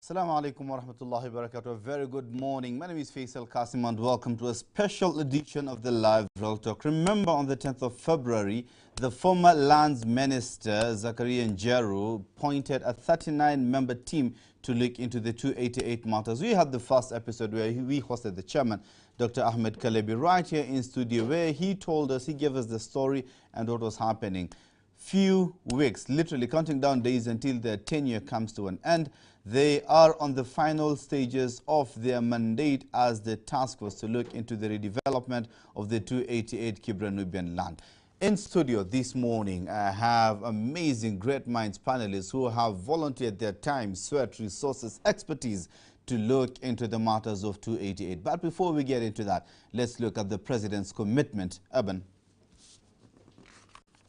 Assalamu alaikum wa rahmatullahi wa barakatuh. A very good morning. My name is Faisal Kassim and welcome to a special edition of the Live Real Talk. Remember, on the 10th of February, the former Lands Minister, Zakaria Njeru, appointed a 39-member team to look into the 288 matters. We had the first episode where we hosted the chairman, Dr. Ahmed Kalebi, right here in studio, where he told us, he gave us the story and what was happening. Few weeks, literally counting down days until their tenure comes to an end. They are on the final stages of their mandate as the task force to look into the redevelopment of the 288 Kibra Nubian land. In studio this morning, I have amazing, great minds panelists who have volunteered their time, sweat, resources, expertise to look into the matters of 288. But before we get into that, let's look at the president's commitment. Urban.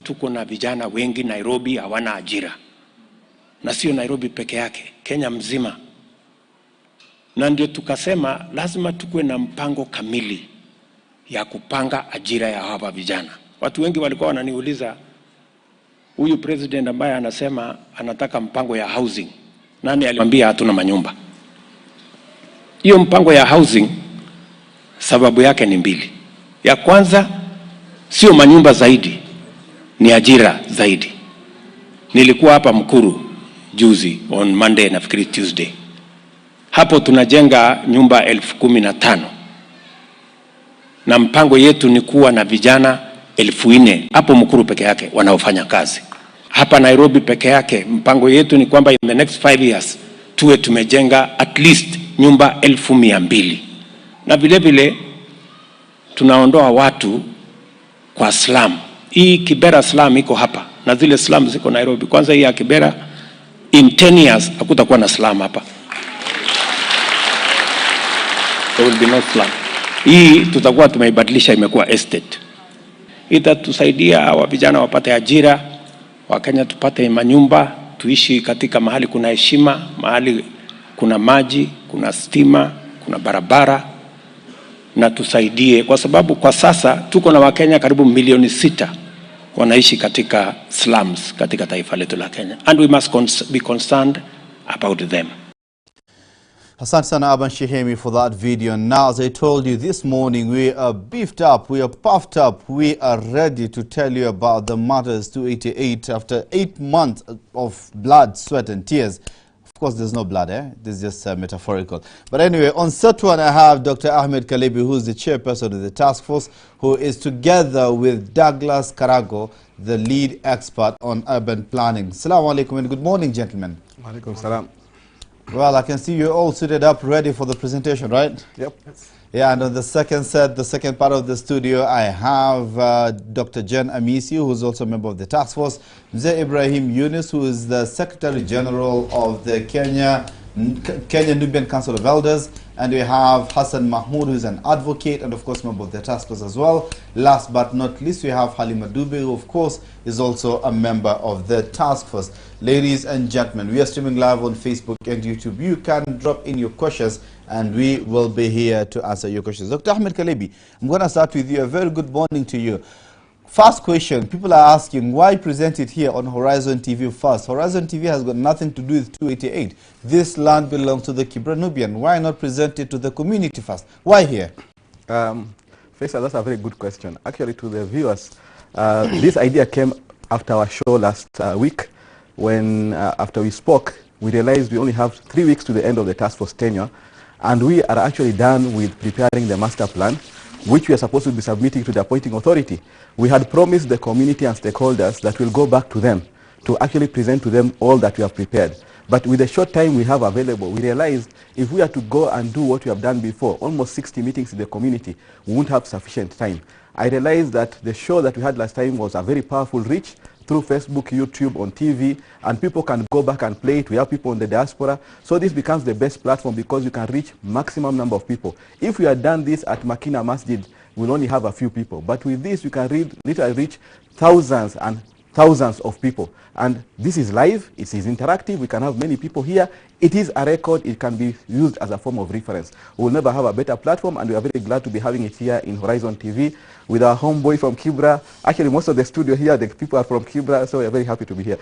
Tuko na vijana wengi Nairobi hawana ajira. Na sio Nairobi peke yake, Kenya mzima. Na ndio tukasema lazima tukue na mpango kamili ya kupanga ajira ya hawa vijana. Watu wengi walikuwa wananiuliza, huyu president ambaye anasema anataka mpango ya housing, nani alimwambia hatuna manyumba? Hiyo mpango ya housing sababu yake ni mbili. Ya kwanza, sio manyumba zaidi, ni ajira zaidi. Nilikuwa hapa Mkuru juzi on Monday nafikiri Tuesday. Hapo tunajenga nyumba 15,000. Na mpango yetu ni kuwa na vijana 4,000 hapo Mkuru peke yake wanaofanya kazi. Hapa Nairobi peke yake mpango yetu ni kwamba in the next 5 years tuwe tumejenga at least nyumba 200,000. Na vile vile tunaondoa watu kwa slum. Hii Kibra slum iko hapa na zile slum ziko Nairobi. Kwanza hii ya Kibra in 10 years hakutakuwa na slum hapa. There will be no slum. Hii tutakuwa tumeibadilisha imekuwa estate. Itatusaidia hawa vijana wapate ajira, Wakenya tupate manyumba, tuishi katika mahali kuna heshima, mahali kuna maji, kuna stima, kuna barabara, na tusaidie kwa sababu kwa sasa tuko na Wakenya karibu milioni 6 wanaishi katika slums katika taifa letu la Kenya, and we must be concerned about them. Hassan Sana Aban Shihemi for that video. Now, as I told you this morning, we are beefed up, we are puffed up, we are ready to tell you about the matters 288 after 8 months of blood, sweat and tears. Of course, there's no blood, This is just metaphorical. But anyway, on set one, I have Dr. Ahmed Kalebi, who is the chairperson of the task force, who is together with Douglas Karago, the lead expert on urban planning. Assalamu alaikum and good morning, gentlemen. Alaikum salam. Well, I can see you're all suited up, ready for the presentation, right? Yep. Yeah, and on the second set, the second part of the studio, I have Dr. Jen Amisi, who is also a member of the task force, Ibrahim Yunis, who is the Secretary General of the Kenya Nubian Council of Elders, and we have Hassan Mahmud, who is an advocate and of course member of the task force as well. Last but not least, we have Halle, Dube, who of course is also a member of the task force. Ladies and gentlemen, we are streaming live on Facebook and YouTube. You can drop in your questions and we will be here to answer your questions. Dr. Ahmed Kalebi, I'm going to start with you. A very good morning to you. First question, people are asking, why present it here on HorizonTV first? HorizonTV has got nothing to do with 288. This land belongs to the Kibra Nubian. Why not present it to the community first? Why here? Faisal, that's a very good question. Actually, to the viewers, this idea came after our show last week when, after we spoke, we realized we only have 3 weeks to the end of the task force tenure, and we are actually done with preparing the master plan, which we are supposed to be submitting to the appointing authority. We had promised the community and stakeholders that we'll go back to them to actually present to them all that we have prepared. But with the short time we have available, we realized if we are to go and do what we have done before, almost 60 meetings in the community, we won't have sufficient time. I realized that the show that we had last time was a very powerful reach through Facebook, YouTube, on TV, and people can go back and play it. We have people in the diaspora. So this becomes the best platform because you can reach maximum number of people. If we had done this at Makina Masjid, we'll only have a few people. But with this, you can literally reach thousands and thousands of people. And this is live, it is interactive, we can have many people here. It is a record, it can be used as a form of reference. We'll never have a better platform, and we are very glad to be having it here in Horizon TV with our homeboy from Kibra. Actually, most of the studio here, the people are from Kibra, so we are very happy to be here.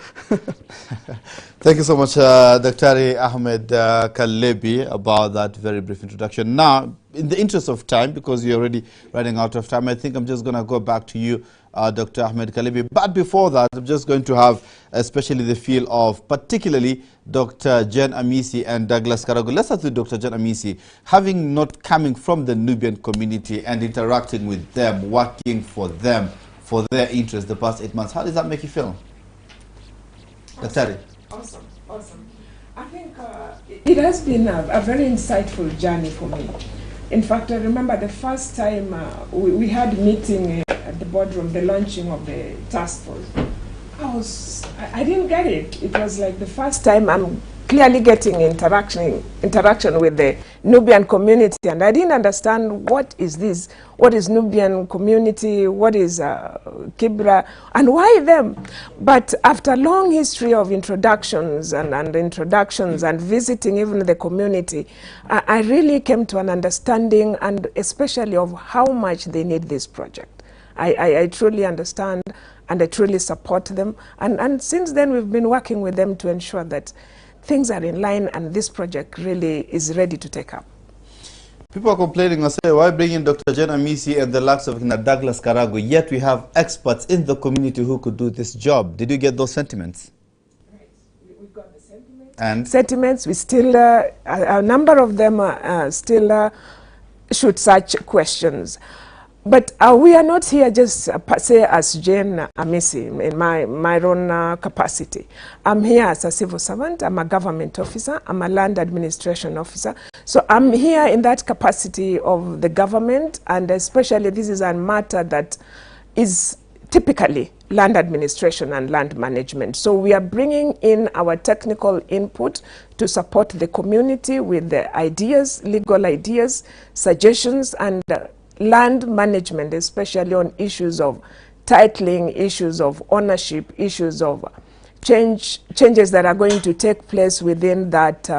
Thank you so much, Dr. Ahmed Kalebi, about that very brief introduction. Now, in the interest of time, because you're already running out of time, I think I'm just going to go back to you, Dr. Ahmed Kalebi. But before that, I'm just going to have especially the feel of particularly Dr. Jen Amisi and Douglas Karago. Let's start with Dr. Jen Amisi. Having not coming from the Nubian community and interacting with them, working for them, for their interests the past 8 months, how does that make you feel? Awesome. I think it has been a very insightful journey for me. In fact, I remember the first time we had a meeting at the boardroom, the launching of the Taskforce. I didn't get it. It was like the first time I'm clearly getting interaction with the Nubian community, and I didn't understand what is this, what is Nubian community, what is Kibra, and why them. But after a long history of introductions and visiting even the community, I really came to an understanding, and especially of how much they need this project. I truly understand, and I truly support them, and since then we've been working with them to ensure that things are in line and this project really is ready to take up. People are complaining and say, why bring in Dr. Jen Amisi and the likes of Douglas Karago, yet we have experts in the community who could do this job? Did you get those sentiments? Right. We've got the sentiments. And? Sentiments, we still, a number of them still shoot such questions. But we are not here just per se as Jen Amisi in my own capacity. I'm here as a civil servant, I'm a government officer, I'm a land administration officer. So I'm here in that capacity of the government, and especially this is a matter that is typically land administration and land management. So we are bringing in our technical input to support the community with the ideas, legal ideas, suggestions, and land management, especially on issues of titling, issues of ownership, issues of changes that are going to take place within that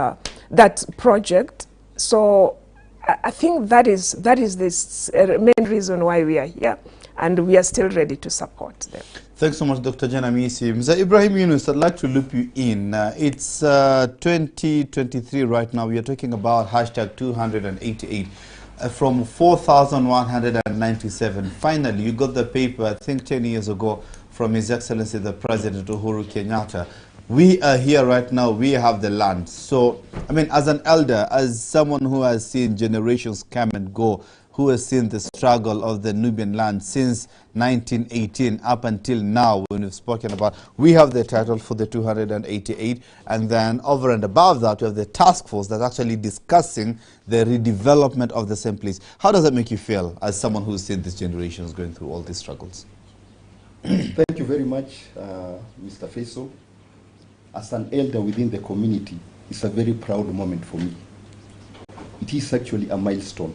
that project. So I think that is this main reason why we are here, and we are still ready to support them. Thanks so much, Dr. Jen Amisi. Mr. Ibrahim Yunis, I'd like to loop you in. It's 2023 right now. We are talking about hashtag 288. From 4,197. Finally, you got the paper, I think 10 years ago, from His Excellency the President Uhuru Kenyatta. We are here right now, we have the land. So, I mean, as an elder, as someone who has seen generations come and go, who has seen the struggle of the Nubian land since 1918 up until now, when we've spoken about, we have the title for the 288, and then over and above that, we have the task force that's actually discussing the redevelopment of the same place. How does that make you feel as someone who's seen these generations going through all these struggles? Thank you very much, Mr. Faisal. As an elder within the community, it's a very proud moment for me. It is actually a milestone.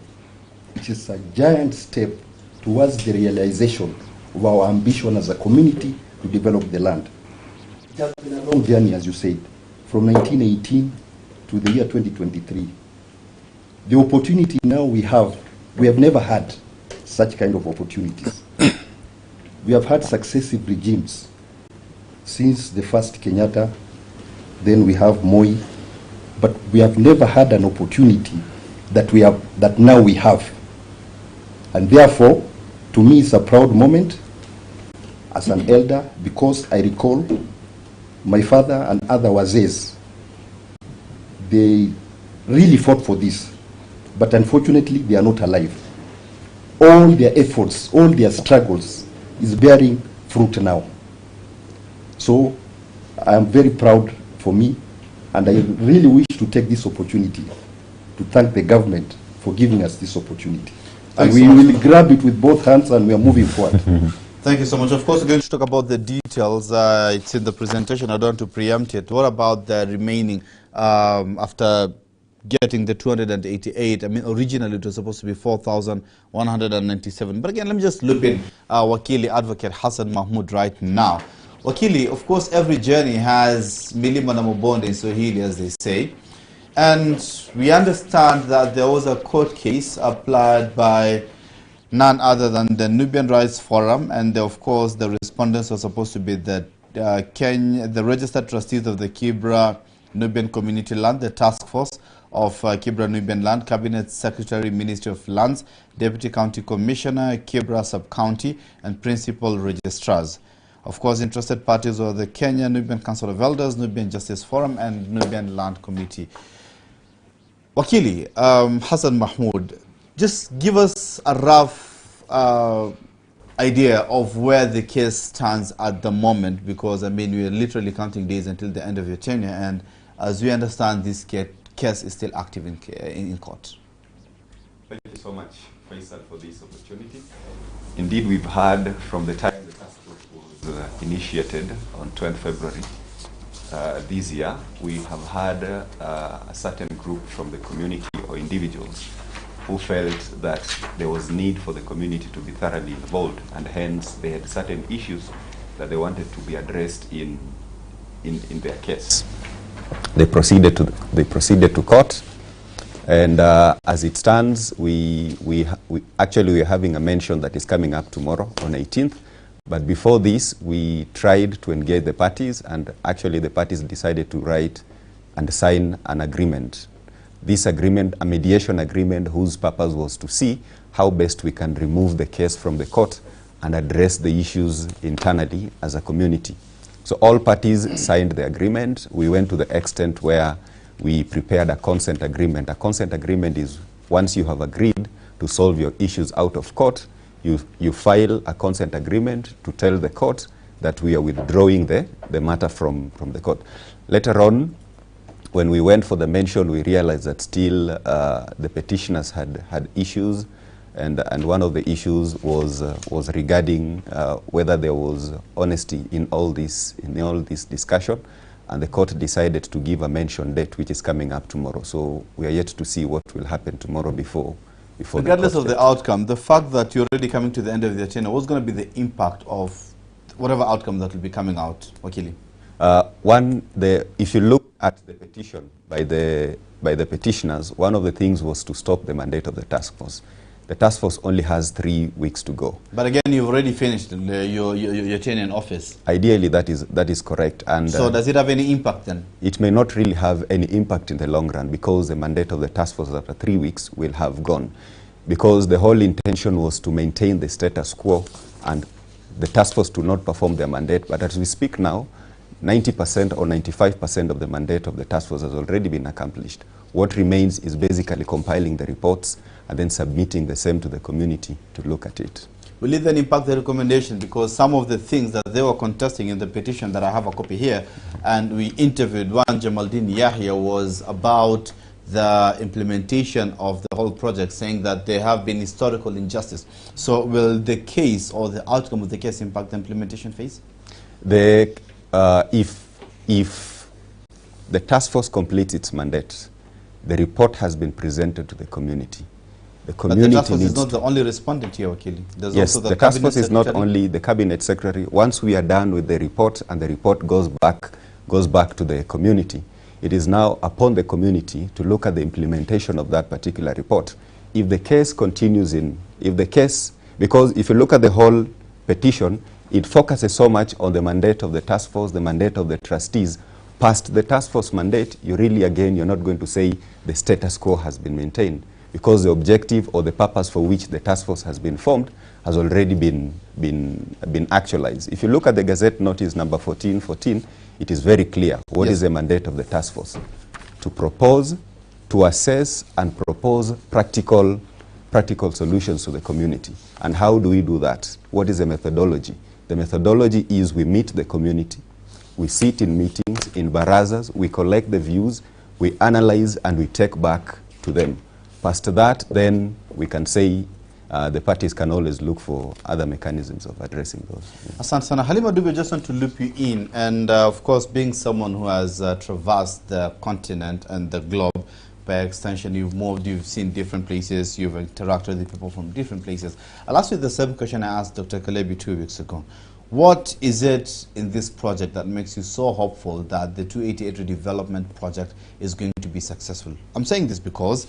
It is a giant step towards the realization of our ambition as a community to develop the land. It has been a long journey, as you said, from 1918 to the year 2023. The opportunity now we have never had such kind of opportunities. We have had successive regimes since the first Kenyatta, then we have Moi, but we have never had an opportunity that now we have. And therefore, to me, it's a proud moment as an elder, because I recall my father and other wazees, they really fought for this, but unfortunately, they are not alive. All their efforts, all their struggles is bearing fruit now. So, I am very proud for me, and I really wish to take this opportunity to thank the government for giving us this opportunity. And we will grab it with both hands, and we are moving forward. Thank you so much. Of course, we're going to talk about the details. It's in the presentation. I don't want to preempt it. What about the remaining after getting the 288? I mean, originally it was supposed to be 4,197. But again, let me just loop in Wakili Advocate Hassan Mahmud right now. Wakili, of course, every journey has milima na mabonde in Swahili, as they say. And we understand that there was a court case applied by none other than the Nubian Rights Forum, and of course the respondents were supposed to be the registered trustees of the Kibra Nubian Community Land, the Taskforce of Kibra Nubian Land, Cabinet Secretary, Ministry of Lands, Deputy County Commissioner, Kibra Sub-County, and Principal Registrars. Of course, interested parties were the Kenya Nubian Council of Elders, Nubian Justice Forum, and Nubian Land Committee. Wakili, Hassan Mahmud, just give us a rough idea of where the case stands at the moment, because, I mean, we're literally counting days until the end of your tenure, and as we understand, this case is still active in court. Thank you so much, Faisal, for this opportunity. Indeed, we've heard from the time the task force was initiated on 12th February this year, we have had a certain group from the community or individuals who felt that there was need for the community to be thoroughly involved, and hence they had certain issues that they wanted to be addressed in their case. They proceeded to court, and as it stands, we are having a mention that is coming up tomorrow on 18th. But before this, we tried to engage the parties, and actually the parties decided to write and sign an agreement. This agreement, a mediation agreement, whose purpose was to see how best we can remove the case from the court and address the issues internally as a community. So all parties signed the agreement. We went to the extent where we prepared a consent agreement. A consent agreement is once you have agreed to solve your issues out of court, you file a consent agreement to tell the court that we are withdrawing the matter from the court. Later on, when we went for the mention, we realized that still the petitioners had issues, and one of the issues was regarding whether there was honesty in all this discussion, and the court decided to give a mention date, which is coming up tomorrow. So we are yet to see what will happen tomorrow before regardless of the outcome, the fact that you're already coming to the end of the tenure, what's going to be the impact of whatever outcome that will be coming out, Wakili? If you look at the petition by the petitioners, one of the things was to stop the mandate of the task force. The task force only has 3 weeks to go. But again, you've already finished your tenure in office. Ideally, that is correct. And so does it have any impact then? It may not really have any impact in the long run, because the mandate of the task force after 3 weeks will have gone. Because the whole intention was to maintain the status quo and the task force to not perform their mandate. But as we speak now, 90% or 95% of the mandate of the task force has already been accomplished. What remains is basically compiling the reports and then submitting the same to the community to look at it. Will it then impact the recommendation? Because some of the things that they were contesting in the petition that I have a copy here, and we interviewed one, Jamaldin Yahya, was about the implementation of the whole project, saying that there have been historical injustice. So will the case or the outcome of the case impact the implementation phase? If the task force completes its mandate, the report has been presented to the community. The community but the task force is not the only respondent here, Wakili. There's yes, also the task force is not only the cabinet secretary. Once we are done with the report and the report goes back to the community, it is now upon the community to look at the implementation of that particular report. If the case continues because if you look at the whole petition, it focuses so much on the mandate of the task force, the mandate of the trustees. Past the task force mandate, you're not going to say the status quo has been maintained, because the objective or the purpose for which the task force has been formed has already been actualized. If you look at the Gazette Notice number 1414, it is very clear what is the mandate of the task force: to propose, to assess, and propose practical solutions to the community. And how do we do that? What is the methodology? The methodology is we meet the community, we sit in meetings, in barazas, we collect the views, we analyze, and we take back to them. Past that, then we can say the parties can always look for other mechanisms of addressing those. Hassan, Halima Dube, just want to loop you in, and of course, being someone who has traversed the continent and the globe, by extension, you've moved, you've seen different places, you've interacted with people from different places. I'll ask you the same question I asked Dr. Kalebi 2 weeks ago. What is it in this project that makes you so hopeful that the 288 redevelopment project is going to be successful? I'm saying this because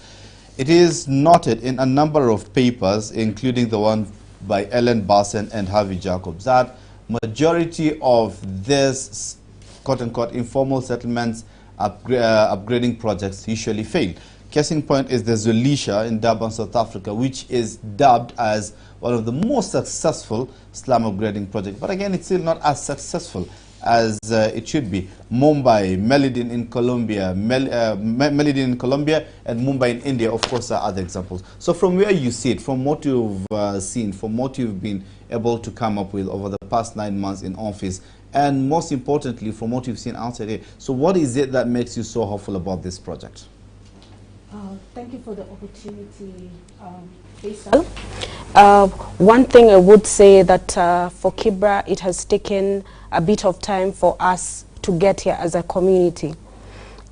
it is noted in a number of papers, including the one by Ellen Barson and Harvey Jacobs, that majority of this quote-unquote informal settlements upgrading projects usually fail. Case in point is the Zulisha in Durban, South Africa, which is dubbed as one of the most successful slum upgrading projects. But again, it's still not as successful as it should be. Mumbai, Melidin in Colombia, Melidin in Colombia, and Mumbai in India, of course, are other examples. So from where you see it, from what you've seen, from what you've been able to come up with over the past 9 months in office, and most importantly, from what you've seen outside here, so what is it that makes you so hopeful about this project? Thank you for the opportunity, Faisal. One thing I would say that for Kibra, it has taken a bit of time for us to get here as a community.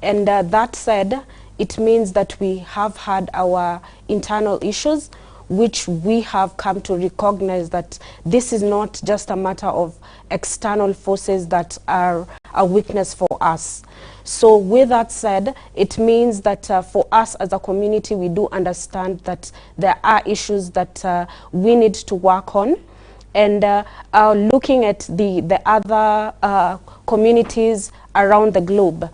And that said, it means that we have had our internal issues, which we have come to recognize that this is not just a matter of external forces that are a weakness for us. So with that said, it means that for us as a community, we do understand that there are issues that we need to work on. And looking at the other communities around the globe,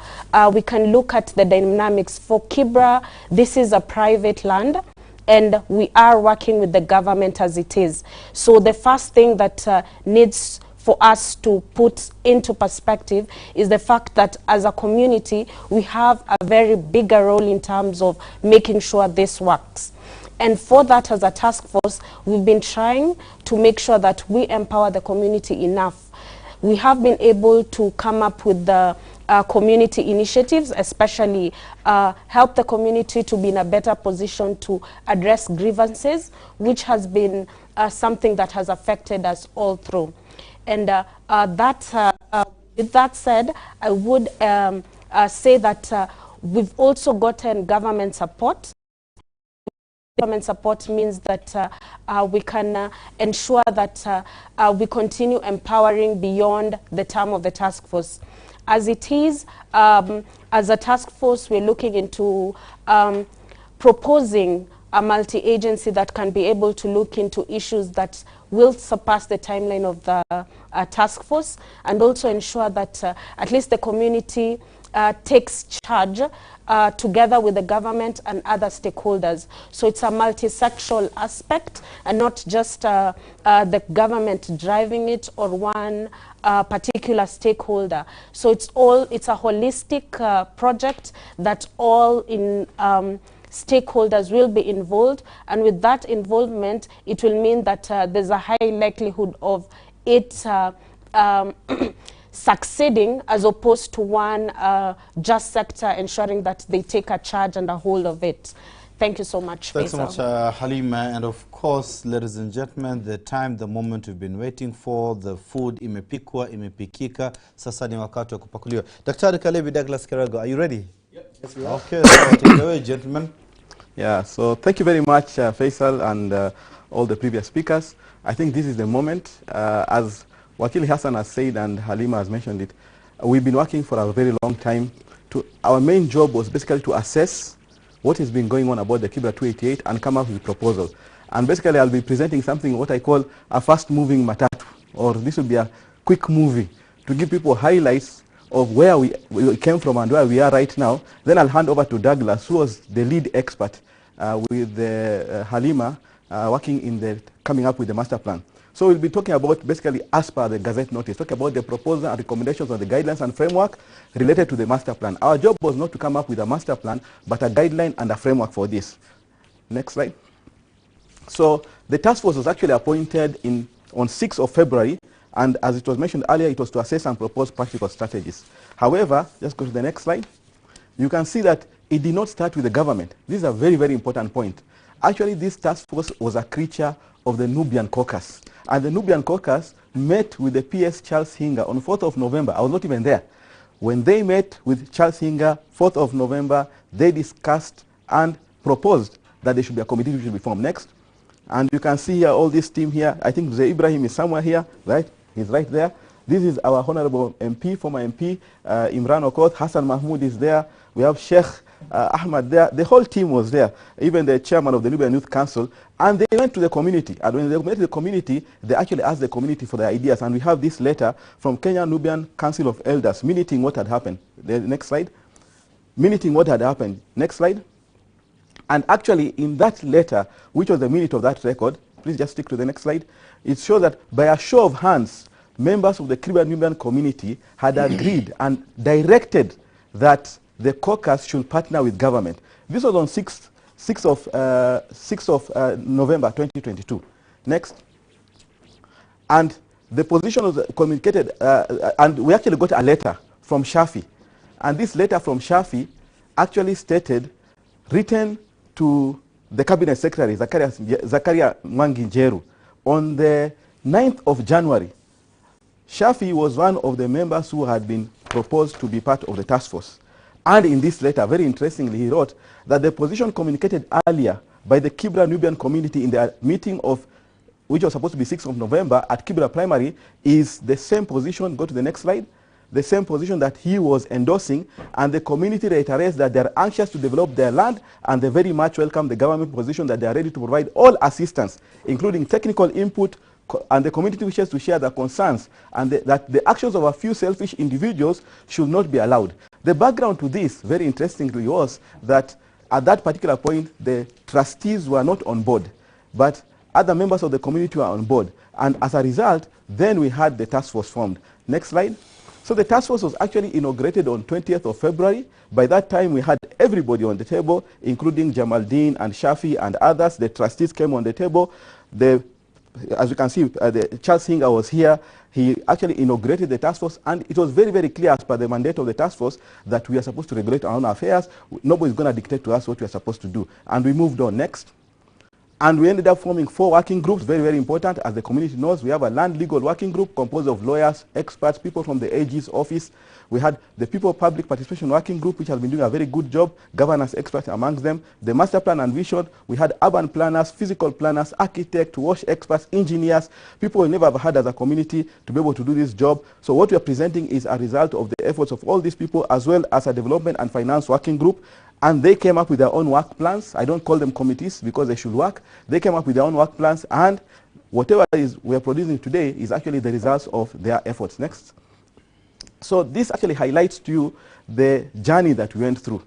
we can look at the dynamics. For Kibra, this is a private land, and we are working with the government as it is. So the first thing that needs for us to put into perspective is the fact that as a community, we have a very bigger role in terms of making sure this works. And for that, as a task force, we've been trying to make sure that we empower the community enough. We have been able to come up with the community initiatives, especially help the community to be in a better position to address grievances, which has been something that has affected us all through. And with that said, I would say that we've also gotten government support. Government support means that we can ensure that we continue empowering beyond the term of the task force. As it is, as a task force, we're looking into proposing a multi-agency that can be able to look into issues that will surpass the timeline of the task force, and also ensure that at least the community takes charge together with the government and other stakeholders. So it's a multi-sectoral aspect and not just the government driving it or one particular stakeholder. So it's a holistic project that all in stakeholders will be involved, and with that involvement, it will mean that there's a high likelihood of it succeeding, as opposed to one just sector ensuring that they take a charge and a hold of it. Thank you so much, Thanks Faisal. so much, Halima. And of course, ladies and gentlemen, the time, the moment we've been waiting for, the food imepikwa, imepikika, sasa ni wakati wa kupakuliwa. Daktari Kalebi, Douglas Karago, are you ready? Yep. Yes, we are. Okay, so take it away, gentlemen. Yeah, so thank you very much, Faisal, and all the previous speakers. I think this is the moment, as Wakili Hassan has said and Halima has mentioned it, we've been working for a very long time. Our main job was basically to assess what has been going on about the Kibra 288 and come up with a proposal. And basically I'll be presenting something what I call a fast-moving matatu, or this will be a quick movie to give people highlights of where we came from and where we are right now. Then I'll hand over to Douglas, who was the lead expert with Halima working in coming up with the master plan. So we'll be talking about basically as per the Gazette notice, talking about the proposal and recommendations on the guidelines and framework related to the master plan. Our job was not to come up with a master plan, but a guideline and a framework for this. Next slide. So the task force was actually appointed on 6th of February, and as it was mentioned earlier, it was to assess and propose practical strategies. However, just go to the next slide. You can see that it did not start with the government. This is a very, very important point. Actually, this task force was a creature of the Nubian caucus. And the Nubian caucus met with the PS Charles Hinga on 4th of November. I was not even there. When they met with Charles Hinga, 4th of November, they discussed and proposed that there should be a committee which should be formed. Next. And you can see here all this team here. I think the Ibrahim is somewhere here, right? He's right there. This is our honorable MP, former MP, Imran Okoth. Hassan Mahmud is there. We have Sheikh Ahmed there. The whole team was there, even the chairman of the Nubian Youth Council. And they went to the community. And when they went to the community, they actually asked the community for their ideas. And we have this letter from Kenya Nubian Council of Elders, minuting what had happened. The next slide. Minuting what had happened. Next slide. And actually, in that letter, which was the minute of that record, please just stick to the next slide, it shows that by a show of hands, members of the Kibra Nubian community had agreed and directed that the caucus should partner with government. This was on 6th of November 2022. Next. And the position was communicated, and we actually got a letter from Shafi. And this letter from Shafi actually stated, written to the cabinet secretary, Zakaria Mwangi-Njeru, on the 9th of January. Shafi was one of the members who had been proposed to be part of the task force. And in this letter, very interestingly, he wrote that the position communicated earlier by the Kibra Nubian community in their meeting of, which was supposed to be 6th of November at Kibra Primary, is the same position, go to the next slide, the same position that he was endorsing, and the community reiterates that they are anxious to develop their land, and they very much welcome the government position that they are ready to provide all assistance, including technical input, and the community wishes to share their concerns, and that the actions of a few selfish individuals should not be allowed. The background to this, very interestingly, was that at that particular point, the trustees were not on board, but other members of the community were on board. And as a result, then we had the task force formed. Next slide. So the task force was actually inaugurated on 20th of February. By that time, we had everybody on the table, including Jamaldeen and Shafi and others. The trustees came on the table. As you can see, Charles Singer was here. He actually inaugurated the task force, and it was very, very clear as per the mandate of the task force that we are supposed to regulate our own affairs. Nobody is going to dictate to us what we are supposed to do. And we moved on. Next. And we ended up forming 4 working groups, very, very important. As the community knows, we have a land legal working group composed of lawyers, experts, people from the AG's office. We had the People Public Participation Working Group, which has been doing a very good job, governance experts amongst them. The Master Plan and Vision, we had urban planners, physical planners, architects, wash experts, engineers, people we never have had as a community to be able to do this job. So what we are presenting is a result of the efforts of all these people, as well as a development and finance working group. And they came up with their own work plans. I don't call them committees because they should work. They came up with their own work plans, and whatever we are producing today is actually the results of their efforts. Next. So this actually highlights to you the journey that we went through.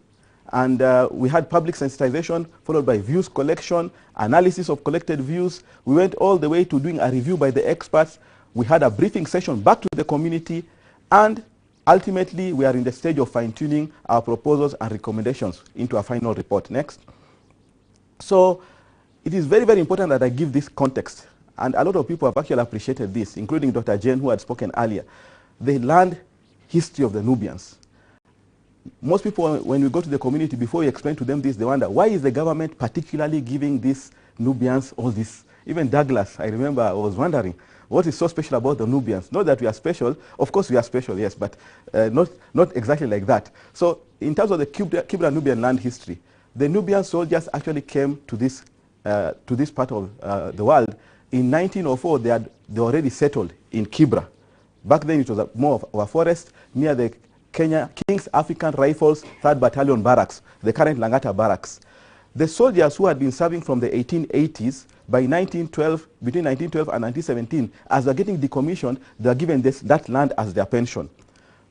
And we had public sensitization, followed by views collection, analysis of collected views. We went all the way to doing a review by the experts. We had a briefing session back to the community, and ultimately, we are in the stage of fine-tuning our proposals and recommendations into a final report. Next. So it is very, very important that I give this context. And a lot of people have actually appreciated this, including Dr. Jane, who had spoken earlier. The land history of the Nubians. Most people, when we go to the community, before we explain to them this, they wonder, why is the government particularly giving these Nubians all this? Even Douglas, I remember, I was wondering, what is so special about the Nubians? Not that we are special. Of course, we are special, yes, but not exactly like that. So in terms of the Kibra Nubian land history, the Nubian soldiers actually came to this part of the world. In 1904, they were already settled in Kibra. Back then, it was more of a forest near the King's African Rifles 3rd Battalion Barracks, the current Langata Barracks. The soldiers who had been serving from the 1880s, by 1912, between 1912 and 1917, as they are getting decommissioned, they are given that land as their pension.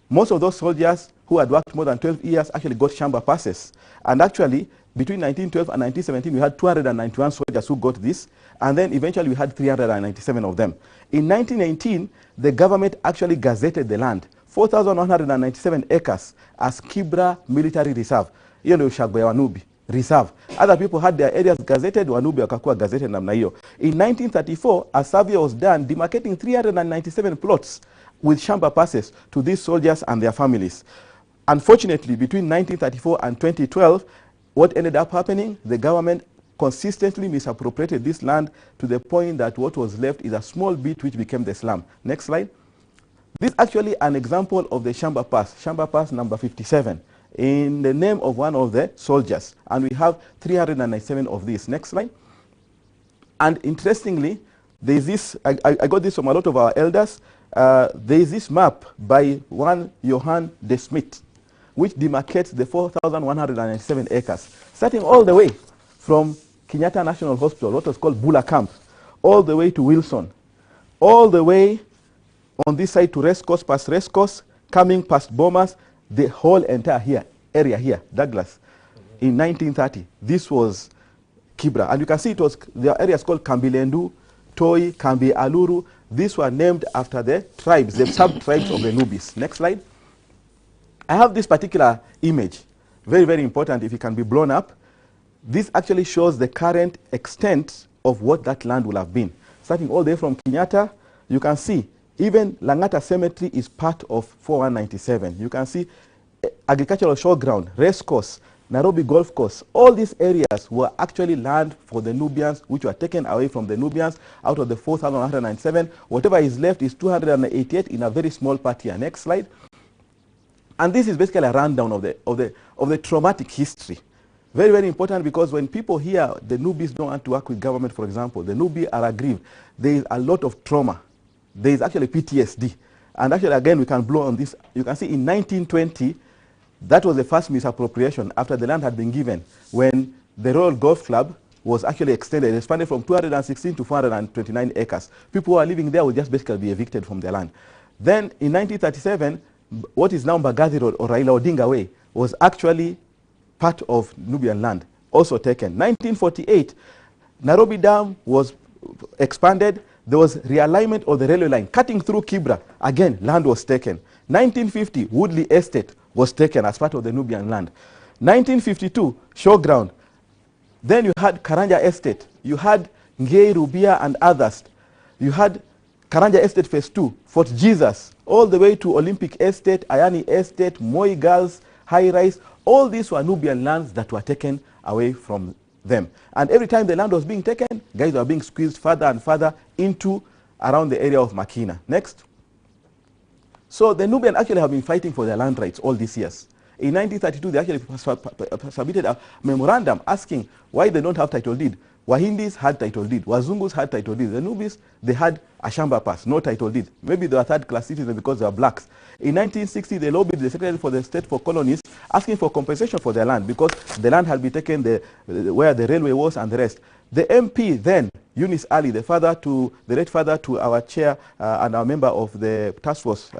Most of those soldiers who had worked more than 12 years actually got Shamba passes. And actually, between 1912 and 1917, we had 291 soldiers who got this, and then eventually we had 397 of them. In 1918, the government actually gazetted the land, 4,197 acres, as Kibra Military Reserve. Reserve. Other people had their areas gazetted, Wanubi wakakuwa gazetted namna hiyo. In 1934, a survey was done demarcating 397 plots with Shamba passes to these soldiers and their families. Unfortunately, between 1934 and 2012, what ended up happening, the government consistently misappropriated this land to the point that what was left is a small bit which became the slum. Next slide. This is actually an example of the Shamba Pass number 57. In the name of one of the soldiers. And we have 397 of these. Next slide. And interestingly, there is this, I got this from a lot of our elders. there is this map by one Johan de Smit, which demarcates the 4,197 acres, starting all the way from Kenyatta National Hospital, what was called Bula Camp, all the way to Wilson, all the way on this side to Rescos, past Rescos, coming past Bomas, the whole entire area here, Douglas, in 1930. This was Kibra. And you can see it was, the areas called Kambilendu, Toi, Kambi Aluru. These were named after the tribes, the sub-tribes of the Nubis. Next slide. I have this particular image, very, very important if it can be blown up. This actually shows the current extent of what that land will have been. Starting all the way from Kenyatta, you can see even Langata Cemetery is part of 4197. You can see agricultural showground, race course, Nairobi Golf Course. All these areas were actually land for the Nubians, which were taken away from the Nubians out of the 4,197. Whatever is left is 288 in a very small part here. Next slide. And this is basically a rundown of the traumatic history. Very, very important, because when people hear the Nubis don't want to work with government, for example, the Nubi are aggrieved. There is a lot of trauma. There is actually PTSD. And actually, again, we can blow on this. You can see in 1920, that was the first misappropriation after the land had been given, when the Royal Golf Club was actually extended, expanded from 216 to 429 acres. People who are living there would just basically be evicted from their land. Then in 1937, what is now Mbagathi Road or Raila Odinga Way was actually part of Nubian land, also taken. 1948, Nairobi Dam was expanded. There was realignment of the railway line cutting through Kibra. Again, land was taken. 1950, Woodley Estate was taken as part of the Nubian land. 1952, Showground. Then you had Karanja Estate. You had Ngei, Rubia, and others. You had Karanja Estate Phase 2, Fort Jesus, all the way to Olympic Estate, Ayani Estate, Moi Girls, High Rise. All these were Nubian lands that were taken away from them. And every time the land was being taken, guys were being squeezed further and further into around the area of Makina. Next. So the Nubian actually have been fighting for their land rights all these years. In 1932, they actually submitted a memorandum asking why they don't have title deed. Wahindis had title deed. Wazungus had title deed. The Nubis, they had a Shamba pass, no title deed. Maybe they were third-class citizens because they were blacks. In 1960, they lobbied the Secretary for the State for Colonies, asking for compensation for their land because the land had been taken where the railway was and the rest. The MP then, Yunis Ali, the late father to our chair and our member of the Taskforce,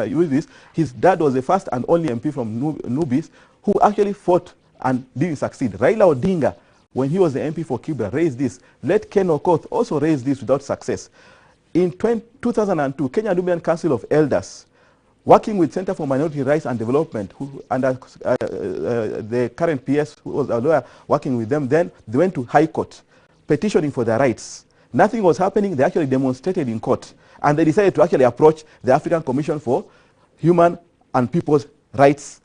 Yunis, his dad was the first and only MP from Nubis who actually fought and didn't succeed. Raila Odinga, when he was the MP for Kibra, raised this. Let Ken Okoth also raise this without success. In 2002, Kenya Nubian Council of Elders, working with Center for Minority Rights and Development, who under the current PS, who was a lawyer working with them, then they went to High Court, petitioning for their rights. Nothing was happening. They actually demonstrated in court. And they decided to actually approach the African Commission for Human and People's Rights,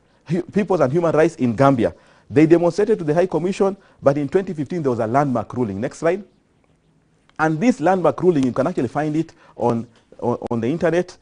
People's and Human Rights in Gambia. They demonstrated to the High Commission, but in 2015, there was a landmark ruling. Next slide. And this landmark ruling, you can actually find it on the internet.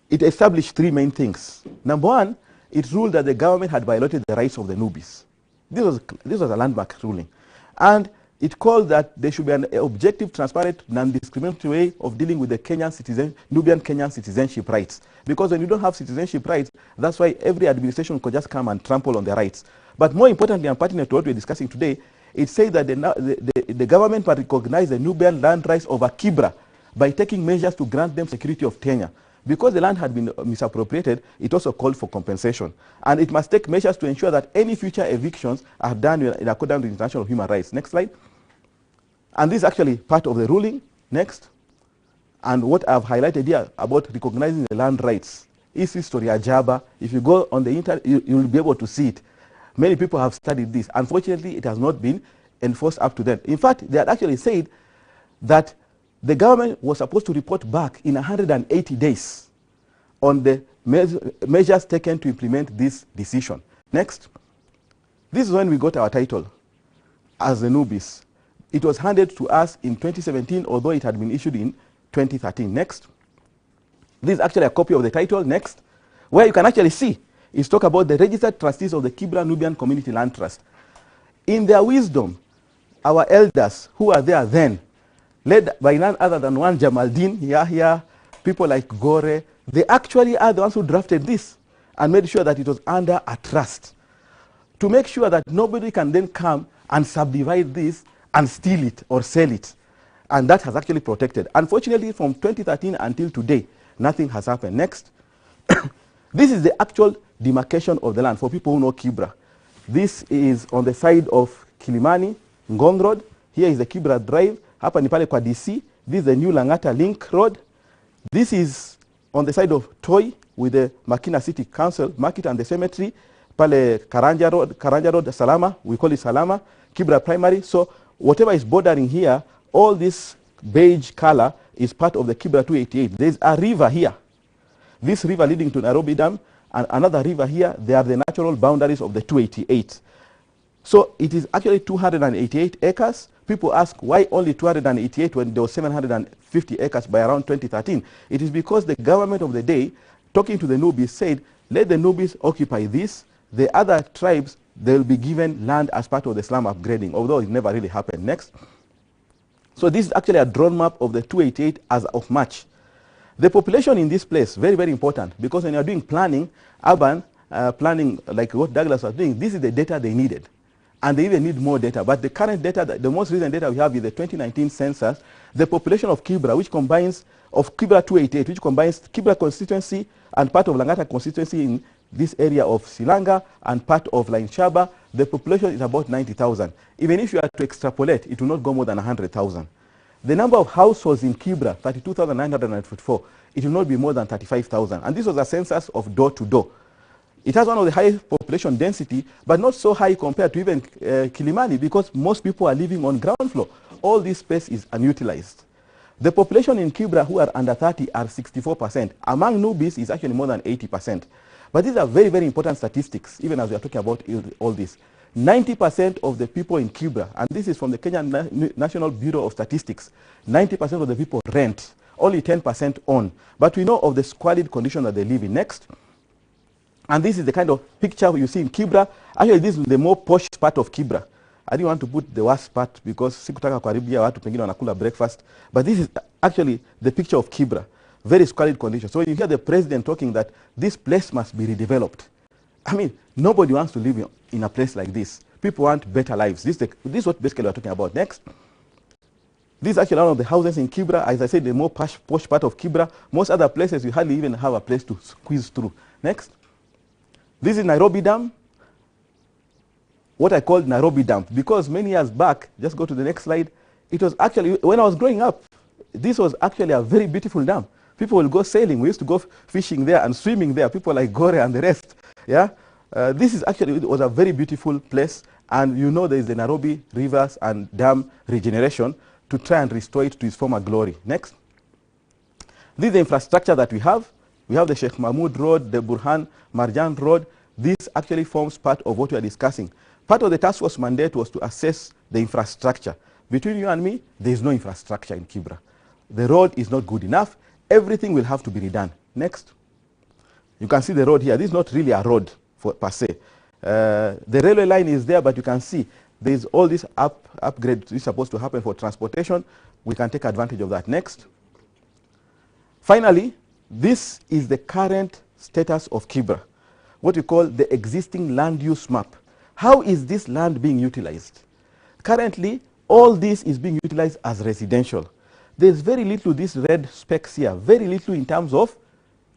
It established three main things. Number one, it ruled that the government had violated the rights of the Nubis. This was a landmark ruling. And it called that there should be an objective, transparent, non-discriminatory way of dealing with the Nubian Kenyan citizenship rights. Because when you don't have citizenship rights, that's why every administration could just come and trample on their rights. But more importantly and pertinent to what we're discussing today, it says that the government will recognize the Nubian land rights over Kibra by taking measures to grant them security of tenure. Because the land had been misappropriated, it also called for compensation. And it must take measures to ensure that any future evictions are done in accordance with international human rights. Next slide. And this is actually part of the ruling. Next. And what I've highlighted here about recognizing the land rights is history Ajaba. If you go on the internet, you'll be able to see it. Many people have studied this. Unfortunately, it has not been enforced up to then. In fact, they had actually said that the government was supposed to report back in 180 days on the measures taken to implement this decision. Next. This is when we got our title as the Nubis. It was handed to us in 2017, although it had been issued in 2013. Next. This is actually a copy of the title. Next. Where you can actually see is talk about the registered trustees of the Kibra Nubian Community Land Trust. In their wisdom, our elders who are there then, led by none other than one Jamaldin Yahya people like Gore, they actually are the ones who drafted this and made sure that it was under a trust, to make sure that nobody can then come and subdivide this and steal it or sell it. And that has actually protected. Unfortunately, from 2013 until today, nothing has happened. Next. This is the actual demarcation of the land for people who know Kibra. This is on the side of Kilimani, Ngong Road. Here is the Kibra Drive. Hapa ni pale kwa DC. This is the new Langata Link Road. This is on the side of Toi with the Makina City Council Market and the cemetery. Pale Karanja Road, Salama. We call it Salama. Kibra Primary. So whatever is bordering here, all this beige color is part of the Kibra 288. There's a river here. This river leading to Nairobi Dam and another river here. They are the natural boundaries of the 288. So it is actually 288 acres. People ask why only 288 when there was 750 acres by around 2013. It is because the government of the day, talking to the Nubis, said, let the Nubis occupy this. The other tribes, they will be given land as part of the slum upgrading, although it never really happened. Next. So this is actually a drawn map of the 288 as of March. The population in this place, very, very important, because when you're doing planning, urban planning, like what Douglas was doing, this is the data they needed. And they even need more data. But the current data, the most recent data we have is the 2019 census. The population of Kibra, which combines, of Kibra 288, which combines Kibra constituency and part of Langata constituency in this area of Silanga and part of Lainshaba, the population is about 90,000. Even if you are to extrapolate, it will not go more than 100,000. The number of households in Kibra, 32,944, it will not be more than 35,000. And this was a census of door to door. It has one of the highest population density, but not so high compared to even Kilimani, because most people are living on ground floor. All this space is unutilized. The population in Kibra who are under 30 are 64%. Among Nubis is actually more than 80%. But these are very, very important statistics, even as we are talking about all this. 90% of the people in Kibra, and this is from the Kenyan National Bureau of Statistics, 90% of the people rent, only 10% own. But we know of the squalid condition that they live in. Next. And this is the kind of picture you see in Kibra. Actually, this is the more posh part of Kibra. I didn't want to put the worst part because sikutaka kuharibia watu pengine wanakula breakfast. But this is actually the picture of Kibra. Very squalid condition. So when you hear the president talking that this place must be redeveloped, I mean, nobody wants to live in a place like this. People want better lives. This is what basically we're talking about. Next. This is actually one of the houses in Kibra. As I said, the more posh part of Kibra. Most other places, you hardly even have a place to squeeze through. Next. This is Nairobi Dam. What I called Nairobi Dam. Because many years back, just go to the next slide, it was actually, when I was growing up, this was actually a very beautiful dam. People will go sailing. We used to go fishing there and swimming there. People like Gore and the rest. Yeah, this is actually, it was a very beautiful place, and you know there is the Nairobi rivers and dam regeneration to try and restore it to its former glory. Next. This is the infrastructure that we have. We have the Sheikh Mahmud Road, the Burhan Marjan Road. This actually forms part of what we are discussing. Part of the task force mandate was to assess the infrastructure. Between you and me, there is no infrastructure in Kibra. The road is not good enough. Everything will have to be redone. Next. You can see the road here. This is not really a road per se. The railway line is there, but you can see there is all this upgrade is supposed to happen for transportation. We can take advantage of that. Next. Finally, this is the current status of Kibra, what we call the existing land use map. How is this land being utilized? Currently, all this is being utilized as residential. There's very little, these red specks here, very little in terms of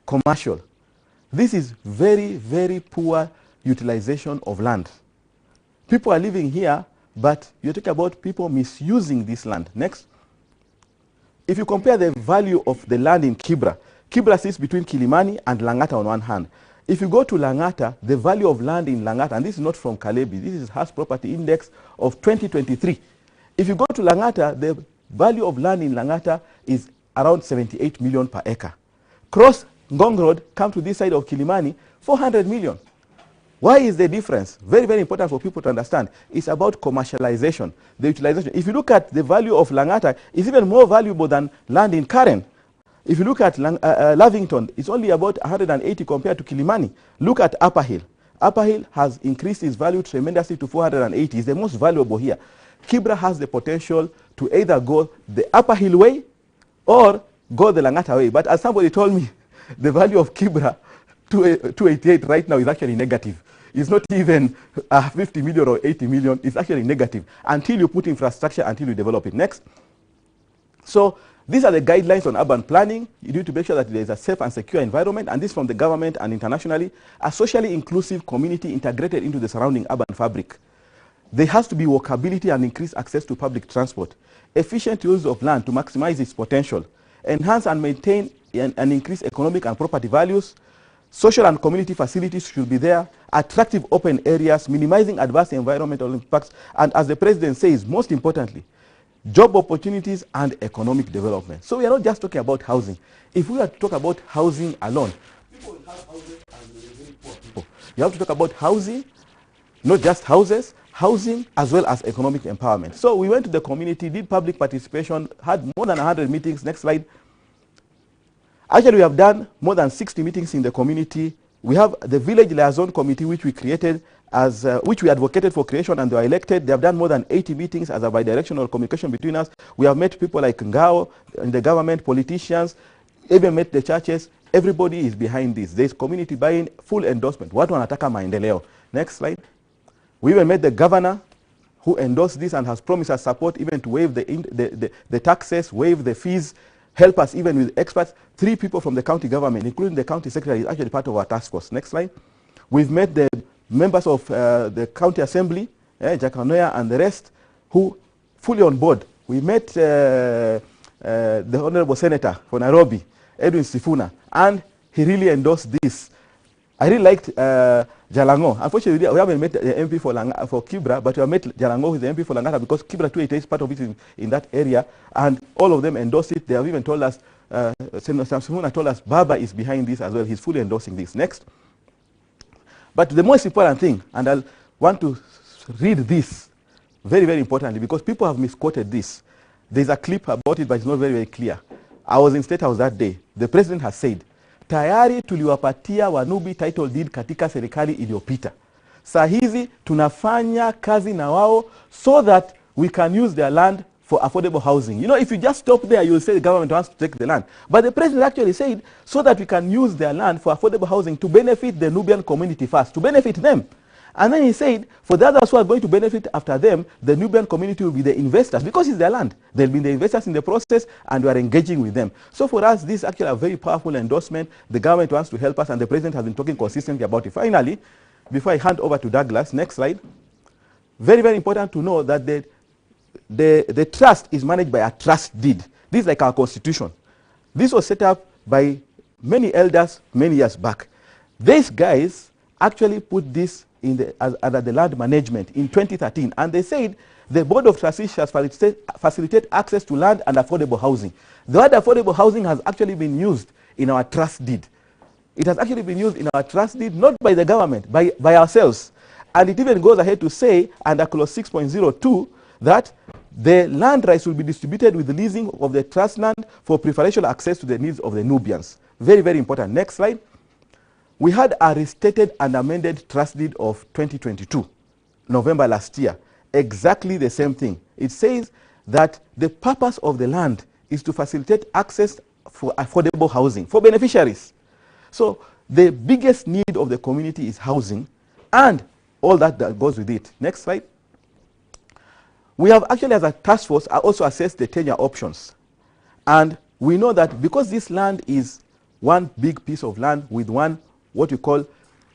commercial. This is very, very poor utilization of land. People are living here, but you're talking about people misusing this land. Next. If you compare the value of the land in Kibra, Kibra sits between Kilimani and Langata on one hand. If you go to Langata, the value of land in Langata, and this is not from Kalebi, this is House Property Index of 2023. If you go to Langata, the value of land in Langata is around 78 million per acre. Cross Ngong Road, come to this side of Kilimani, 400 million. Why is the difference? Very, very important for people to understand. It's about commercialization, the utilization. If you look at the value of Langata, it's even more valuable than land in Karen. If you look at Lavington, it's only about 180 compared to Kilimani. Look at Upper Hill. Upper Hill has increased its value tremendously to 480. It's the most valuable here. Kibra has the potential to either go the Upper Hill way or go the Langata way. But as somebody told me, the value of Kibra, 288 right now, is actually negative. It's not even 50 million or 80 million. It's actually negative until you put infrastructure, until you develop it. Next. So these are the guidelines on urban planning. You need to make sure that there is a safe and secure environment, and this from the government and internationally. A socially inclusive community integrated into the surrounding urban fabric. There has to be walkability and increased access to public transport. Efficient use of land to maximize its potential. Enhance and maintain and increase economic and property values. Social and community facilities should be there. Attractive open areas, minimizing adverse environmental impacts. And as the president says, most importantly, job opportunities and economic development. So we are not just talking about housing. If we are to talk about housing alone, people will have houses and they will be very poor people. You have to talk about housing, not just houses, housing as well as economic empowerment. So we went to the community, did public participation, had more than 100 meetings. Next slide. Actually, we have done more than 60 meetings in the community. We have the village liaison committee, which we created as, which we advocated for creation, and they were elected. They have done more than 80 meetings as a bi-directional communication between us. We have met people like Ngao in the government, politicians, even met the churches. Everybody is behind this. There is community buy-in, full endorsement. Watu wanataka maendeleo. Next slide. We even met the governor who endorsed this and has promised us support even to waive the taxes, waive the fees, help us even with experts. 3 people from the county government, including the county secretary, is actually part of our task force. Next slide. We've met the members of the county assembly, Jakanoya and the rest, who fully on board. We met the honorable senator for Nairobi, Edwin Sifuna, and he really endorsed this. I really liked Jalango. Unfortunately, we haven't met the MP for Kibra, but we have met Jalango, who is the MP for Langata, because Kibra 288 is part of it in that area, and all of them endorsed it. They have even told us, Senator Sifuna told us, Baba is behind this as well. He's fully endorsing this. Next. But the most important thing, and I'll want to read this very, very importantly, because people have misquoted this. There's a clip about it, but it's not very, very clear. I was in State House that day. The president has said, tayari tuliwapatia Wanubi title deed katika serikali iliyopita. Saa hizi tunafanya kazi na wao so that we can use their land for affordable housing. You know, if you just stop there, you'll say the government wants to take the land. But the president actually said so that we can use their land for affordable housing to benefit the Nubian community first, to benefit them. And then he said, for the others who are going to benefit after them, the Nubian community will be the investors, because it's their land. They'll be the investors in the process, and we are engaging with them. So for us, this is actually a very powerful endorsement. The government wants to help us, and the president has been talking consistently about it. Finally, before I hand over to Douglas, next slide. Very, very important to know that the trust is managed by a trust deed. This is like our constitution. This was set up by many elders many years back. These guys actually put this under the land management in 2013, and they said the board of trustees shall facilitate access to land and affordable housing. The word affordable housing has actually been used in our trust deed. It has actually been used in our trust deed, not by the government, by ourselves. And it even goes ahead to say under clause 6.02 that the land rights will be distributed with the leasing of the trust land for preferential access to the needs of the Nubians. Very, very important. Next slide. We had a restated and amended trust deed of 2022, November last year. Exactly the same thing. It says that the purpose of the land is to facilitate access for affordable housing for beneficiaries. So the biggest need of the community is housing and all that goes with it. Next slide. We have actually, as a task force, also assessed the tenure options. And we know that because this land is one big piece of land with one, what we call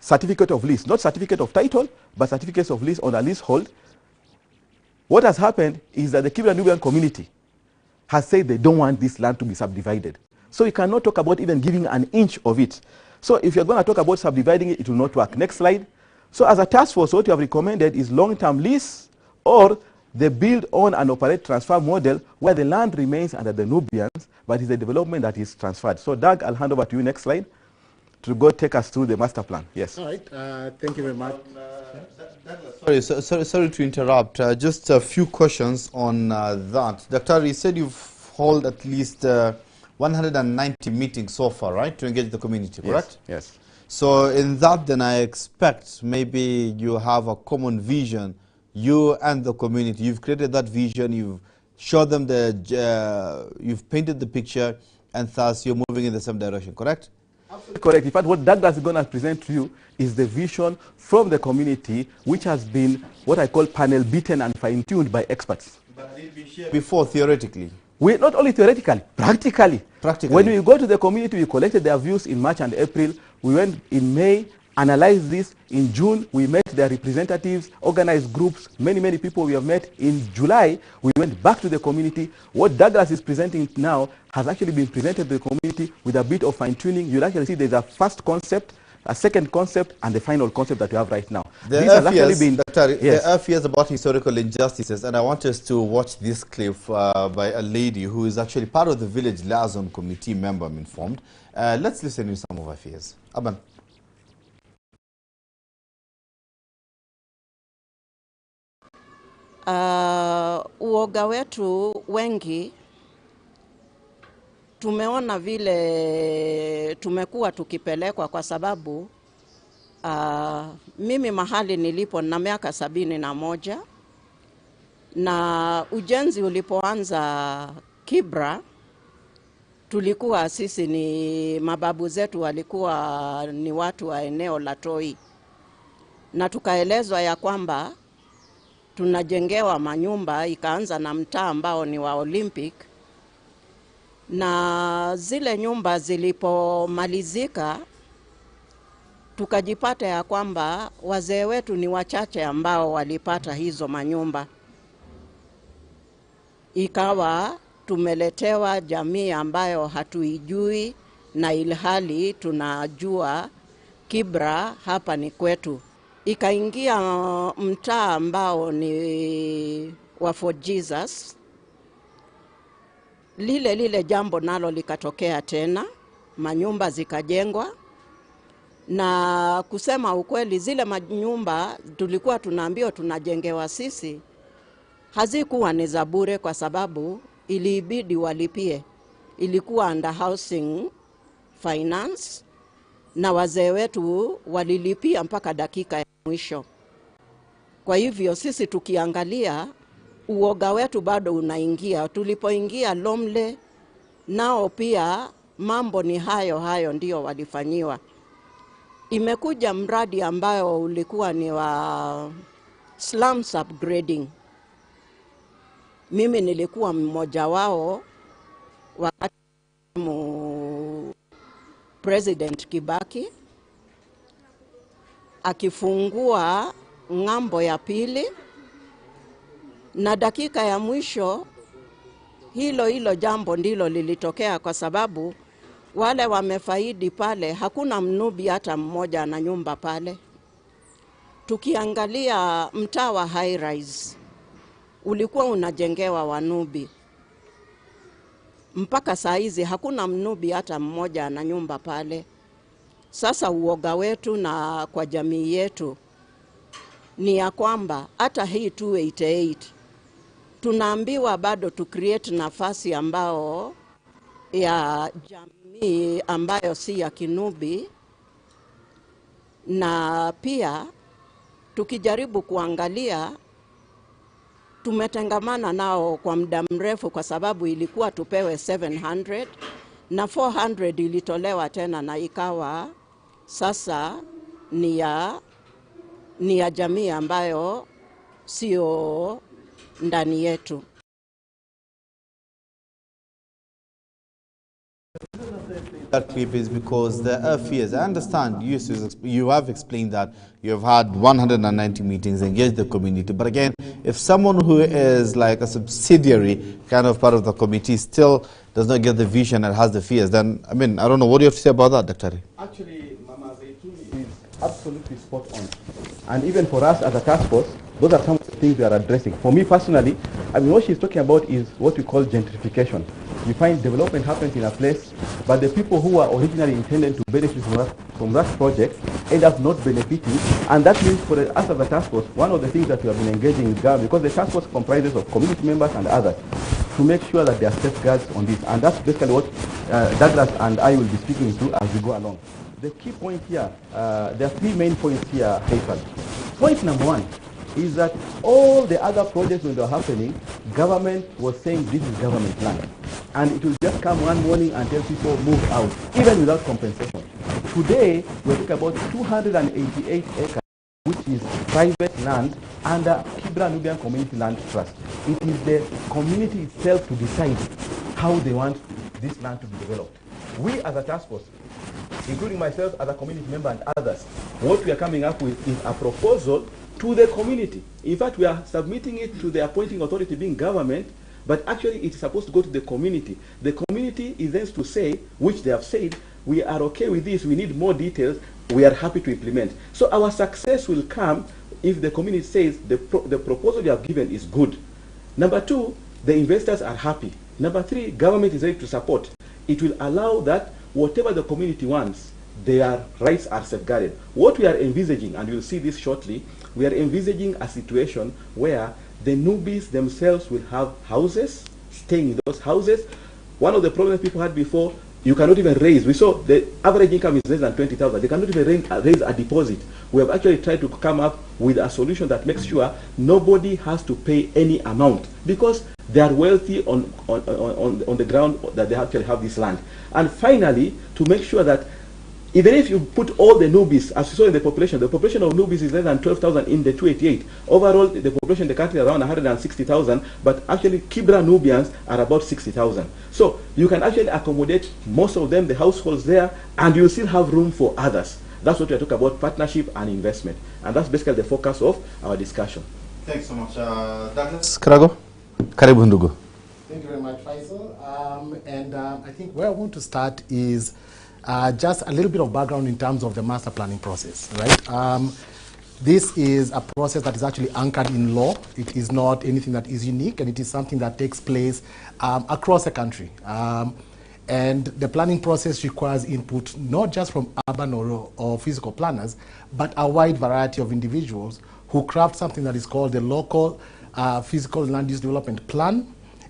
certificate of lease, not certificate of title, but certificates of lease on a leasehold, what has happened is that the Kibra Nubian community has said they don't want this land to be subdivided. So you cannot talk about even giving an inch of it. So if you're going to talk about subdividing it, it will not work. Next slide. So as a task force, what you have recommended is long-term lease or the build, own, and operate transfer model where the land remains under the Nubians, but it's the development that is transferred. So Doug, I'll hand over to you next slide to go take us through the master plan. Yes. All right. Thank you very much. Sorry to interrupt. Just a few questions on that. Dr. You said you've held at least 190 meetings so far, right, to engage the community, correct? Yes. Yes. So in that, then I expect maybe you have a common vision, you and the community. You've created that vision. You've showed them you've painted the picture, and thus you're moving in the same direction, correct? Absolutely correct. In fact, what Douglas is going to present to you is the vision from the community, which has been what I call panel beaten and fine-tuned by experts. But it been shared before, theoretically. We, not only theoretically, practically. When we go to the community, we collected their views in March and April. We went in May, analyzed this. In June, we met their representatives, organized groups, many people we have met. In July, we went back to the community. What Douglas is presenting now has actually been presented to the community with a bit of fine-tuning. You'll actually see there's a first concept, a second concept, and the final concept that we have right now. There are fears about historical injustices, and I want us to watch this clip by a lady who is actually part of the village liaison committee member, I'm informed. Let's listen to some of her fears. Aban. Uoga wetu wengi tumeona vile tumekuwa tukipelekwa kwa sababu mimi mahali nilipo na miaka 71 na ujenzi ulipoanza Kibra tulikuwa sisi ni mababu zetu walikuwa ni watu wa eneo la Toi na tukaelezwa ya kwamba tunajengewa manyumba, ikaanza na mtaa ambao ni wa Olympic, na zile nyumba zilipomalizika tukajipata ya kwamba wazee wetu ni wachache ambao walipata hizo manyumba. Ikawa tumeletewa jamii ambayo hatuijui, na ilhali tunajua Kibra hapa ni kwetu. Ikaingia mtaa ambao ni wa For Jesus. Lile jambo nalo likatokea tena, manyumba zikajengwa, na kusema ukweli zile manyumba tulikuwa tunaambiwa tunajengewa sisi hazikuwa ni za bure, kwa sababu ilibidi walipie. Ilikuwa under housing finance, na wazee wetu walilipia mpaka dakika ya mwisho. Kwa hivyo sisi tukiangalia uoga wetu bado unaingia. Tulipoingia Lomle nao pia mambo ni hayo ndio walifanyiwa. Imekuja mradi ambayo ulikuwa ni wa slums upgrading. Mimi nilikuwa mmoja wao wakati President Kibaki akifungua ngambo ya pili, na dakika ya mwisho hilo jambo ndilo lilitokea, kwa sababu wale wamefaidi pale hakuna mnubi hata mmoja na nyumba pale. Tukiangalia mtaa wa high rise ulikuwa unajengewa wanubi, mpaka saa hizi hakuna mnubi hata mmoja na nyumba pale. Sasa uoga wetu na kwa jamii yetu ni ya kwamba hata hii 288 tunaambiwa bado tu create nafasi ambao ya jamii ambayo si ya kinubi, na pia tukijaribu kuangalia tumetengamana nao kwa muda mrefu, kwa sababu ilikuwa tupewe 700 na 400 ilitolewa tena, na ikawa sasa ni ya jamii ambayo sio ndani yetu. That clip is because there are fears. I understand you have explained that you have had 190 meetings, engaged the community. But again, if someone who is like a subsidiary kind of part of the committee still does not get the vision and has the fears, then, I mean, I don't know. What do you have to say about that, Dr. Actually, Mama Zaituni is absolutely spot on. And even for us as a task force, those are some of the things we are addressing. For me personally, I mean, what she's talking about is what we call gentrification. You find development happens in a place, but the people who are originally intended to benefit from that project end up not benefiting. And that means for us as a task force, one of the things that we have been engaging with government, because the task force comprises of community members and others, to make sure that there are safeguards on this. And that's basically what Douglas and I will be speaking to as we go along. The key point here, there are three main points here, Faisal. Point number one is that all the other projects when they were happening, government was saying this is government land. and it will just come one morning and tell people move out, even without compensation. Today, we're talking about 288 acres, which is private land under Kibra Nubian Community Land Trust. It is the community itself to decide how they want this land to be developed. We as a task force, including myself as a community member and others, what we are coming up with is a proposal to the community. In fact, we are submitting it to the appointing authority, being government, but actually it is supposed to go to the community. The community is then to say, which they have said, we are okay with this, we need more details, we are happy to implement. So our success will come if the community says the proposal you have given is good. Number two, the investors are happy. Number three, government is ready to support. It will allow that whatever the community wants, their rights are safeguarded. What we are envisaging, and you'll see this shortly, we are envisaging a situation where the newbies themselves will have houses, staying in those houses. One of the problems people had before, you cannot even raise. We saw the average income is less than 20,000. They cannot even raise a deposit. We have actually tried to come up with a solution that makes sure nobody has to pay any amount, because they are wealthy on the ground that they actually have this land. And finally, to make sure that even if you put all the newbies, as you saw in the population of newbies is less than 12,000 in the 288. Overall, the population in the country is around 160,000, but actually Kibra Nubians are about 60,000. So you can actually accommodate most of them, the households there, and you still have room for others. That's what we are talking about, partnership and investment. And that's basically the focus of our discussion. Thanks so much. Douglas Karago? Karibu ndugu. Thank you very much, Faisal. I think where I want to start is just a little bit of background in terms of the master planning process, right? This is a process that is actually anchored in law. It is not anything that is unique, and it is something that takes place across the country. And the planning process requires input not just from urban or physical planners, but a wide variety of individuals who craft something that is called the local physical land use development plan.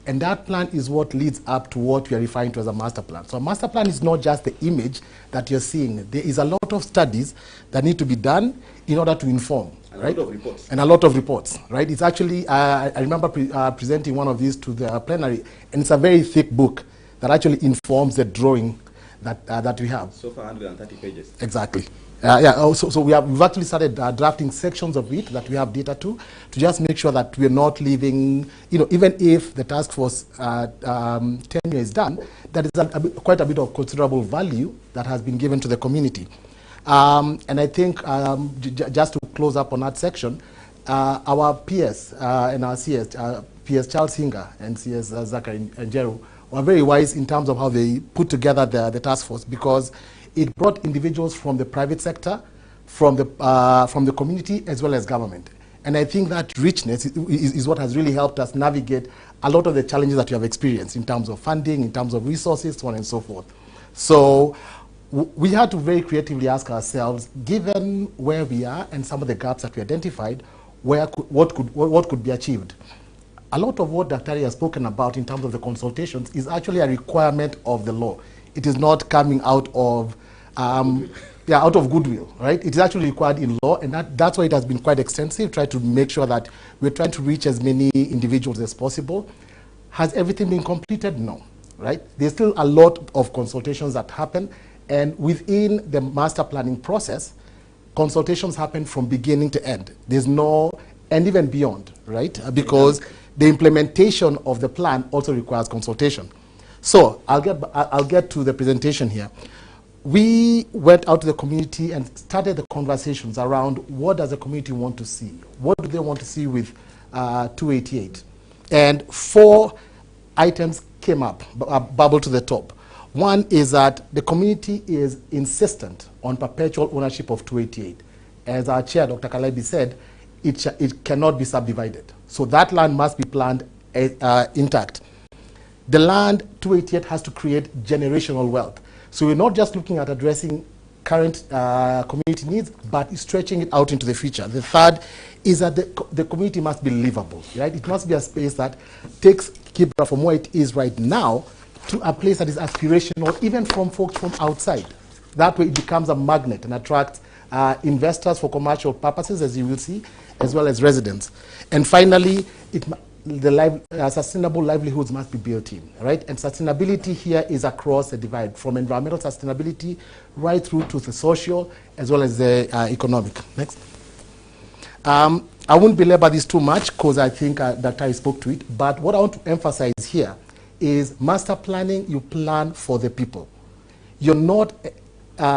And that plan is what leads up to what we are referring to as a master plan. So a master plan is not just the image that you're seeing. There is a lot of studies that need to be done in order to inform. Right? A lot of reports. And a lot of reports, right? It's actually, I remember presenting one of these to the plenary, and it's a very thick book that actually informs the drawing that we have. So far, 130 pages. Exactly. So we've actually started drafting sections of it that we have data to just make sure that we're not leaving, even if the task force tenure is done, that is quite a bit of considerable value that has been given to the community. And I think just to close up on that section, our PS and our CS, PS Charles Singer and CS Zachary and Jeru, were very wise in terms of how they put together the task force, because it brought individuals from the private sector, from the community, as well as government. And I think that richness is what has really helped us navigate a lot of the challenges that we have experienced in terms of funding, in terms of resources, so on and so forth. So we had to very creatively ask ourselves, given where we are and some of the gaps that we identified, what could be achieved. A lot of what Dr. has spoken about in terms of the consultations is actually a requirement of the law. It is not coming out of out of goodwill, right? It is actually required in law, and that's why it has been quite extensive, try to make sure that we're trying to reach as many individuals as possible. Has everything been completed? No, right? There's still a lot of consultations that happen, and within the master planning process, consultations happen from beginning to end. There's no, and even beyond, right? Because the implementation of the plan also requires consultation. So I'll get to the presentation here. We went out to the community and started the conversations around what does the community want to see? What do they want to see with 288? And 4 items came up, bubbled to the top. One is that the community is insistent on perpetual ownership of 288. As our chair, Dr. Kalebi, said, it cannot be subdivided. So that land must be planned intact. The land 288 has to create generational wealth. So we're not just looking at addressing current community needs, but stretching it out into the future. The third is that the community must be livable, right? It must be a space that takes Kibra from where it is right now to a place that is aspirational, even from folks from outside. That way it becomes a magnet and attracts investors for commercial purposes, as you will see, as well as residents. And finally, sustainable livelihoods must be built in, right? And sustainability here is across the divide, from environmental sustainability right through to the social as well as the economic. Next. I won't belabor this too much because I think that I spoke to it, but what I want to emphasize here is master planning, you plan for the people. You're not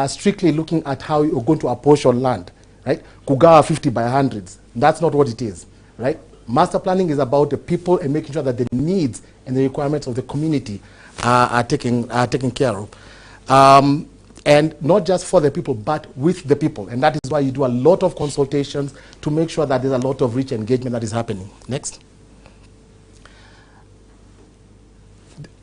strictly looking at how you're going to apportion land, right? Kugawa 50 by 100s. That's not what it is, right? Master planning is about the people and making sure that the needs and the requirements of the community are taken care of. And not just for the people, but with the people. And that is why you do a lot of consultations to make sure that there's a lot of rich engagement that is happening. Next.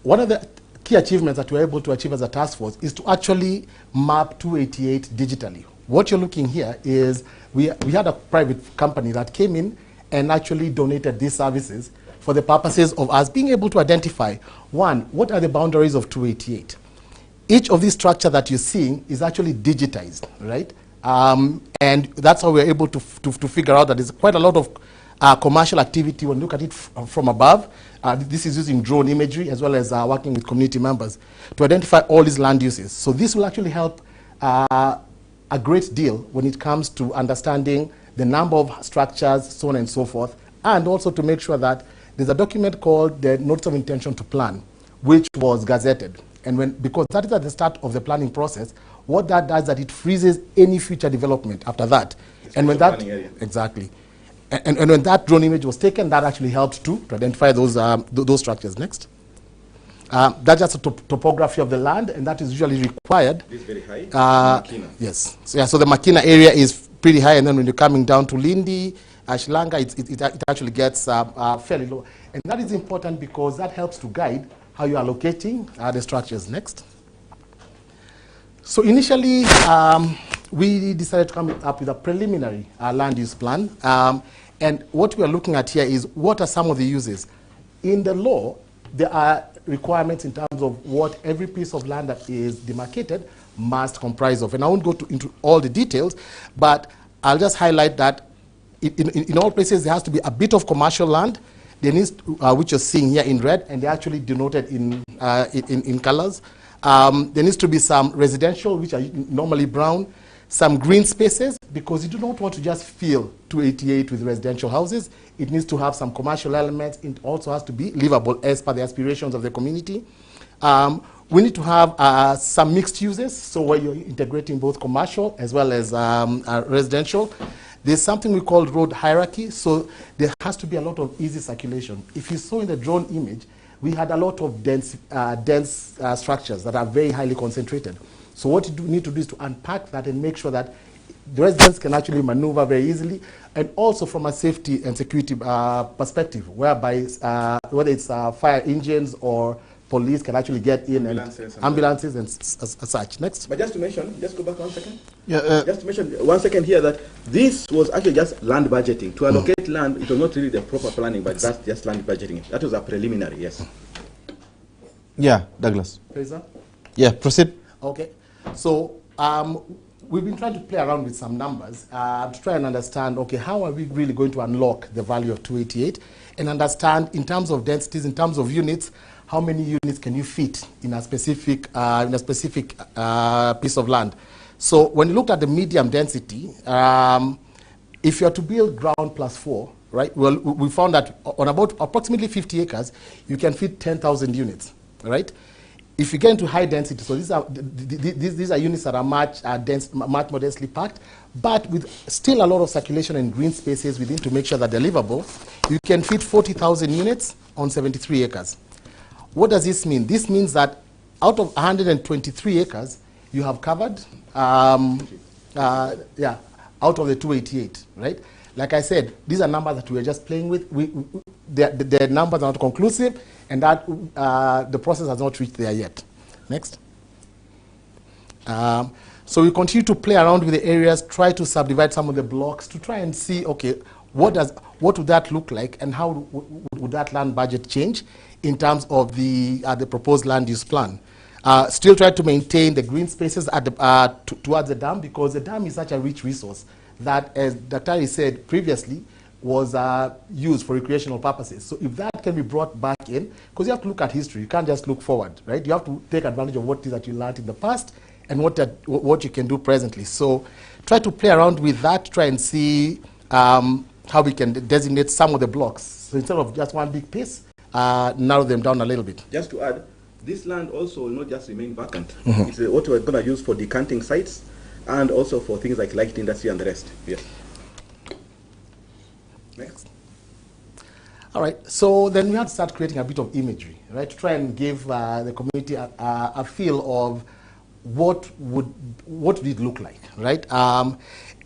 One of the key achievements that we're able to achieve as a task force is to actually map 288 digitally. What you're looking here is we had a private company that came in and actually donated these services for the purposes of us being able to identify, one, what are the boundaries of 288? Each of these structures that you're seeing is actually digitized, right? And that's how we're able to figure out that there's quite a lot of commercial activity when you look at it from above. This is using drone imagery as well as working with community members to identify all these land uses. So this will actually help a great deal when it comes to understanding the number of structures, so on and so forth, and also to make sure that there's a document called the Notice of Intention to Plan, which was gazetted. And because that is at the start of the planning process, what that does is that it freezes any future development after that. And when that, exactly. And when that drone image was taken, that actually helped to identify those structures. Next. That's just a topography of the land, and that is usually required. This is very high. Yes. So, yeah, so the Makina area is pretty high, and then when you're coming down to Lindi, Shilanga, it actually gets fairly low. And that is important because that helps to guide how you are allocating the structures. Next. So initially, we decided to come up with a preliminary land use plan. And what we are looking at here is what are some of the uses. In the law, there are requirements in terms of what every piece of land that is demarcated must comprise of. And I won't go into all the details, but I'll just highlight that in all places there has to be a bit of commercial land. There needs to, which you're seeing here in red, and they're actually denoted in colors. There needs to be some residential, which are normally brown, some green spaces, because you do not want to just fill 288 with residential houses. It needs to have some commercial elements. It also has to be livable as per the aspirations of the community. We need to have some mixed uses, so where you're integrating both commercial as well as residential. There's something we call road hierarchy, so there has to be a lot of easy circulation. If you saw in the drone image, we had a lot of dense structures that are very highly concentrated. So what you need to do is to unpack that and make sure that the residents can actually maneuver very easily, and also from a safety and security perspective, whereby whether it's fire engines or police can actually get in, ambulances and such. Next. But just to mention, just go back 1 second. Yeah, just to mention 1 second here that this was actually just land budgeting. To allocate land, it was not really the proper planning, but that's just land budgeting. That was a preliminary, yes. Yeah, Douglas. Faisal? Yeah, proceed. Okay. So we've been trying to play around with some numbers to try and understand, okay, how are we really going to unlock the value of 288 and understand in terms of densities, in terms of units, how many units can you fit in a specific piece of land. So when you look at the medium density, if you are to build ground plus 4, right, well, we found that on about approximately 50 acres, you can fit 10,000 units, right? If you get into high density, so these are units that are much more densely packed, but with still a lot of circulation and green spaces within to make sure that they're livable, you can fit 40,000 units on 73 acres. What does this mean? This means that out of 123 acres, you have covered, out of the 288, right? Like I said, these are numbers that we're just playing with. The numbers are not conclusive, and that the process has not reached there yet. Next. So we continue to play around with the areas, try to subdivide some of the blocks to try and see, okay, what would that look like, and how would that land budget change in terms of the proposed land use plan. Still try to maintain the green spaces at the, towards the dam, because the dam is such a rich resource that, as Dr. said previously, was used for recreational purposes. So if that can be brought back in, because you have to look at history, you can't just look forward, right? You have to take advantage of what it is that you learned in the past and what you can do presently. So try to play around with that, try and see how we can designate some of the blocks. So instead of just one big piece, narrow them down a little bit. Just to add, this land also will not just remain vacant. It's what we're going to use for decanting sites and also for things like light industry and the rest. Yes. Next. All right, so then we have to start creating a bit of imagery, right? To try and give the community a feel of what would it look like, right?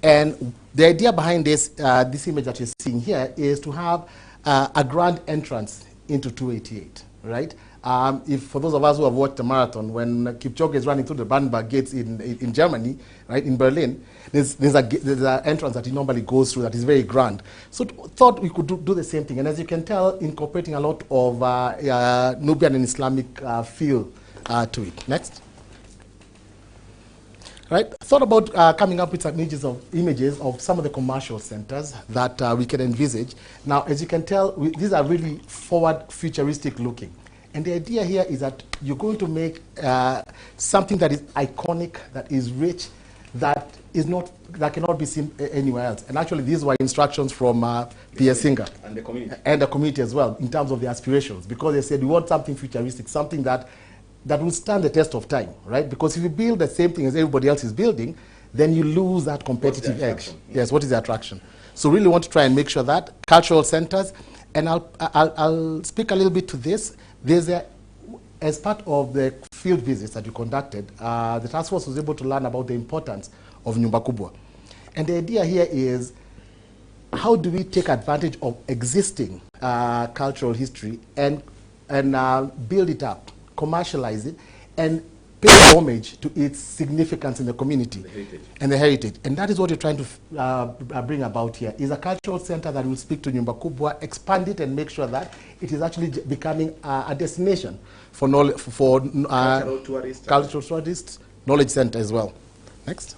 And the idea behind this image that you're seeing here is to have a grand entrance into 288, right? If for those of us who have watched the marathon, when Kipchoge is running through the Brandenburg Gates in Germany, right, in Berlin, there's an entrance that he normally goes through that is very grand. So thought we could do the same thing, and as you can tell, incorporating a lot of Nubian and Islamic feel to it. Next. Right, thought about coming up with some images of some of the commercial centers that we can envisage. Now, as you can tell, these are really forward, futuristic looking. And the idea here is that you're going to make something that is iconic, that is rich, that cannot be seen anywhere else. And actually, these were instructions from P.S. Singer and the community. And the community as well, in terms of the aspirations, because they said we want something futuristic, something that will stand the test of time, right? Because if you build the same thing as everybody else is building, then you lose that competitive edge. Yes, what is the attraction? So really want to try and make sure that cultural centers, and I'll speak a little bit to this. As part of the field visits that you conducted, the task force was able to learn about the importance of Nyumba Kubwa. And the idea here is, how do we take advantage of existing cultural history and build it up, commercialize it, and pay homage to its significance in the community and the heritage. And that is what you're trying to bring about here, is a cultural center that will speak to Nyumba Kubwa, expand it, and make sure that it is actually becoming a destination for cultural tourists, knowledge center as well. Next.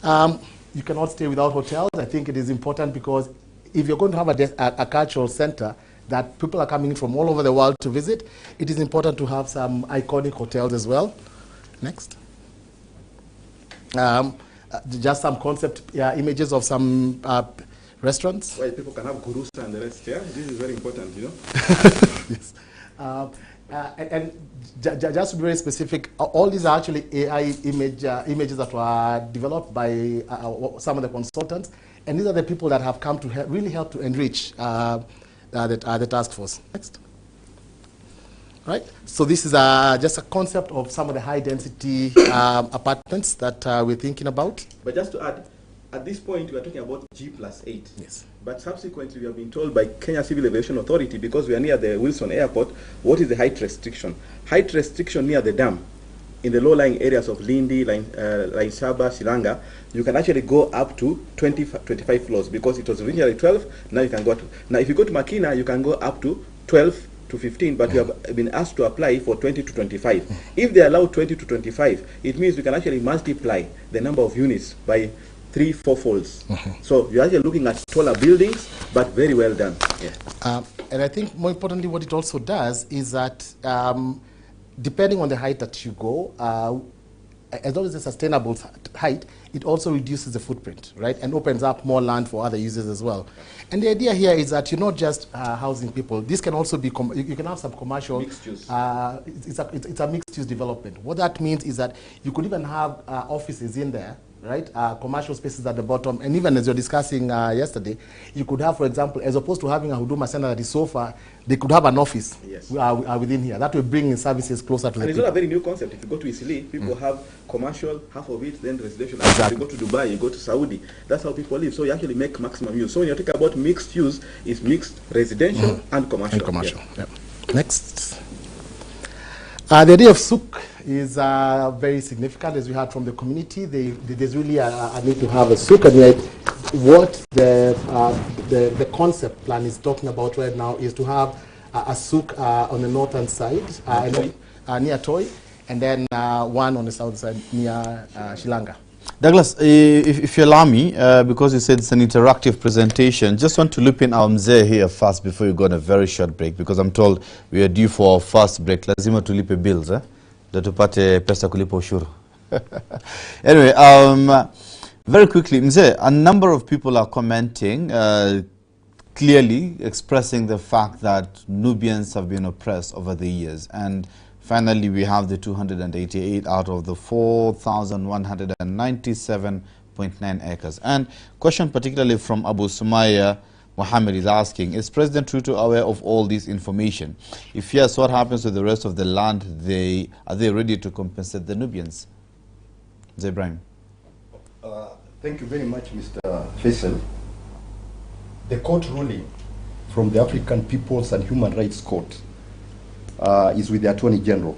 You cannot stay without hotels. I think it is important, because if you're going to have a cultural center that people are coming from all over the world to visit, it is important to have some iconic hotels as well. Next. Just some concept images of some restaurants. Well, people can have gurusa and the rest, yeah? This is very important, you know? Yes. And just to be very specific, all these are actually AI images that were developed by some of the consultants, and these are the people that have come to really help to enrich the task force. Next. Right. So this is just a concept of some of the high density apartments that we're thinking about. But just to add, at this point we are talking about G+8. Yes. But subsequently we have been told by Kenya Civil Aviation Authority, because we are near the Wilson Airport, what is the height restriction? Height restriction near the dam, in the low-lying areas of Lindi, Shaba, Shilanga, you can actually go up to 25 floors, because it was originally 12, now you can go to, now if you go to Makina, you can go up to 12 to 15, but we have been asked to apply for 20 to 25. If they allow 20 to 25, it means we can actually multiply the number of units by 3-4 folds. So you're actually looking at taller buildings, but very well done. Yeah. And I think more importantly, what it also does is that depending on the height that you go, as long as it's a sustainable height, it also reduces the footprint, right? And opens up more land for other users as well. And the idea here is that you're not just housing people. This can also be, you can have some commercial, mixed use. It's a mixed use development. What that means is that you could even have offices in there, right? Commercial spaces at the bottom. And even as you're discussing yesterday, you could have, for example, as opposed to having a Huduma center that is so far, they could have an office within here. That will bring in services closer to the people. And it's not a very new concept. If you go to Isili, people have commercial, half of it, then residential. Exactly. If you go to Dubai, you go to Saudi, that's how people live. So you actually make maximum use. So when you talk about mixed use, it's mixed residential and commercial. And commercial, yeah. Next. The idea of souk is very significant, as we heard from the community. There's really a need to have a souk, and yet what the concept plan is talking about right now is to have a souk on the northern side, near Toi, and then one on the south side near Shilanga. Douglas, if you allow me, because you said it's an interactive presentation, just want to loop in our mzee here first before you go on a very short break, because I'm told we are due for our first break. Lazima tulipe bills, ndio tupate pesa kulipa ushuru. Anyway, very quickly, mzee, a number of people are commenting, clearly expressing the fact that Nubians have been oppressed over the years, and finally, we have the 288 out of the 4,197.9 acres. And question particularly from Abu Sumaya Mohamed is asking, is President Ruto aware of all this information? If yes, what happens with the rest of the land? Are they ready to compensate the Nubians? Ibrahim. Thank you very much, Mr. Faisal. The court ruling from the African Peoples and Human Rights Court is with the Attorney General.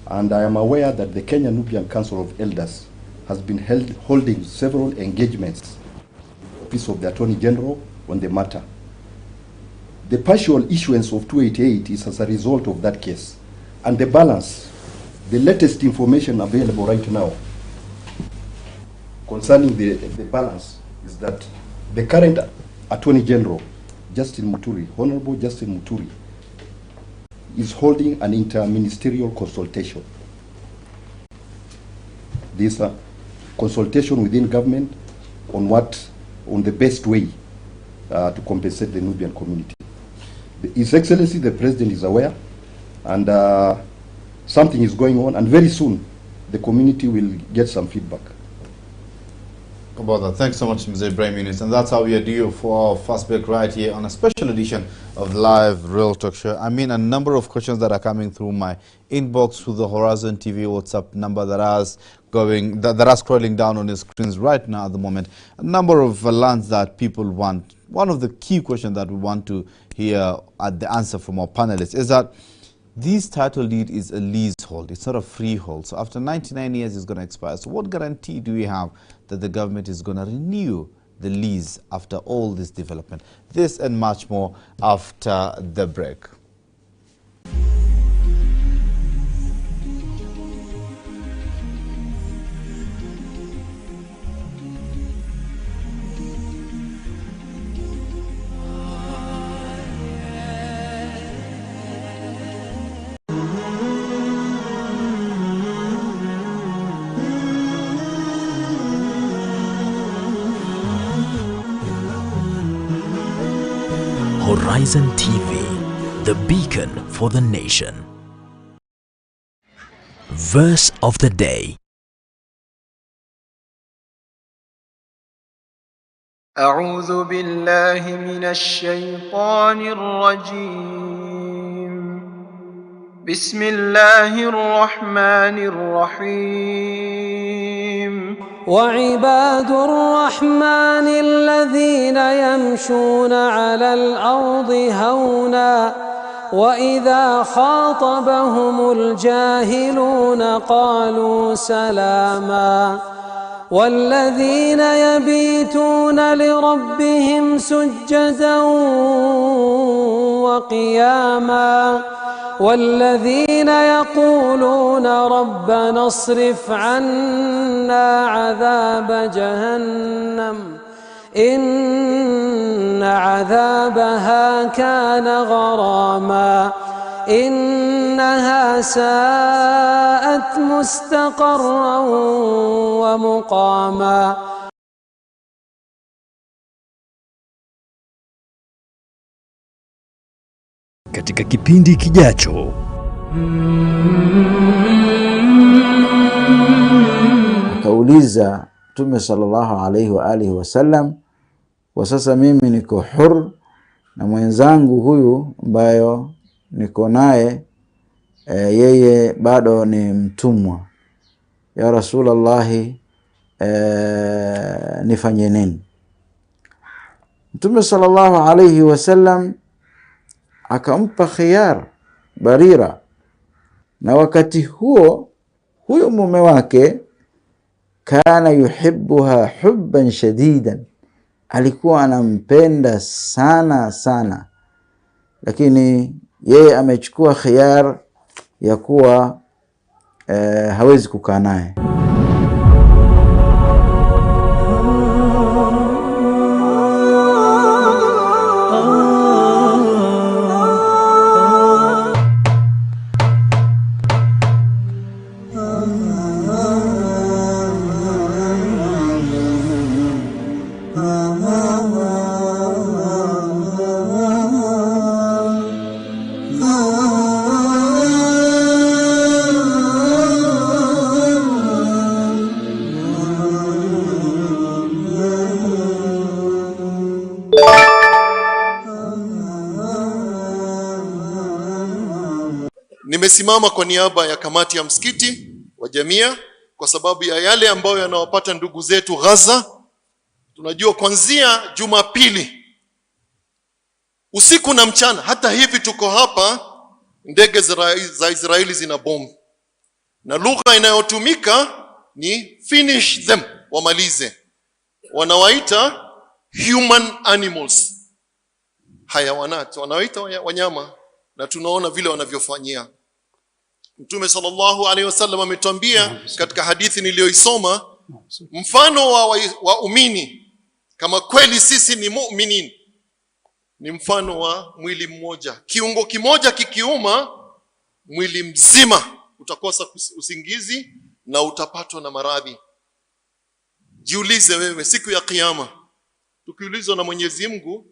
And I am aware that the Kenya Nubian Council of Elders has been holding several engagements with the Office of the Attorney General on the matter. The partial issuance of 288 is as a result of that case. And the balance, the latest information available right now concerning the balance is that the current Attorney General, Justin Muturi, Honorable Justin Muturi, is holding an interministerial consultation. This consultation within government on the best way to compensate the Nubian community. His Excellency the President is aware, and something is going on, and very soon the community will get some feedback. About that. Thanks so much, Mr. Ibrahim Yunis. And that's how we are due for our first break right here on a special edition of Live Real Talk Show. I mean, a number of questions that are coming through my inbox through the HorizonTV WhatsApp number that are scrolling down on the screens right now at the moment. A number of lands that people want. One of the key questions that we want to hear the answer from our panelists is that this title deed is a leasehold. It's not a freehold. So after 99 years, it's going to expire. So what guarantee do we have that the government is going to renew the lease after all this development? This and much more after the break. HorizonTV, the beacon for the nation. Verse of the day. أعوذ بالله من الشيطان الرجيم. بسم الله الرحمن الرحيم. وعباد الرحمن الذين يمشون على الأرض هونا وإذا خاطبهم الجاهلون قالوا سلاما والذين يبيتون لربهم سجدا وقياما والذين يقولون ربنا اصرف عنا عذاب جهنم إن عذابها كان غراما إنها ساءت مستقرا ومقاما. Katika kipindi kijacho, akauliza Mtume sallallahu alaihi wa alihi wasallam, kwa sasa mimi niko hur na mwenzangu huyu ambayo niko naye yeye bado ni mtumwa. Ya Rasulallahi, nifanye nini? Mtume sallallahu alaihi wasallam akampa khiyar Barira, na wakati huo huyo mume wake kana yuhibbuha hubban shadidan, alikuwa anampenda sana sana, lakini yeye amechukua khiyar ya kuwa hawezi kukaa naye. Nimesimama kwa niaba ya kamati ya msikiti wa jamia kwa sababu ya yale ambayo yanawapata ndugu zetu Gaza. Tunajua kuanzia Jumapili usiku na mchana, hata hivi tuko hapa, ndege za Israeli zina bomu, na lugha inayotumika ni finish them, wamalize. Wanawaita human animals, hayawanat, wanawaita wanyama, na tunaona vile wanavyofanyia. Mtume sallallahu alaihi wasallam ametuambia katika hadithi niliyoisoma, mfano wa waumini kama kweli sisi ni muuminin ni mfano wa mwili mmoja. Kiungo kimoja kikiuma, mwili mzima utakosa usingizi na utapatwa na maradhi. Jiulize wewe, siku ya kiyama tukiulizwa na Mwenyezi Mungu,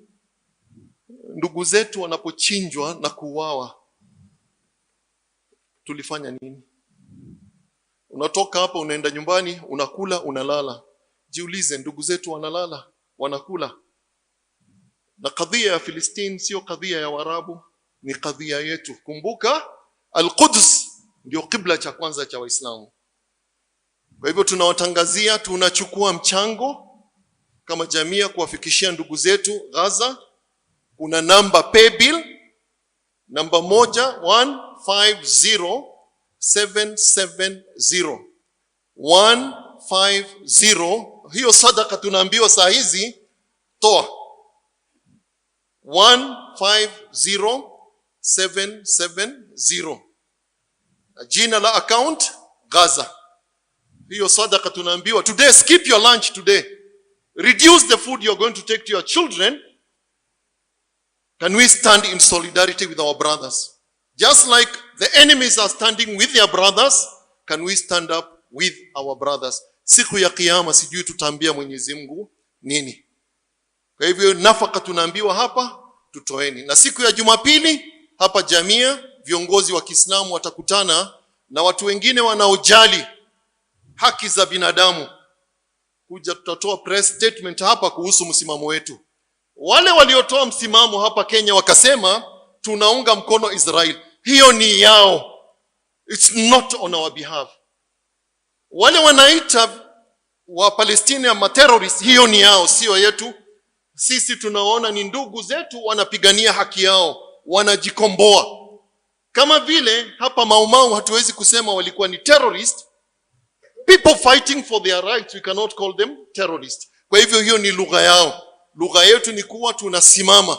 ndugu zetu wanapochinjwa na kuuawa, tulifanya nini? Unatoka hapa unaenda nyumbani, unakula, unalala. Jiulize, ndugu zetu wanalala, wanakula. Na kadhia ya Palestina sio kadhia ya Waarabu, ni kadhia yetu. Kumbuka Al-Quds ndio kibla cha kwanza cha Waislamu. Kwa hivyo tunawatangazia, tunachukua mchango kama jamii kuwafikishia ndugu zetu Gaza. Kuna namba pay bill namba 150770 150. Hiyo sadaka tunaambiwa saa hizi toa 150770. Jina la account Gaza. Hiyo sadaka tunaambiwa today, skip your lunch today, reduce the food you're going to take to your children. Can we stand in solidarity with our brothers? Just like the enemies are standing with their brothers, can we stand up with our brothers? Siku ya kiyama sijui tutaambia Mwenyezi Mungu nini. Kwa hivyo nafaka tunaambiwa hapa tutoeni. Na siku ya Jumapili hapa jamia, viongozi wa Kiislamu watakutana na watu wengine wanaojali haki za binadamu. Kuja tutatoa press statement hapa kuhusu msimamo wetu. Wale waliotoa msimamo hapa Kenya wakasema tunaunga mkono Israel, hiyo ni yao, it's not on our behalf. Wale wanaita wa Palestina ma terrorists, hiyo ni yao, sio yetu. Sisi tunaona ni ndugu zetu wanapigania haki yao, wanajikomboa. Kama vile hapa Maumau hatuwezi kusema walikuwa ni terrorist. People fighting for their rights, we cannot call them terrorists. Kwa hivyo hiyo ni lugha yao. Lugha yetu ni kuwa tunasimama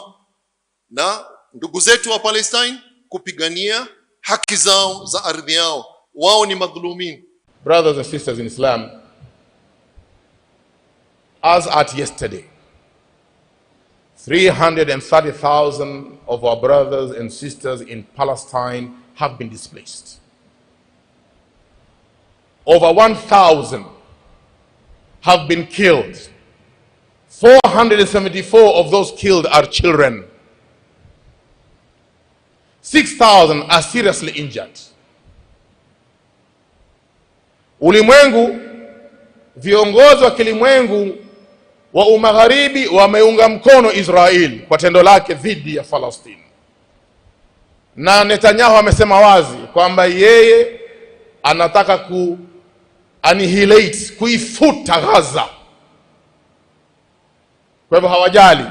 na ndugu zetu wa Palestine kupigania haki zao za ardhi yao. Wao ni madhulumin. Brothers and sisters in Islam, as at yesterday, 330,000 of our brothers and sisters in Palestine have been displaced. Over 1,000 have been killed. 474 of those killed are children. 6,000 are seriously injured. Ulimwengu, viongozi wa kilimwengu wa umagharibi wameunga mkono Israel kwa tendo lake dhidi ya Palestina. Na Netanyahu amesema wazi kwamba yeye anataka annihilate, kuifuta Gaza. Kwa hivyo hawajali,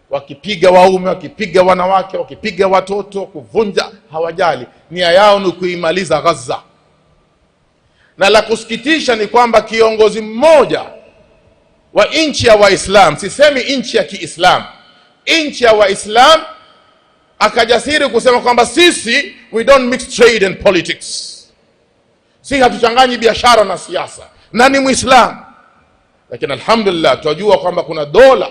wakipiga waume, wakipiga wanawake, wakipiga watoto, kuvunja, hawajali. Nia yao ni kuimaliza Gaza. Na la kusikitisha ni kwamba kiongozi mmoja wa nchi ya Waislam, sisemi nchi ya Kiislam, nchi ya Waislam, akajasiri kusema kwamba sisi we don't mix trade and politics. Sisi hatuchanganyi biashara na siasa, na ni Muislam. Lakini alhamdulillah tunajua kwamba kuna dola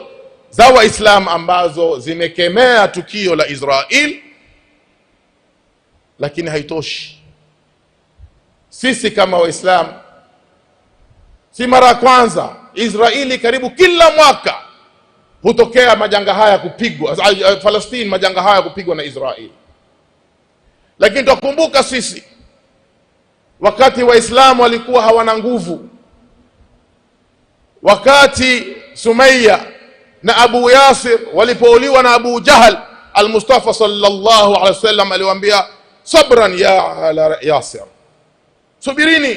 za Waislam ambazo zimekemea tukio la Israel, lakini haitoshi. Sisi kama Waislamu, si mara ya kwanza Israeli karibu kila mwaka hutokea majanga haya kupigwa, Palestine majanga haya kupigwa na Israeli. Lakini tukumbuka sisi wakati Waislamu walikuwa hawana nguvu, wakati Sumayya na Abu Yasir walipouliwa na Abu Jahal, al-Mustafa sallallahu alaihi wasallam aliwaambia sabran ya ala Yasir, subirini.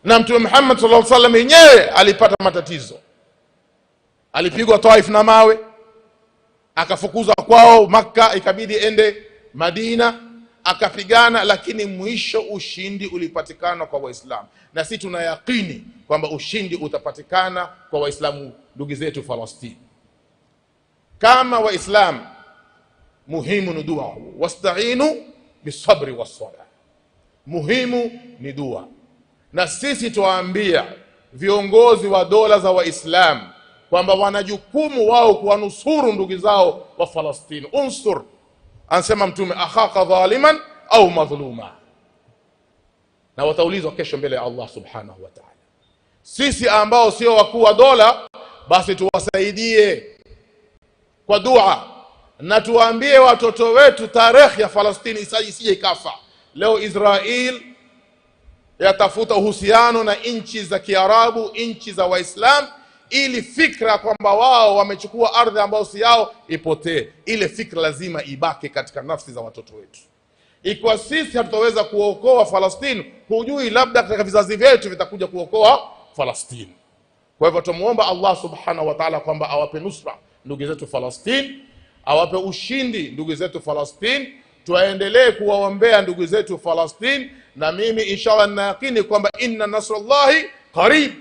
Na Mtume Muhammad sallallahu alaihi wasallam yenyewe alipata matatizo, alipigwa Taif na mawe, akafukuzwa kwao Makka, ikabidi ende Madina, akapigana, lakini mwisho ushindi ulipatikana kwa Waislamu. Na sisi tunayakini kwamba ushindi utapatikana kwa Waislamu ndugu zetu Falastini. Kama Waislamu, muhimu ni dua, wasta'inu bisabri wassala, muhimu ni dua. Na sisi tuwaambia viongozi wa dola za Waislamu kwamba wana jukumu wao kuwanusuru ndugu zao wa Falastini. Unsur, ansema Mtume, akhaka dhaliman au madhluma. Na wataulizwa kesho mbele ya Allah subhanahu wa ta'ala. Sisi ambao sio wakuu wa dola, basi tuwasaidie kwa dua, na tuwaambie watoto wetu tarehe ya Falastini isije ikafa. Leo Israel yatafuta uhusiano na nchi za Kiarabu, nchi za Waislamu, ili fikra kwamba wao wamechukua ardhi ambayo si yao ipotee. Ile fikra lazima ibaki katika nafsi za watoto wetu. Ikiwa sisi hatutaweza kuokoa Falastini, hujui labda katika vizazi vyetu vitakuja kuokoa Falastini. Kwa hivyo tumuomba Allah subhanahu wa ta'ala kwamba awape nusra ndugu zetu Falastini, awape ushindi ndugu zetu Falastini. Tuendelee kuwaombea ndugu zetu Falastini, na mimi inshallah nayakini kwamba inna nasrullahi qarib.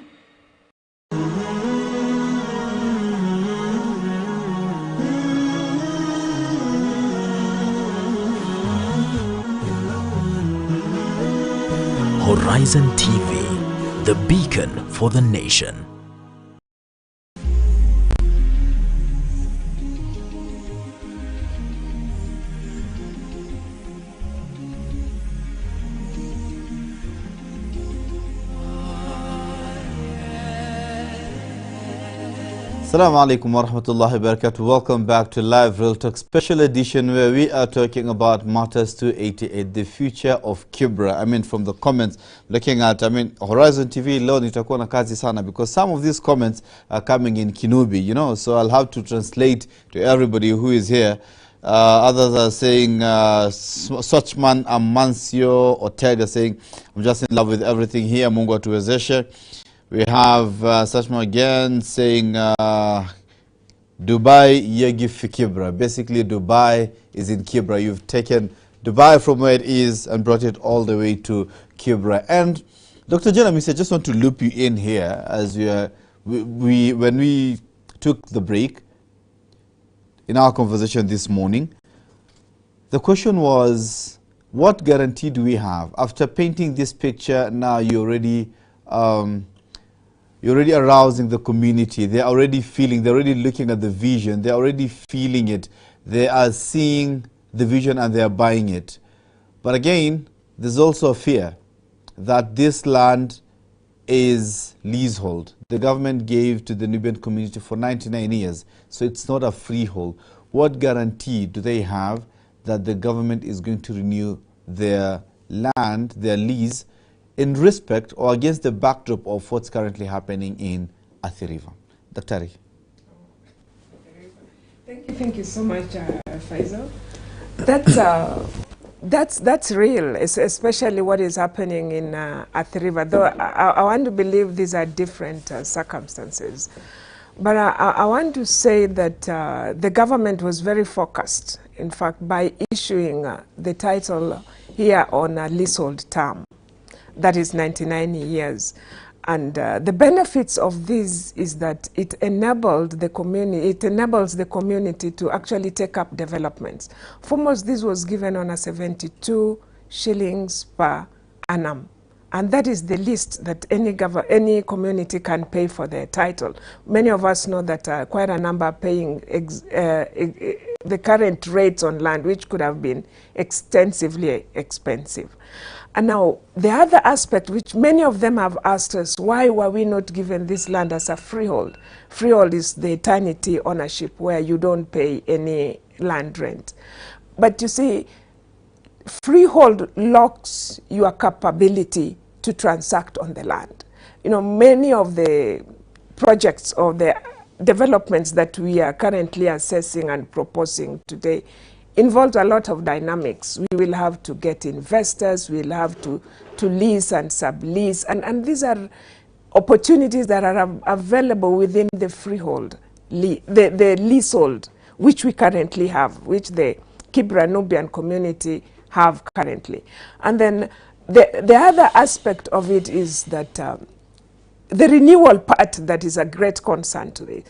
Horizon TV, the beacon for the nation. Assalamu alaikum wa rahmatullahi wa barakatuh. Welcome back to Live Real Talk special edition, where we are talking about Matters 288, the future of Kibra. I mean, from the comments, looking at, Horizon TV leo nitakuwa na kazi sana, because some of these comments are coming in Kinubi, you know, so I'll have to translate to everybody who is here. Others are saying, Sochman Amancio or Ted are saying, I'm just in love with everything here, Mungu atuwezeshe. We have Sashma again saying, Dubai Yegi fi Kibra. Basically, Dubai is in Kibra. You've taken Dubai from where it is and brought it all the way to Kibra. And Dr. Amisi, I just want to loop you in here, as when we took the break in our conversation this morning. The question was, what guarantee do we have? After painting this picture, now you're already arousing the community. They're already feeling, they're already looking at the vision, they're already feeling it. They are seeing the vision and they are buying it. But again, there's also a fear that this land is leasehold. The government gave to the Nubian community for 99 years, so it's not a freehold. What guarantee do they have that the government is going to renew their land, their lease, in respect or against the backdrop of what's currently happening in Athi River? Dr. Thank you so much, Faisal. That's real, especially what is happening in Athi River. Though I want to believe these are different circumstances. But I want to say that the government was very focused, in fact, by issuing the title here on a leasehold term. That is 99 years. And the benefits of this is that it enables the community to actually take up developments. Foremost, this was given on a 72 shillings per annum. And that is the least that any community can pay for their title. Many of us know that quite a number are paying the current rates on land, which could have been extensively expensive. And now, the other aspect, which many of them have asked us, why were we not given this land as a freehold? Freehold is the eternity ownership where you don't pay any land rent. But you see, freehold locks your capability to transact on the land. You know, many of the projects or the developments that we are currently assessing and proposing today involves a lot of dynamics. We will have to get investors, we'll have to lease and sublease, and these are opportunities that are available within the freehold, the leasehold, which we currently have, which the Kibra Nubian community have currently. And then the other aspect of it is that the renewal part that is a great concern today.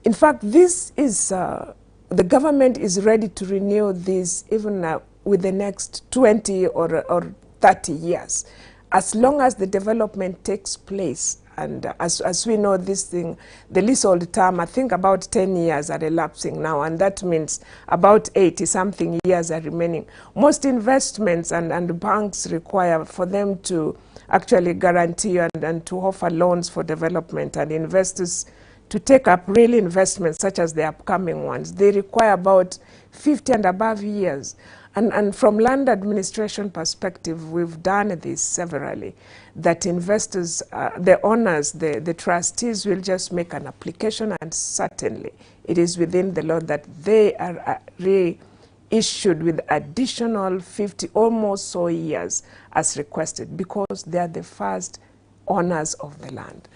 In fact, this is, the government is ready to renew this even with the next 20 or 30 years, as long as the development takes place. And as we know, this thing, the leasehold term, I think about 10 years are elapsing now, and that means about 80-something years are remaining. Most investments and banks require for them to actually guarantee and to offer loans for development, and investors to take up real investments such as the upcoming ones. They require about 50 and above years. And from land administration perspective, we've done this severally, that investors, the owners, the trustees will just make an application, and certainly it is within the law that they are reissued with additional 50 almost so years as requested, because they are the first owners of the land.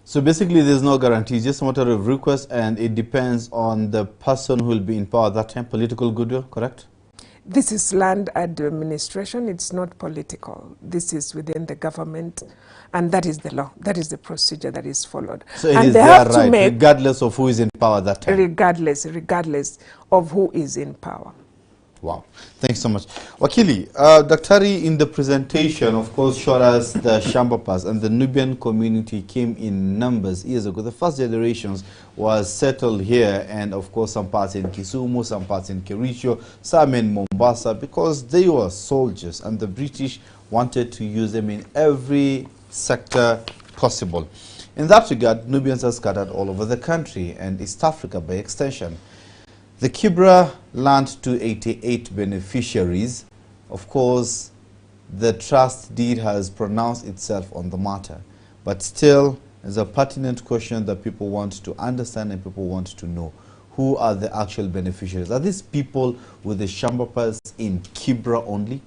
So basically there's no guarantee, just a matter of request, and it depends on the person who will be in power at that time, political goodwill, correct? This is land administration, it's not political. This is within the government, and that is the law. That is the procedure that is followed. So it is their right, regardless of who is in power at that time? Regardless of who is in power. Wow, thanks so much. Wakili, Daktari in the presentation, of course, showed us the Shambapas, and the Nubian community came in numbers years ago. The first generations was settled here, and of course some parts in Kisumu, some parts in Kericho, some in Mombasa, because they were soldiers, and the British wanted to use them in every sector possible. In that regard, Nubians are scattered all over the country, and East Africa by extension. The Kibra Land 288 beneficiaries, of course, the trust deed has pronounced itself on the matter, but still is a pertinent question that people want to understand and people want to know. Who are the actual beneficiaries? Are these people with the Shambapas in Kibra only?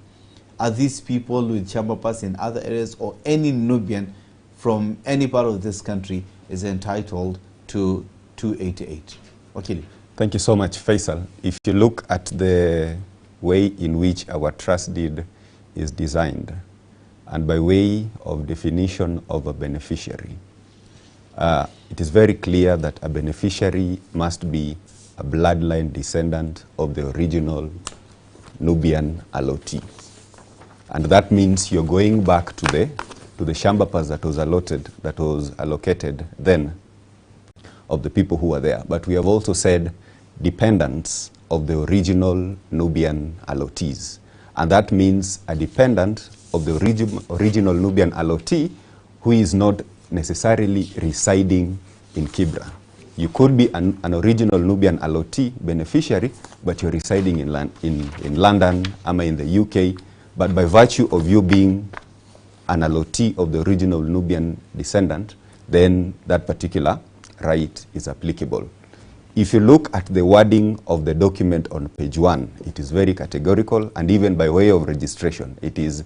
Are these people with Shambapas in other areas, or any Nubian from any part of this country is entitled to 288? Okay. Thank you so much, Faisal. If you look at the way in which our trust deed is designed, and by way of definition of a beneficiary, it is very clear that a beneficiary must be a bloodline descendant of the original Nubian allotee. And that means you're going back to the Shambapas that was allocated then of the people who were there. But we have also said dependents of the original Nubian allottees. And that means a dependent of the original Nubian allottee who is not necessarily residing in Kibra. You could be an original Nubian allottee beneficiary, but you're residing in London, or in the UK, but by virtue of you being an allottee of the original Nubian descendant, then that particular right is applicable. If you look at the wording of the document on page 1, it is very categorical, and even by way of registration, it is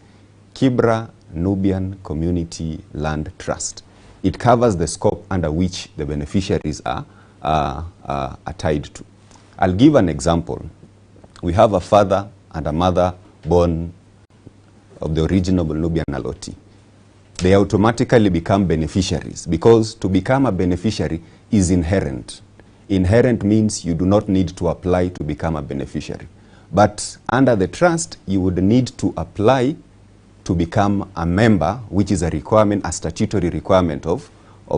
Kibra Nubian Community Land Trust. It covers the scope under which the beneficiaries are tied to. I'll give an example. We have a father and a mother born of the original Nubian allottee. They automatically become beneficiaries, because to become a beneficiary is inherent. Inherent means you do not need to apply to become a beneficiary. But under the trust, you would need to apply to become a member, which is a requirement, a statutory requirement of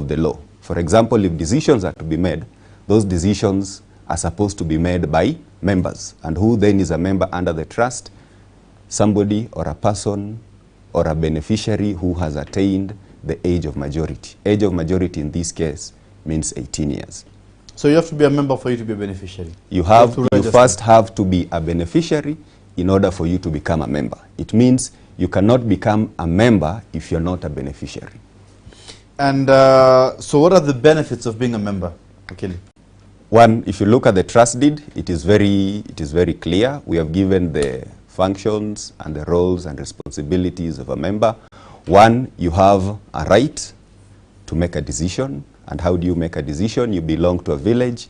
the law. For example, if decisions are to be made, those decisions are supposed to be made by members. And who then is a member under the trust? Somebody or a person or a beneficiary who has attained the age of majority. Age of majority in this case means 18 years. So you have to be a member for you to be a beneficiary? You first have to be a beneficiary in order for you to become a member. It means you cannot become a member if you're not a beneficiary. And so what are the benefits of being a member? Okay. One, if you look at the trust deed, it is very clear. We have given the functions and the roles and responsibilities of a member. One, you have a right to make a decision. And how do you make a decision? You belong to a village.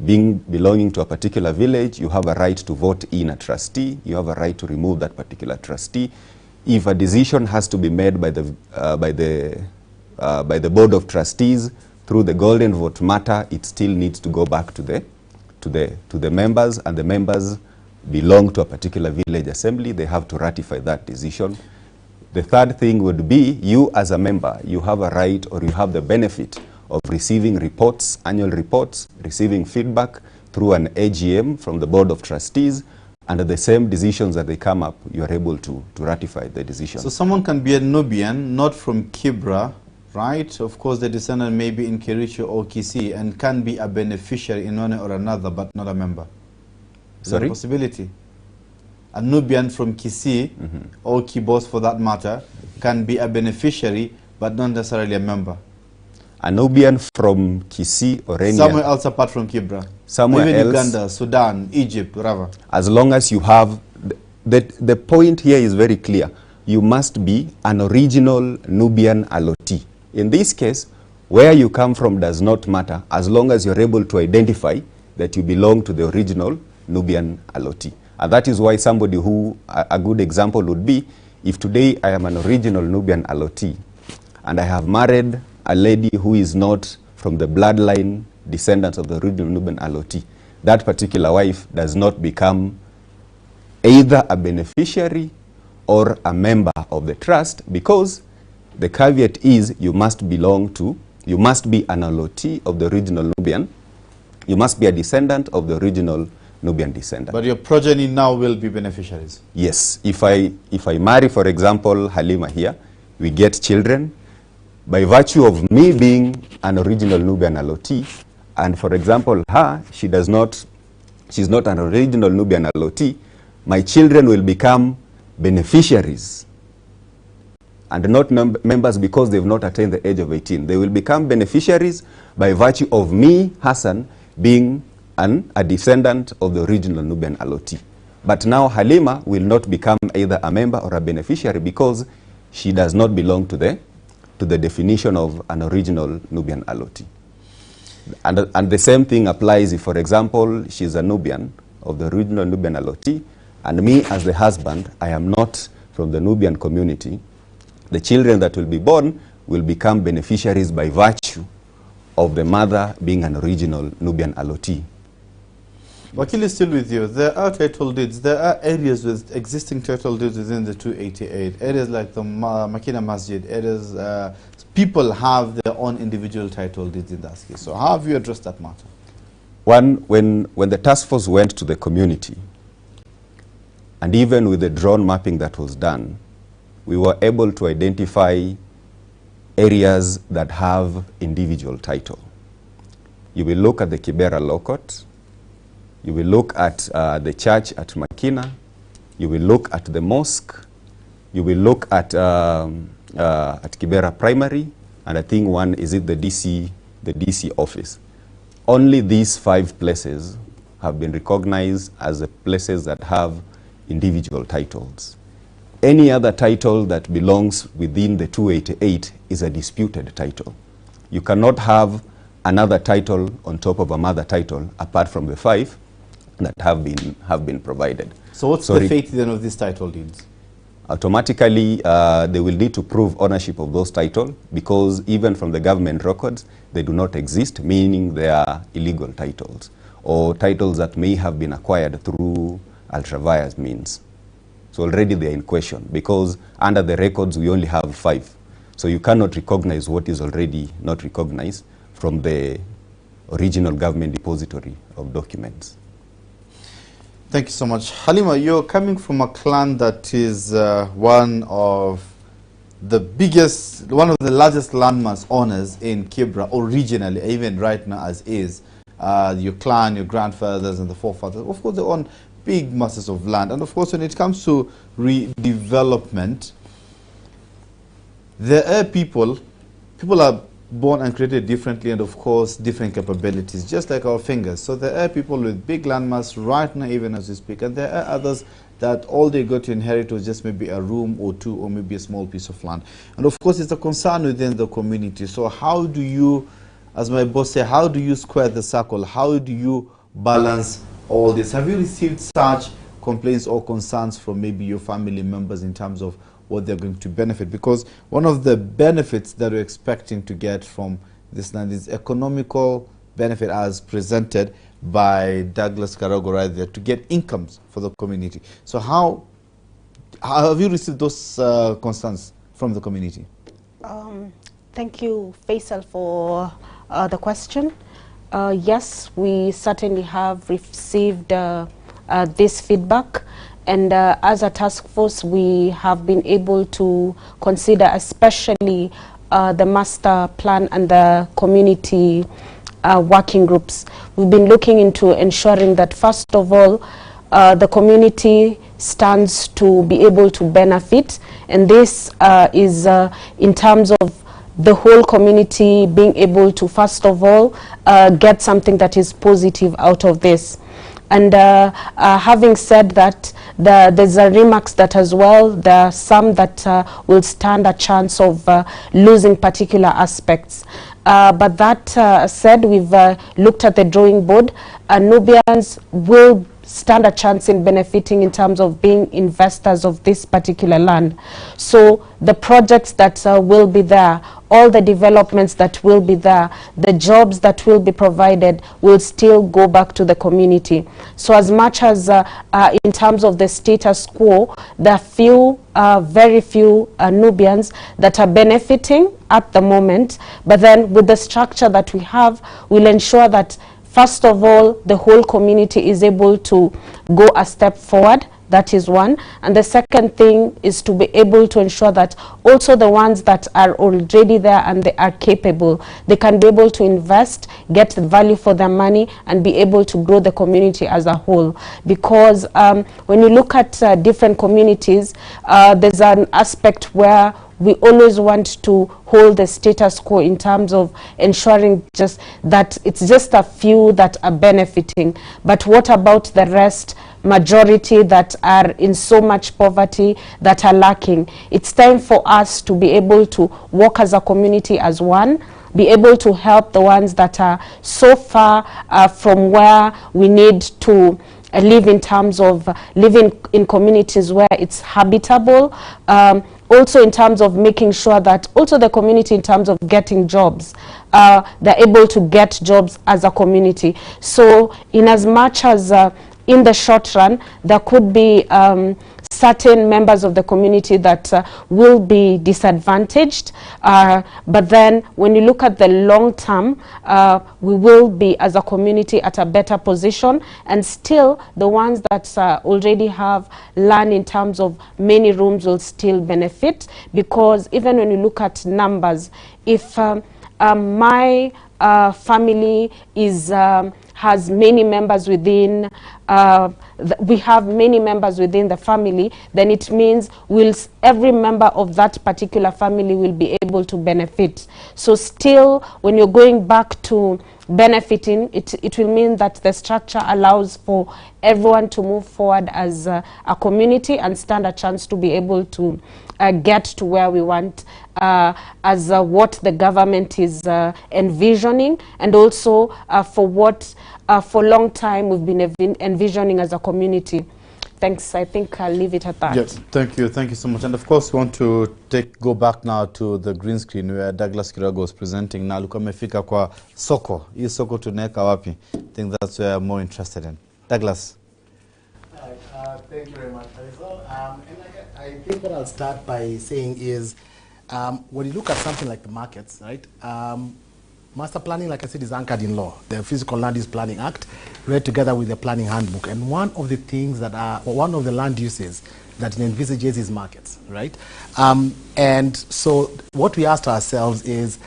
Belonging to a particular village, you have a right to vote in a trustee. You have a right to remove that particular trustee. If a decision has to be made by the board of trustees through the golden vote matter, it still needs to go back to the members, and the members belong to a particular village assembly. They have to ratify that decision. The third thing would be, you as a member, you have a right, or you have the benefit of receiving reports, annual reports, receiving feedback through an AGM from the board of trustees, and the same decisions that they come up, you are able to ratify the decision. So someone can be a Nubian, not from Kibra, right? Of course, the descendant may be in Kericho or Kisii and can be a beneficiary in one or another, but not a member. Is that a possibility? A Nubian from Kisii, or Kibos for that matter, can be a beneficiary, but not necessarily a member. A Nubian from Kisii or any somewhere else apart from Kibra. Somewhere even else. Uganda, Sudan, Egypt, whatever. As long as you have, the point here is very clear. You must be an original Nubian allotee. In this case, where you come from does not matter, as long as you're able to identify that you belong to the original Nubian allotee. And that is why somebody who, a good example would be, if today I am an original Nubian allotee, and I have married a lady who is not from the bloodline descendants of the original Nubian allotee, that particular wife does not become either a beneficiary or a member of the trust, because the caveat is you must belong to, you must be an allotee of the original Nubian, you must be a descendant of the original Nubian descendant. But your progeny now will be beneficiaries? Yes. If I marry, for example, Halima here, we get children. By virtue of me being an original Nubian allotee, and for example, she's not an original Nubian allotee, my children will become beneficiaries and not members because they've not attained the age of 18. They will become beneficiaries by virtue of me, Hassan, being a descendant of the original Nubian allotee. But now Halima will not become either a member or a beneficiary because she does not belong to the definition of an original Nubian allotee. And the same thing applies if, for example, she's a Nubian of the original Nubian allotee, and me as the husband, I am not from the Nubian community. The children that will be born will become beneficiaries by virtue of the mother being an original Nubian allotee. Wakil is still with you. There are title deeds. There are areas with existing title deeds within the 288. Areas like the Makina Masjid, areas, people have their own individual title deeds in that case. So how have you addressed that matter? One, when the task force went to the community, and even with the drone mapping that was done, we were able to identify areas that have individual title. You will look at the Kibera Lokot, you will look at the church at Makina, you will look at the mosque, you will look at Kibera Primary, and I think one is it the DC office. Only these 5 places have been recognized as the places that have individual titles. Any other title that belongs within the 288 is a disputed title. You cannot have another title on top of a mother title apart from the 5 that have been provided. So what's the fate then of these title deeds? Automatically, they will need to prove ownership of those titles, because even from the government records, they do not exist, meaning they are illegal titles, or titles that may have been acquired through ultra-vires means. So already they are in question, because under the records we only have 5. So you cannot recognize what is already not recognized from the original government depository of documents. Thank you so much. Halima, you're coming from a clan that is one of the biggest, one of the largest landmass owners in Kibra, originally, even right now as is. Your clan, your grandfathers and the forefathers, of course, they own big masses of land. And of course, when it comes to redevelopment, there are people are born and created differently, and of course different capabilities, just like our fingers. So there are people with big landmass right now, even as we speak, and there are others that all they got to inherit was just maybe a room or two, or maybe a small piece of land. And of course it's a concern within the community. So how do you, as my boss said, how do you square the circle? How do you balance all this? Have you received such complaints or concerns from maybe your family members in terms of what they're going to benefit? Because one of the benefits that we're expecting to get from this land is economical benefit as presented by Douglas Karago right there, to get incomes for the community. So how have you received those concerns from the community? Thank you, Faisal, for the question. Yes, we certainly have received this feedback. And as a task force, we have been able to consider especially the master plan and the community working groups. We've been looking into ensuring that, first of all, the community stands to be able to benefit. And this is in terms of the whole community being able to, first of all, get something that is positive out of this. And having said that, there's a remarks that as well, there are some that will stand a chance of losing particular aspects. But that said, we've looked at the drawing board. Nubians will stand a chance in benefiting in terms of being investors of this particular land. So the projects that will be there, all the developments that will be there, the jobs that will be provided will still go back to the community. So as much as in terms of the status quo, there are few, very few Nubians that are benefiting at the moment, but then with the structure that we have, we'll ensure that first of all, the whole community is able to go a step forward. That is one. And the second thing is to be able to ensure that also the ones that are already there and they are capable, they can be able to invest, get the value for their money, and be able to grow the community as a whole. Because when you look at different communities, there's an aspect where we always want to hold the status quo in terms of ensuring just that it's just a few that are benefiting. But what about the rest, majority that are in so much poverty, that are lacking? It's time for us to be able to work as a community as one, be able to help the ones that are so far from where we need to live, in terms of living in communities where it's habitable. Also in terms of making sure that also the community, in terms of getting jobs, they're able to get jobs as a community. So in as much as in the short run, there could be certain members of the community that will be disadvantaged. But then when you look at the long term, we will be as a community at a better position, and still the ones that already have land in terms of many rooms will still benefit. Because even when you look at numbers, if my family is has many members within, we have many members within the family, then it means every member of that particular family will be able to benefit. So still, when you're going back to benefiting, it will mean that the structure allows for everyone to move forward as a community and stand a chance to be able to get to where we want, as what the government is envisioning, and also for what for a long time we've been envisioning as a community. Thanks. I think I'll leave it at that. Yes, thank you so much. And of course, we want to go back now to the green screen where Douglas Karago was presenting. Na alikuwa amefika kwa soko. Hii soko tunaweka wapi? I think that's where I'm more interested in. Douglas. Thank you very much, Faisal. I think what I'll start by saying is, when you look at something like the markets, right? Master planning, like I said, is anchored in law. The Physical Land Use Planning Act, read together with the Planning Handbook. And one of the things that one of the land uses that it envisages is markets, right? And so what we asked ourselves is,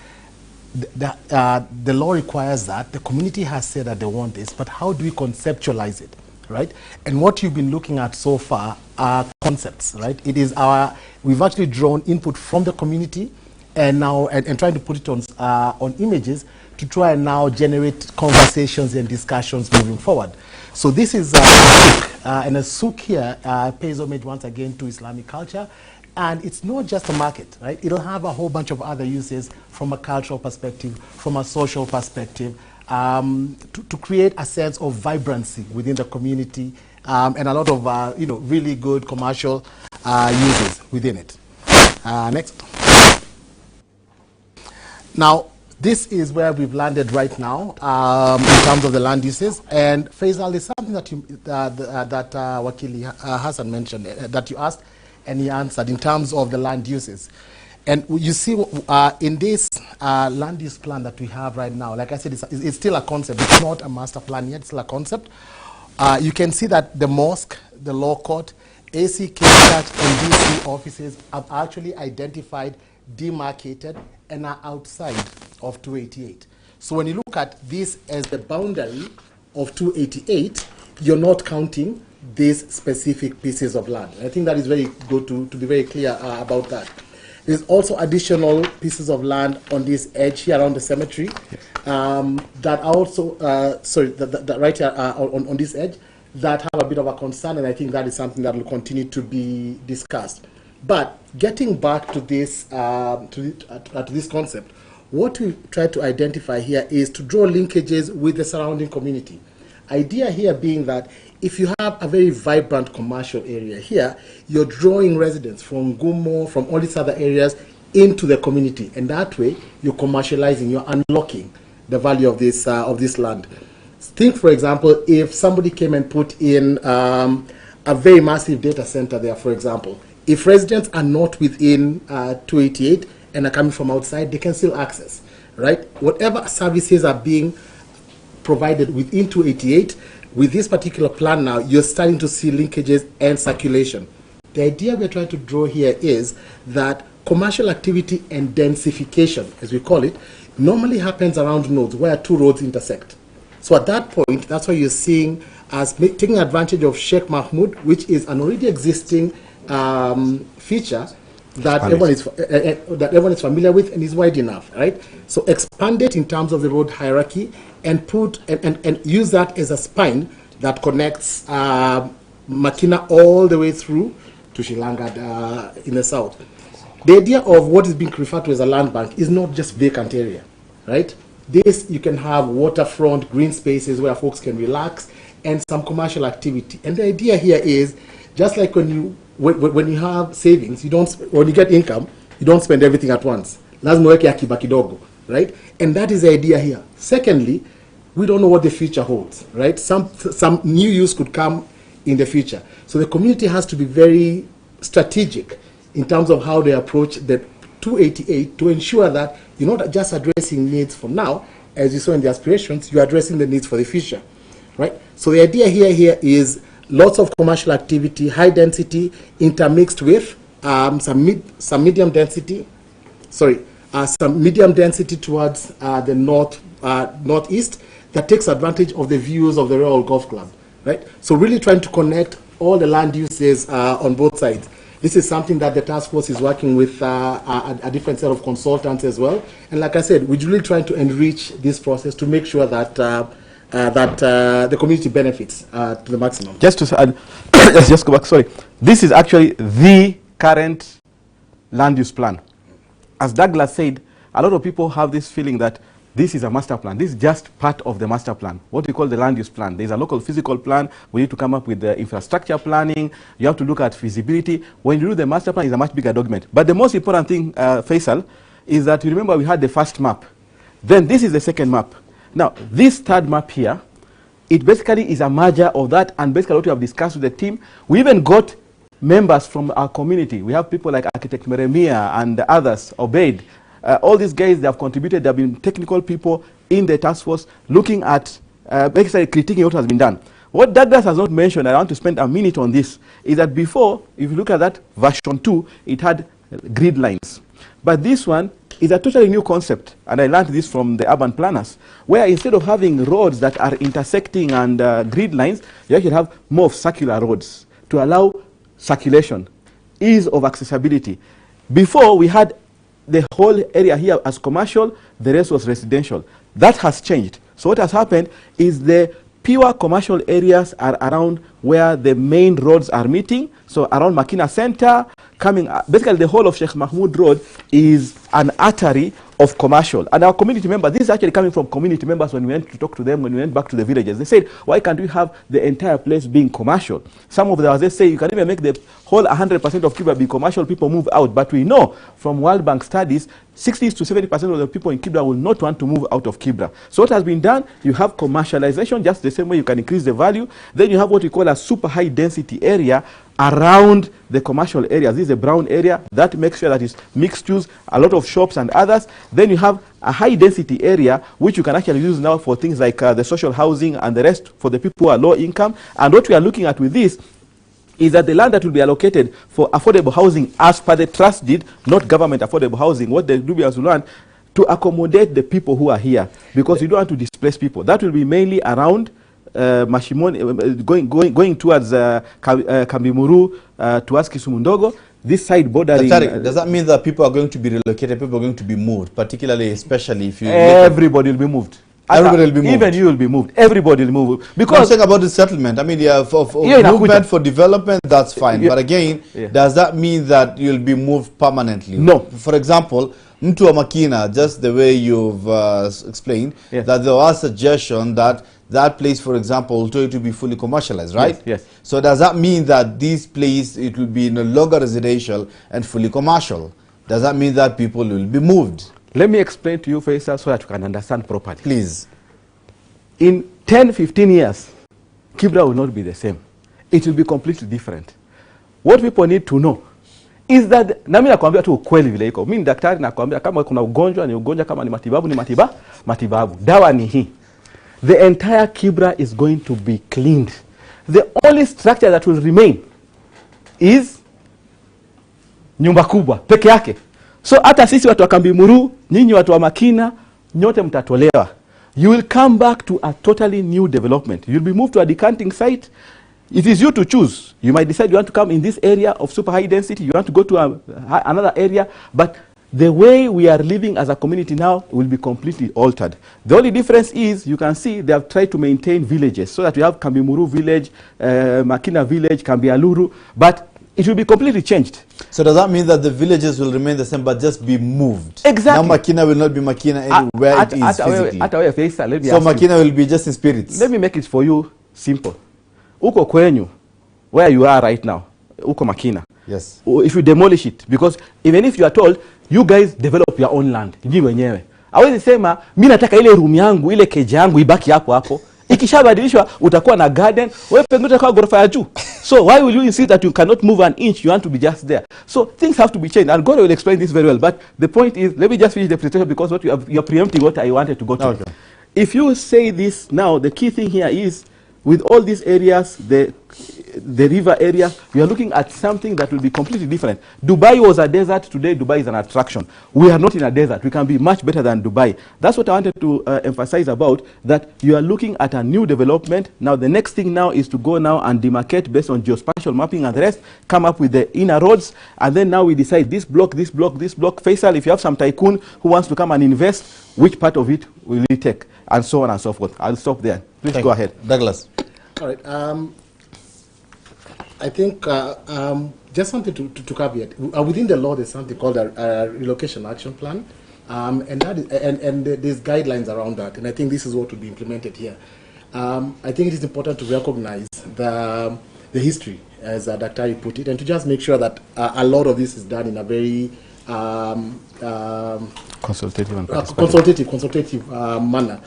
the law requires that. The community has said that they want this, but how do we conceptualize it, right? And what you've been looking at so far are concepts, right? We've actually drawn input from the community, and now and trying to put it on images to try and now generate conversations and discussions moving forward. So this is a souk, and a souk here pays homage once again to Islamic culture. And it's not just a market, right? It'll have a whole bunch of other uses from a cultural perspective, from a social perspective, to create a sense of vibrancy within the community, and a lot of really good commercial uses within it. Next. Now, this is where we've landed right now in terms of the land uses. And Faisal, there's something that Wakili Hassan mentioned, that you asked, and he answered in terms of the land uses. And you see, in this land use plan that we have right now, like I said, it's still a concept. It's not a master plan yet. It's still a concept. You can see that the mosque, the law court, ACK church, and DC offices have actually identified, demarcated, and are outside of 288. So when you look at this as the boundary of 288, you're not counting these specific pieces of land. I think that is very good to be very clear about that. There's also additional pieces of land on this edge here around the cemetery that are also, that right here on this edge, that have a bit of a concern, and I think that is something that will continue to be discussed. But getting back to this, to this concept, what we try to identify here is to draw linkages with the surrounding community. Idea here being that if you have a very vibrant commercial area here, you're drawing residents from Gumo, from all these other areas into the community, and that way you're commercializing, you're unlocking the value of this land. Think, for example, if somebody came and put in a very massive data center there, for example, if residents are not within 288 and are coming from outside, they can still access, right? Whatever services are being provided within 288, with this particular plan now, you're starting to see linkages and circulation. The idea we're trying to draw here is that commercial activity and densification, as we call it, normally happens around nodes where two roads intersect. So at that point, that's why you're seeing us taking advantage of Sheikh Mahmud, which is an already existing feature that everyone is familiar with and is wide enough, right? So expand it in terms of the road hierarchy and put and use that as a spine that connects Makina all the way through to Shilanga in the south. The idea of what is being referred to as a land bank is not just vacant area, right? This, you can have waterfront, green spaces where folks can relax, and some commercial activity. And the idea here is, just like when you have savings, when you get income, you don't spend everything at once. Lazima weke akiba kidogo, right? And that is the idea here. Secondly, we don't know what the future holds, right? Some new use could come in the future. So the community has to be very strategic in terms of how they approach the 288 to ensure that you're not just addressing needs for now, as you saw in the aspirations, you're addressing the needs for the future, right? So the idea here is lots of commercial activity, high density, intermixed with some medium density towards the northeast that takes advantage of the views of the Royal Golf Club, right? So really trying to connect all the land uses on both sides. This is something that the task force is working with a different set of consultants as well. And like I said, we're really trying to enrich this process to make sure that the community benefits to the maximum. Just to add, let's just go back, sorry. This is actually the current land use plan. As Douglas said, a lot of people have this feeling that this is a master plan. This is just part of the master plan, what we call the land use plan. There's a local physical plan. We need to come up with the infrastructure planning. You have to look at feasibility. When you do the master plan, it's a much bigger document. But the most important thing, Faisal, is that you remember we had the first map. Then this is the second map. Now, this third map here, it basically is a merger of that, and basically what we have discussed with the team. We even got members from our community. We have people like Architect Meremia and others, Obeid. All these guys, they have contributed. They have been technical people in the task force looking at basically critiquing what has been done. What Douglas has not mentioned, I want to spend a minute on this, is that before, if you look at that version 2, it had grid lines. But this one is a totally new concept, and I learned this from the urban planners, where instead of having roads that are intersecting and grid lines, you actually have more of circular roads to allow circulation, ease of accessibility. Before, we had the whole area here as commercial, the rest was residential. That has changed. So what has happened is the pure commercial areas are around where the main roads are meeting. So around Makina Center, coming, basically the whole of Sheikh Mahmud Road is an artery of commercial. And our community members, this is actually coming from community members when we went to talk to them, when we went back to the villages. They said, why can't we have the entire place being commercial? Some of them, they say, you can even make the whole 100% of Kibra be commercial, people move out. But we know from World Bank studies, 60 to 70% of the people in Kibra will not want to move out of Kibra. So what has been done, you have commercialization, just the same way you can increase the value. Then you have what we call a super high density area around the commercial areas. This is a brown area that makes sure that it's mixed use, a lot of shops and others. Then you have a high density area which you can actually use now for things like the social housing and the rest for the people who are low income. And what we are looking at with this is that the land that will be allocated for affordable housing as per the trust deed, not government affordable housing, what the Nubians will want, to accommodate the people who are here, because you don't want to displace people. That will be mainly around Mashimoni, going towards Kambimuru, towards Kisumundogo, this side bordering. Does that mean that people are going to be relocated, people are going to be moved, particularly, especially if you... Everybody will be moved. Everybody will be moved. Even you will be moved. Everybody will be moved. Because I'm saying about the settlement. I mean, for movement for development, that's fine. But again, does that mean that you'll be moved permanently? No. For example, Mtu wa Makina, just the way you've explained, that there was a suggestion that that place, for example, to be fully commercialized, right? Yes. So does that mean that this place, it will be no longer residential and fully commercial? Does that mean that people will be moved? Let me explain to you, Faisal, so that you can understand properly. Please. In 10, 15 years, Kibra will not be the same. It will be completely different. What people need to know is that, nami nakwambia tu ukweli vile iko. Mimi daktari nakwambia kama kuna ugonjwa ni ugonjwa, kama ni matibabu ni matibabu. Dawa ni hii. The entire Kibra is going to be cleaned. The only structure that will remain is nyumba kubwa peke yake. So hata sisi watu wa Kambimuru, nyinyi watu wa Makina, nyote mtatolewa. You will come back to a totally new development. You'll be moved to a decanting site. It is you to choose. You might decide you want to come in this area of super high density, you want to go to another area, but the way we are living as a community now will be completely altered. The only difference is, you can see they have tried to maintain villages, so that we have Kambimuru village, Makina village, Kambialuru, but it will be completely changed. So does that mean that the villages will remain the same but just be moved? Exactly. Now Makina will not be Makina anywhere it is physically. So Makina will be just in spirits. Let me make it for you simple. Uko kwenyu, where you are right now, uko Makina. Yes. If you demolish it, because even if you are told, you guys develop your own land, nyi wenyewe. Hawezi sema, mimi nataka ile room yangu, ile keja yangu ibaki hapo hapo. Ikishabadilishwa utakuwa na garden, wewe pengine utakuwa ghorofa ya juu. So why will you insist that you cannot move an inch, you want to be just there? So things have to be changed, and Gore will explain this very well. But the point is, let me just finish the presentation, because what you're preempting what I wanted to go to. Okay. If you say this now, the key thing here is, with all these areas, the river area, we are looking at something that will be completely different. Dubai was a desert, today Dubai is an attraction. We are not in a desert, we can be much better than Dubai. That's what I wanted to emphasize about, that you are looking at a new development. Now the next thing now is to go now and demarcate based on geospatial mapping and the rest, come up with the inner roads, and then now we decide this block, this block, this block. Faisal, if you have some tycoon who wants to come and invest, which part of it will he take? And so on and so forth. I'll stop there. Please go ahead. Douglas. All right. I think just something to caveat. Within the law, there's something called a relocation action plan, and that is, and there's guidelines around that. And I think this is what will be implemented here. I think it is important to recognize the history, as Dr. put it, and to just make sure that a lot of this is done in a very consultative manner.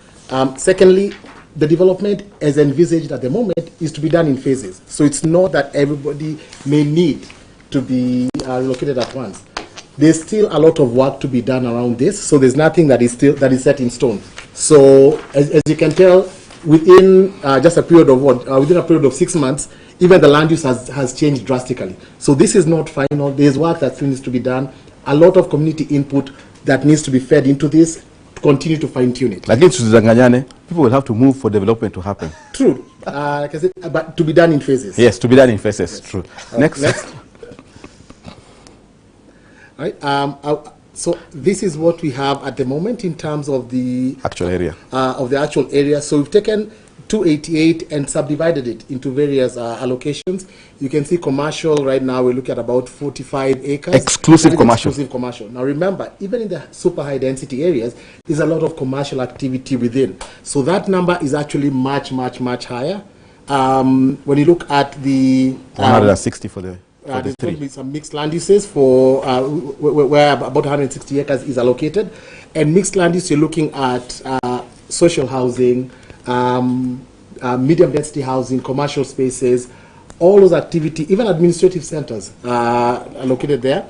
Secondly, the development as envisaged at the moment is to be done in phases. So it's not that everybody may need to be relocated at once. There's still a lot of work to be done around this. So there's nothing that is set in stone. So as you can tell, within just a period of within a period of 6 months, even the land use has changed drastically. So this is not final. There's work that still needs to be done. A lot of community input that needs to be fed into this to continue to fine-tune it. Like people will have to move for development to happen. True. Like I said, but to be done in phases. Yes, to be done in phases. Yes. True. Next. All right. So this is what we have at the moment in terms of the Actual area. So we've taken 288 and subdivided it into various allocations. You can see commercial right now, we look at about 45 acres. Exclusive commercial. Exclusive commercial. Now remember, even in the super high density areas, there's a lot of commercial activity within. So that number is actually much, much, much higher. When you look at the 160 for the there's going to be some mixed land uses for where about 160 acres is allocated, and mixed land use, you're looking at social housing, medium density housing, commercial spaces, all those activity, even administrative centers are located there.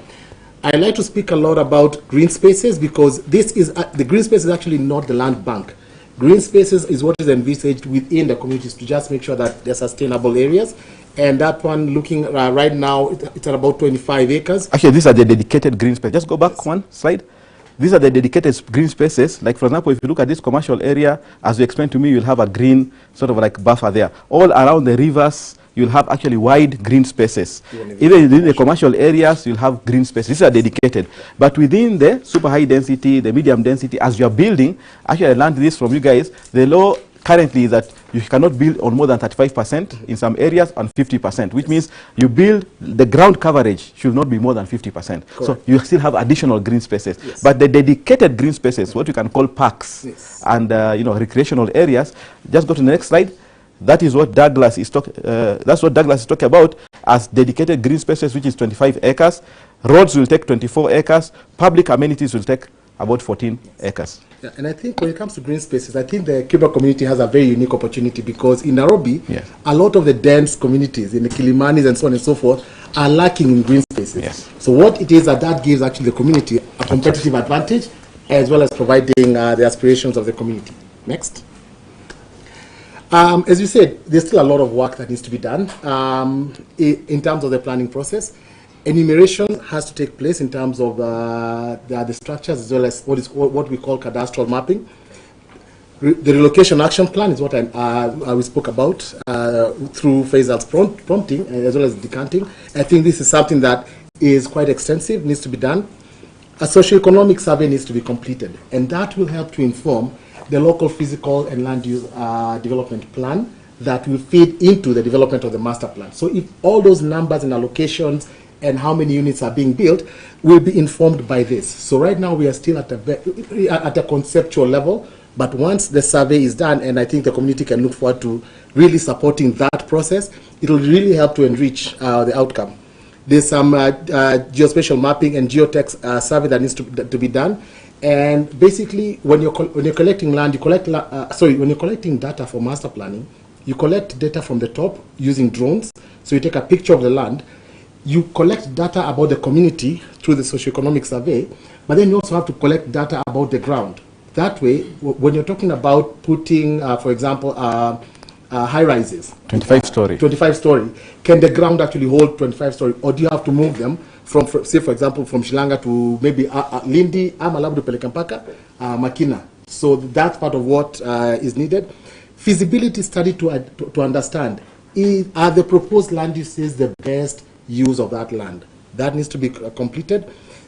I like to speak a lot about green spaces because this is the green space is actually not the land bank. Green spaces is what is envisaged within the communities to just make sure that they're sustainable areas. And that one, looking right now, it's at about 25 acres. Actually, these are the dedicated green spaces. Just go back one slide. These are the dedicated green spaces. Like, for example, if you look at this commercial area, as you explained to me, you'll have a green sort of like buffer there. All around the rivers, you'll have actually wide green spaces. Even within the commercial areas, you'll have green spaces. These are dedicated. But within the super high density, the medium density, as you're building, actually I learned this from you guys, the law currently is that you cannot build on more than 35% in some areas and 50%, which means you build, the ground coverage should not be more than 50%. Correct. So you still have additional green spaces. Yes. But the dedicated green spaces, what you can call parks, yes, and recreational areas, just go to the next slide. That is what Douglas is talking about as dedicated green spaces, which is 25 acres. Roads will take 24 acres. Public amenities will take about 14 acres. Yeah, and I think when it comes to green spaces, I think the Kibra community has a very unique opportunity because in Nairobi, yes, a lot of the dense communities in the Kilimanis and so on and so forth are lacking in green spaces. Yes. So what it is that gives actually the community a competitive advantage as well as providing the aspirations of the community. Next. As you said, there's still a lot of work that needs to be done in terms of the planning process. Enumeration has to take place in terms of the structures as well as what we call cadastral mapping. The relocation action plan is what we spoke about through Faisal's prompting as well as decanting. I think this is something that is quite extensive, needs to be done. A socioeconomic survey needs to be completed, and that will help to inform the local physical and land use development plan that will feed into the development of the master plan. So if all those numbers and allocations and how many units are being built will be informed by this. So right now we are still at a conceptual level, but once the survey is done, and I think the community can look forward to really supporting that process, it will really help to enrich the outcome. There's some geospatial mapping and geotech survey that needs to be done. And basically, when you're collecting land, when you're collecting data for master planning, you collect data from the top using drones. So you take a picture of the land, you collect data about the community through the socioeconomic survey, but then you also have to collect data about the ground. That way, when you're talking about putting, for example, high rises, 25 story, can the ground actually hold 25 story, or do you have to move them from say, for example, from Shilanga to maybe Lindi, ama labda peleka mpaka Makina? So that's part of what is needed. Feasibility study to understand, are the proposed land uses the best use of that land? That needs to be completed.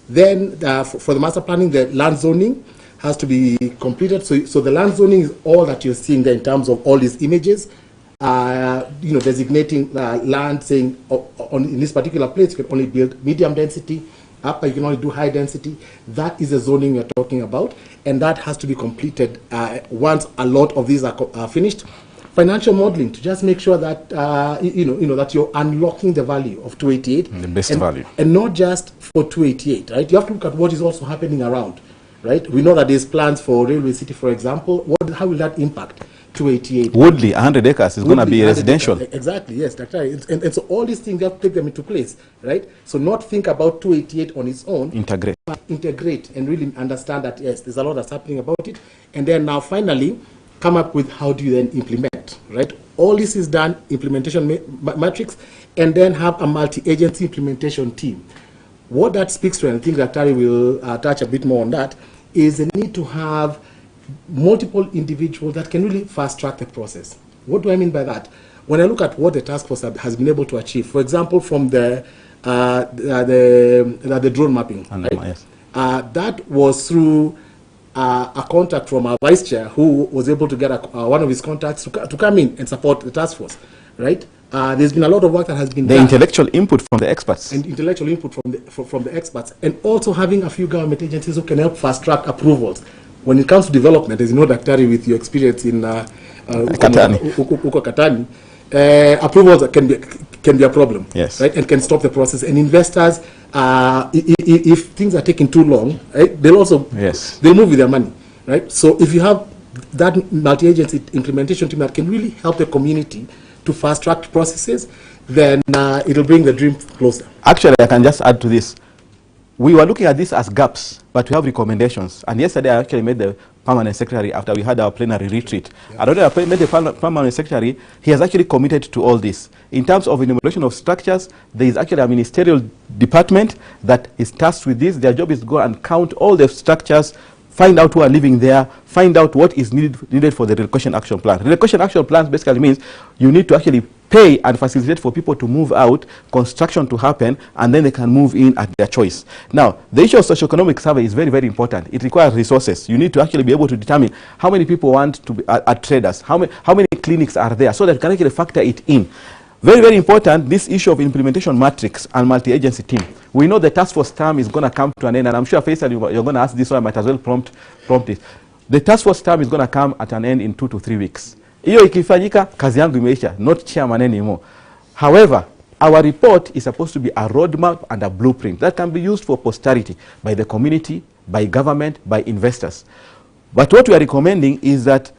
Then for the master planning, the land zoning has to be completed. So the land zoning is all that you're seeing there in terms of all these images, designating land, saying in this particular place you can only build medium density, upper you can only do high density. That is the zoning we're talking about, and that has to be completed once a lot of these are finished. Financial modeling to just make sure that that you're unlocking the value of 288, the best value, and not just for 288, right? You have to look at what is also happening around, right? We know that there's plans for Railway City, for example. How will that impact 288? Woodley, 100 acres is going to be residential. Exactly, yes, that's right. And so all these things, you have to take them into place, right? So not think about 288 on its own. Integrate. But integrate and really understand that, yes, there's a lot that's happening about it. And then now finally, come up with how do you then implement, right? All this is done, implementation matrix, and then have a multi-agency implementation team. What that speaks to, and I think that Tari will touch a bit more on that, is the need to have multiple individuals that can really fast-track the process. What do I mean by that? When I look at what the Taskforce has been able to achieve, for example, from the drone mapping, right? Yes. That was through a contact from our vice chair, who was able to get one of his contacts to come in and support the task force, right? There's been a lot of work that has been done. The intellectual input from the experts. And intellectual input from the experts. And also having a few government agencies who can help fast-track approvals. When it comes to development, as you know, Daktari, with your experience in Katani, approvals can be a problem, yes, right? And can stop the process. And investors, if things are taking too long, right, they'll also they'll move with their money, right? So if you have that multi-agency implementation team that can really help the community to fast-track processes, then it'll bring the dream closer. Actually, I can just add to this. We were looking at this as gaps, but we have recommendations. And yesterday, I actually met the permanent secretary after we had our plenary retreat. Yeah. And I met the permanent secretary. He has actually committed to all this. In terms of enumeration of structures, there is actually a ministerial department that is tasked with this. Their job is to go and count all the structures, find out who are living there, find out what is needed for the relocation action plan. Relocation action plans basically means you need to actually pay and facilitate for people to move out, construction to happen, and then they can move in at their choice. Now, the issue of socioeconomic survey is very, very important. It requires resources. You need to actually be able to determine how many people want to be at traders, how many clinics are there, so that you can actually factor it in. Very, very important, this issue of implementation matrix and multi-agency team. We know the task force term is going to come to an end, and I'm sure, Faisal, you're going to ask this, so I might as well prompt it. The task force term is going to come at an end in 2 to 3 weeks. Iyo ikifanyika, kazi yangu imeisha, not chairman anymore. However, our report is supposed to be a roadmap and a blueprint that can be used for posterity by the community, by government, by investors. But what we are recommending is that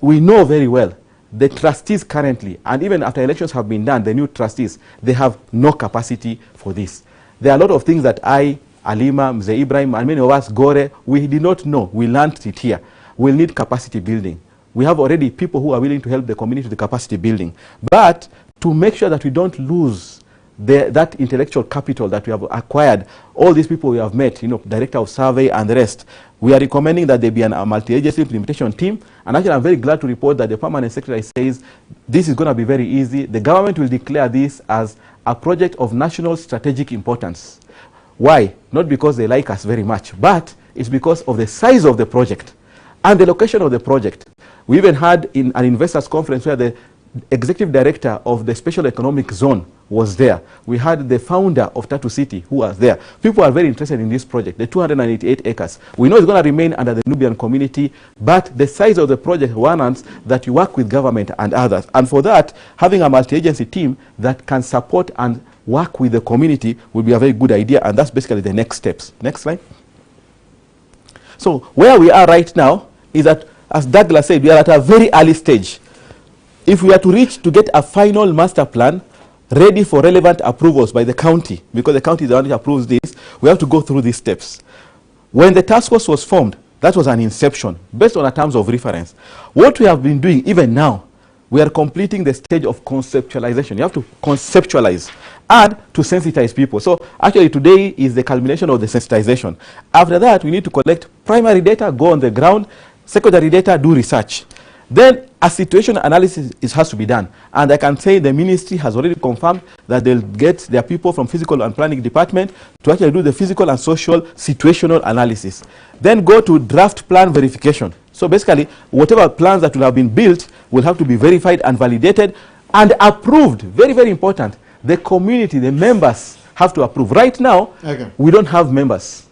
we know very well the trustees currently, and even after elections have been done, the new trustees, they have no capacity for this. There are a lot of things that Alima, Mzee Ibrahim, and many of us, Gore, we did not know. We learned it here. We'll need capacity building. We have already people who are willing to help the community with the capacity building. But to make sure that we don't lose that intellectual capital that we have acquired, all these people we have met, director of survey and the rest, we are recommending that there be a multi-agency implementation team. And actually, I'm very glad to report that the permanent secretary says this is going to be very easy. The government will declare this as a project of national strategic importance. Why? Not because they like us very much, but it's because of the size of the project and the location of the project. We even had in an investors conference where the executive director of the special economic zone was there. We had the founder of Tatu City who was there. People are very interested in this project, the 288 acres. We know it's going to remain under the Nubian community, but the size of the project warrants that you work with government and others. And for that, having a multi-agency team that can support and work with the community will be a very good idea, and that's basically the next steps. Next slide. So where we are right now is that, as Douglas said, we are at a very early stage. If we are to reach to get a final master plan ready for relevant approvals by the county, because the county is the one that approves this, we have to go through these steps. When the task force was formed, that was an inception, based on a terms of reference. What we have been doing, even now, we are completing the stage of conceptualization. You have to conceptualize and to sensitize people. So actually today is the culmination of the sensitization. After that, we need to collect primary data, go on the ground, secondary data, do research. Then a situation analysis has to be done. And I can say the ministry has already confirmed that they'll get their people from physical and planning department to actually do the physical and social situational analysis. Then go to draft plan verification. So basically, whatever plans that will have been built will have to be verified and validated and approved. Very, very important. The community, the members have to approve. Right now, we don't have members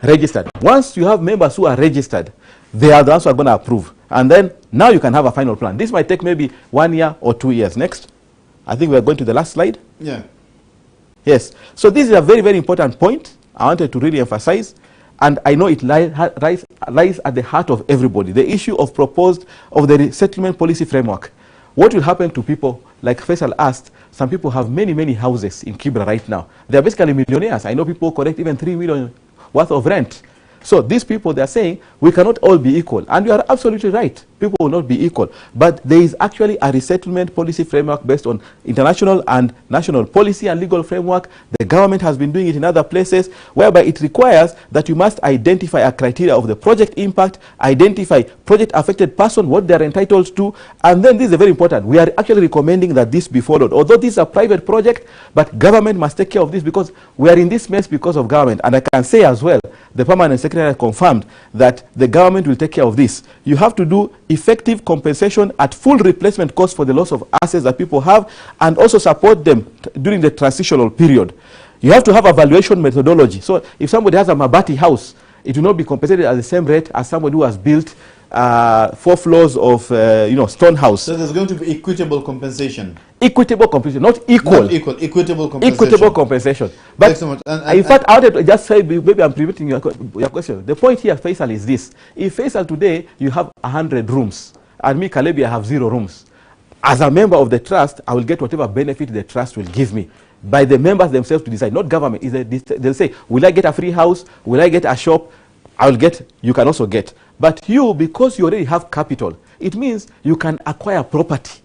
registered. Once you have members who are registered, they are the ones who are going to approve. And then now you can have a final plan. This might take maybe 1 year or 2 years. Next. I think we are going to the last slide. Yeah. Yes. So this is a very, very important point I wanted to really emphasize. And I know it lies at the heart of everybody. The issue of the resettlement policy framework. What will happen to people, like Faisal asked, some people have many, many houses in Kibra right now. They are basically millionaires. I know people collect even 3 million worth of rent. So these people, they are saying, we cannot all be equal. And you are absolutely right. people will not be equal. But there is actually a resettlement policy framework based on international and national policy and legal framework. The government has been doing it in other places, whereby it requires that you must identify a criteria of the project impact, identify project affected person, what they are entitled to, and then this is very important. We are actually recommending that this be followed. Although this is a private project, but government must take care of this, because we are in this mess because of government. And I can say as well, the permanent secretary confirmed that the government will take care of this. You have to do effective compensation at full replacement cost for the loss of assets that people have, and also support them during the transitional period. You have to have a valuation methodology. So if somebody has a Mabati house, it will not be compensated at the same rate as somebody who has built 4 floors of stone house. So there's going to be equitable compensation. Equitable compensation, not equal. Not equal, equitable compensation. Equitable compensation. But so much. In fact, I wanted to just say, maybe I'm preventing your question. The point here, Faisal, is this. If Faisal today, you have 100 rooms, and me, Kalebi, I have 0 rooms. As a member of the trust, I will get whatever benefit the trust will give me. By the members themselves to decide, not government. They'll say, will I get a free house? Will I get a shop? I will get, you can also get. But you, because you already have capital, it means you can acquire property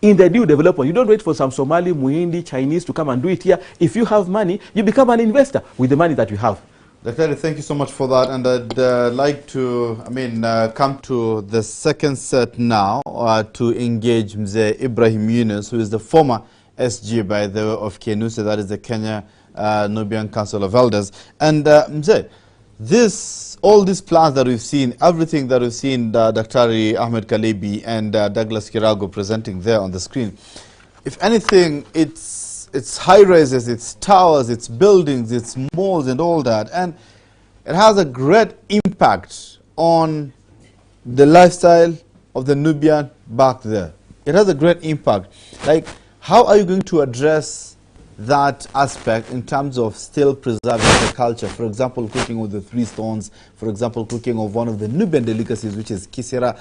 in the new development. You don't wait for some Somali, Muhindi, Chinese to come and do it here. If you have money, you become an investor with the money that you have. Dr. Thank you so much for that. And I'd like to, come to the second set now to engage Mzee Ibrahim Yunis, who is the former SG, by the way, of KNUSA, that is the Kenya Nubian Council of Elders. And Mzee, all these plans that we've seen, everything that we've seen Dr. Ahmed Kalebi and Douglas Karago presenting there on the screen, if anything, it's high-rises, it's towers, it's buildings, it's malls and all that. And it has a great impact on the lifestyle of the Nubian back there. It has a great impact. Like, how are you going to address that aspect in terms of still preserving the culture? For example, cooking with the 3 stones, for example, cooking of one of the Nubian delicacies, which is kisira.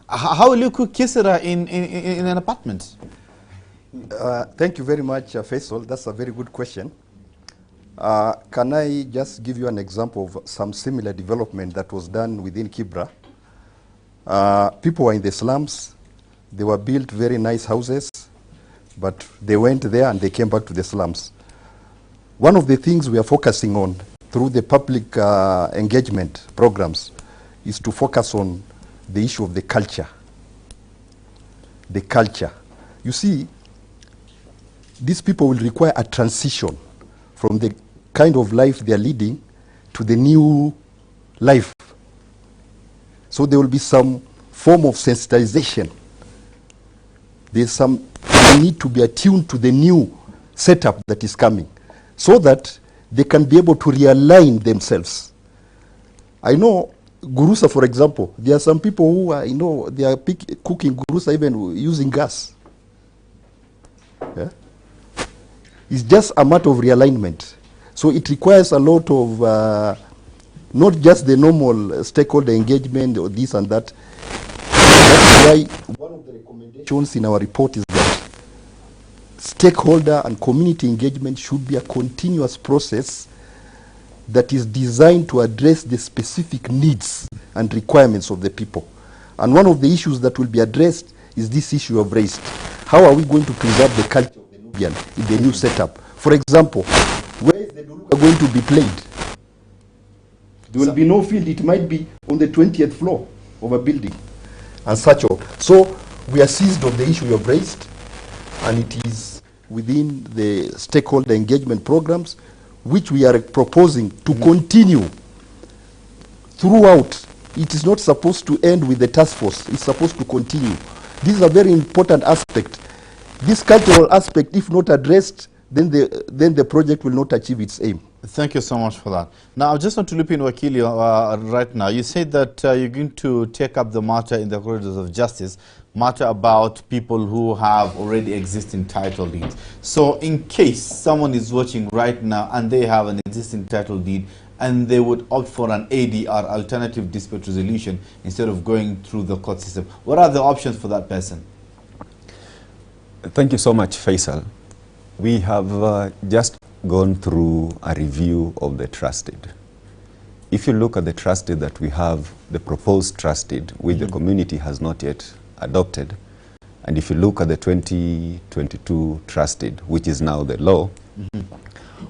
How will you cook kisira in an apartment? Thank you very much, Faisal. That's a very good question. Can I just give you an example of some similar development that was done within Kibra? People were in the slums. They were built very nice houses, but they went there and they came back to the slums. One of the things we are focusing on through the public engagement programs is to focus on the issue of the culture. The culture. You see, these people will require a transition from the kind of life they are leading to the new life. So there will be some form of sensitization. There's some need to be attuned to the new setup that is coming, so that they can be able to realign themselves. I know gurusa, for example, there are some people who are, they are cooking gurusa even using gas. Yeah? It's just a matter of realignment. So it requires a lot of, not just the normal stakeholder engagement or this and that. That's why one of the recommendations in our report is that stakeholder and community engagement should be a continuous process that is designed to address the specific needs and requirements of the people. And one of the issues that will be addressed is this issue of race. How are we going to preserve the culture of the Nubian in the new setup? For example, where is the Duluka going to be played? There will be no field. It might be on the 20th floor of a building and such on. So we are seized of the issue you have raised, and it is within the stakeholder engagement programs, which we are proposing to continue throughout. It is not supposed to end with the task force. It's supposed to continue. This is a very important aspect. This cultural aspect, if not addressed, then the project will not achieve its aim. Thank you so much for that. Now, I just want to loop in Wakili right now. You said that you're going to take up the matter in the corridors of justice, matter about people who have already existing title deeds. So in case someone is watching right now and they have an existing title deed and they would opt for an ADR, alternative dispute resolution, instead of going through the court system, what are the options for that person? Thank you so much, Faisal. We have just gone through a review of the trust deed. if you look at the trust deed that we have, the proposed trust deed, which the community has not yet adopted, and if you look at the 2022 trust deed, which is now the law,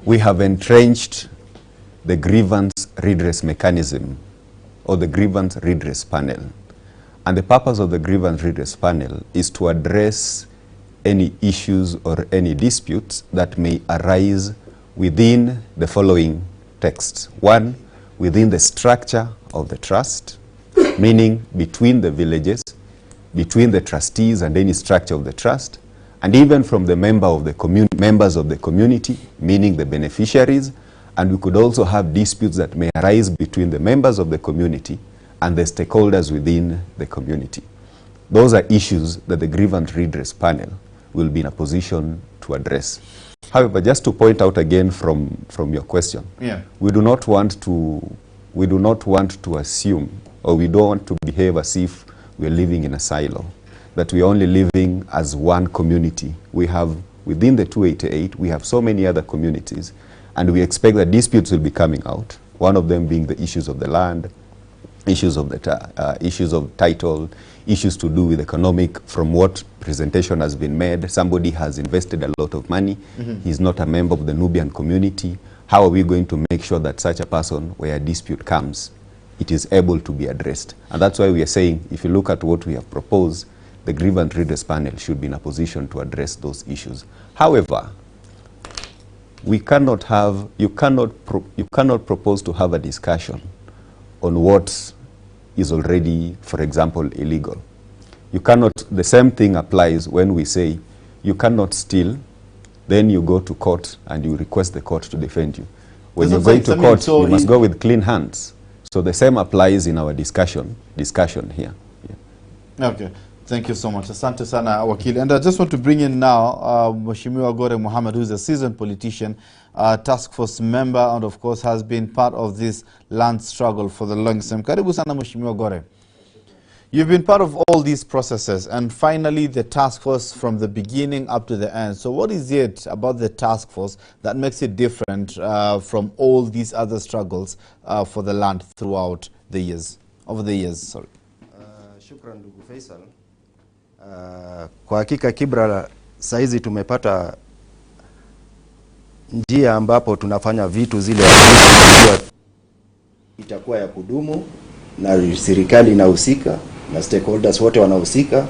we have entrenched the grievance redress mechanism or the grievance redress panel. And the purpose of the grievance redress panel is to address any issues or any disputes that may arise within the following texts. One, within the structure of the trust, meaning between the villages, between the trustees and any structure of the trust, and even from the members of the community, meaning the beneficiaries. And we could also have disputes that may arise between the members of the community and the stakeholders within the community. Those are issues that the grievance redress panel will be in a position to address. However, just to point out again from your question, we do not want to assume, or we don't want to behave as if we're living in a silo, that we're only living as one community. We have, within the 288, we have so many other communities, and we expect that disputes will be coming out, one of them being the issues of the land, issues of title, issues to do with economic, from what presentation has been made. Somebody has invested a lot of money. He's not a member of the Nubian community. How are we going to make sure that such a person, where a dispute comes, it is able to be addressed? And that's why we are saying, if you look at what we have proposed, the grievance redress panel should be in a position to address those issues. However, we cannot have, you cannot propose to have a discussion on what is already, for example, illegal. You cannot, the same thing applies when we say you cannot steal, then you go to court and you request the court to defend you. When you're going to court, you must go with clean hands. So the same applies in our discussion here. Okay. Thank you so much. Asante sana, Wakili. And I just want to bring in now Mheshimiwa Gore Mohamed, who is a seasoned politician, task force member, and of course has been part of this land struggle for the longest time. Karibu sana, Mheshimiwa Gore. You've been part of all these processes, and finally the task force from the beginning up to the end. So what is it about the task force that makes it different from all these other struggles for the land throughout the years, over the years? Sorry. Shukran ndugu Faisal. Kwa hakika Kibra saizi tumepata njia ambapo tunafanya vitu zile itakuwa ya kudumu, na serikali inahusika na stakeholders wote wanahusika.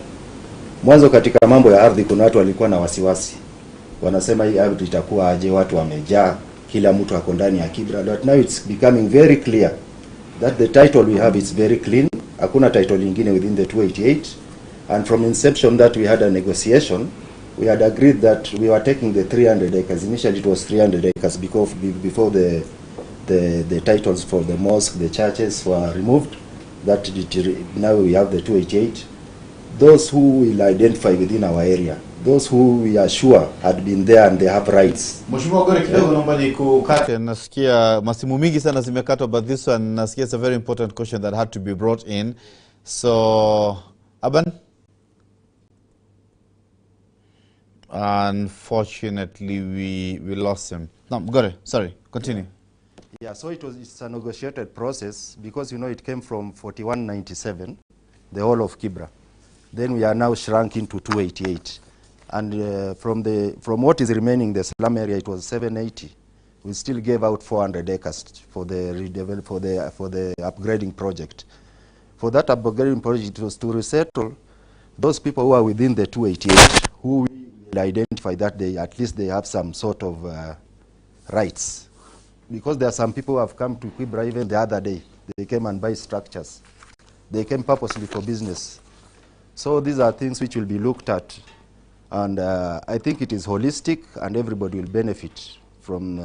Mwanzo katika mambo ya ardhi kuna watu walikuwa na wasiwasi, wanasema hii ardhi itakuwa aje, watu wamejaa, kila mtu ako ndani ya Kibra. But now it's becoming very clear that the title we have is very clean. Hakuna title nyingine within the 288. And from inception that we had a negotiation, we had agreed that we were taking the 300 acres. Initially it was 300 acres before the titles for the mosque, the churches were removed. That now we have the 288. Those who will identify within our area, those who we are sure had been there and they have rights. Mheshimiwa Gore, kidogo naomba nikukate. Nasikia masimu mingi sana zimekatwa, but this one nasikia it's a very important question that had to be brought in. So, Aban? Unfortunately, we lost him. No, Gore, sorry, continue. Yeah, so it's a negotiated process because, you know, it came from 4197, the whole of Kibra. Then we are now shrunk into 288. And from what is remaining, the slum area, it was 780. We still gave out 400 acres for the upgrading project. For that upgrading project, it was to resettle those people who are within the 288, who will identify that at least they have some sort of rights. Because there are some people who have come to Kibra even the other day. They came and buy structures. They came purposely for business. So these are things which will be looked at. And I think it is holistic, and everybody will benefit from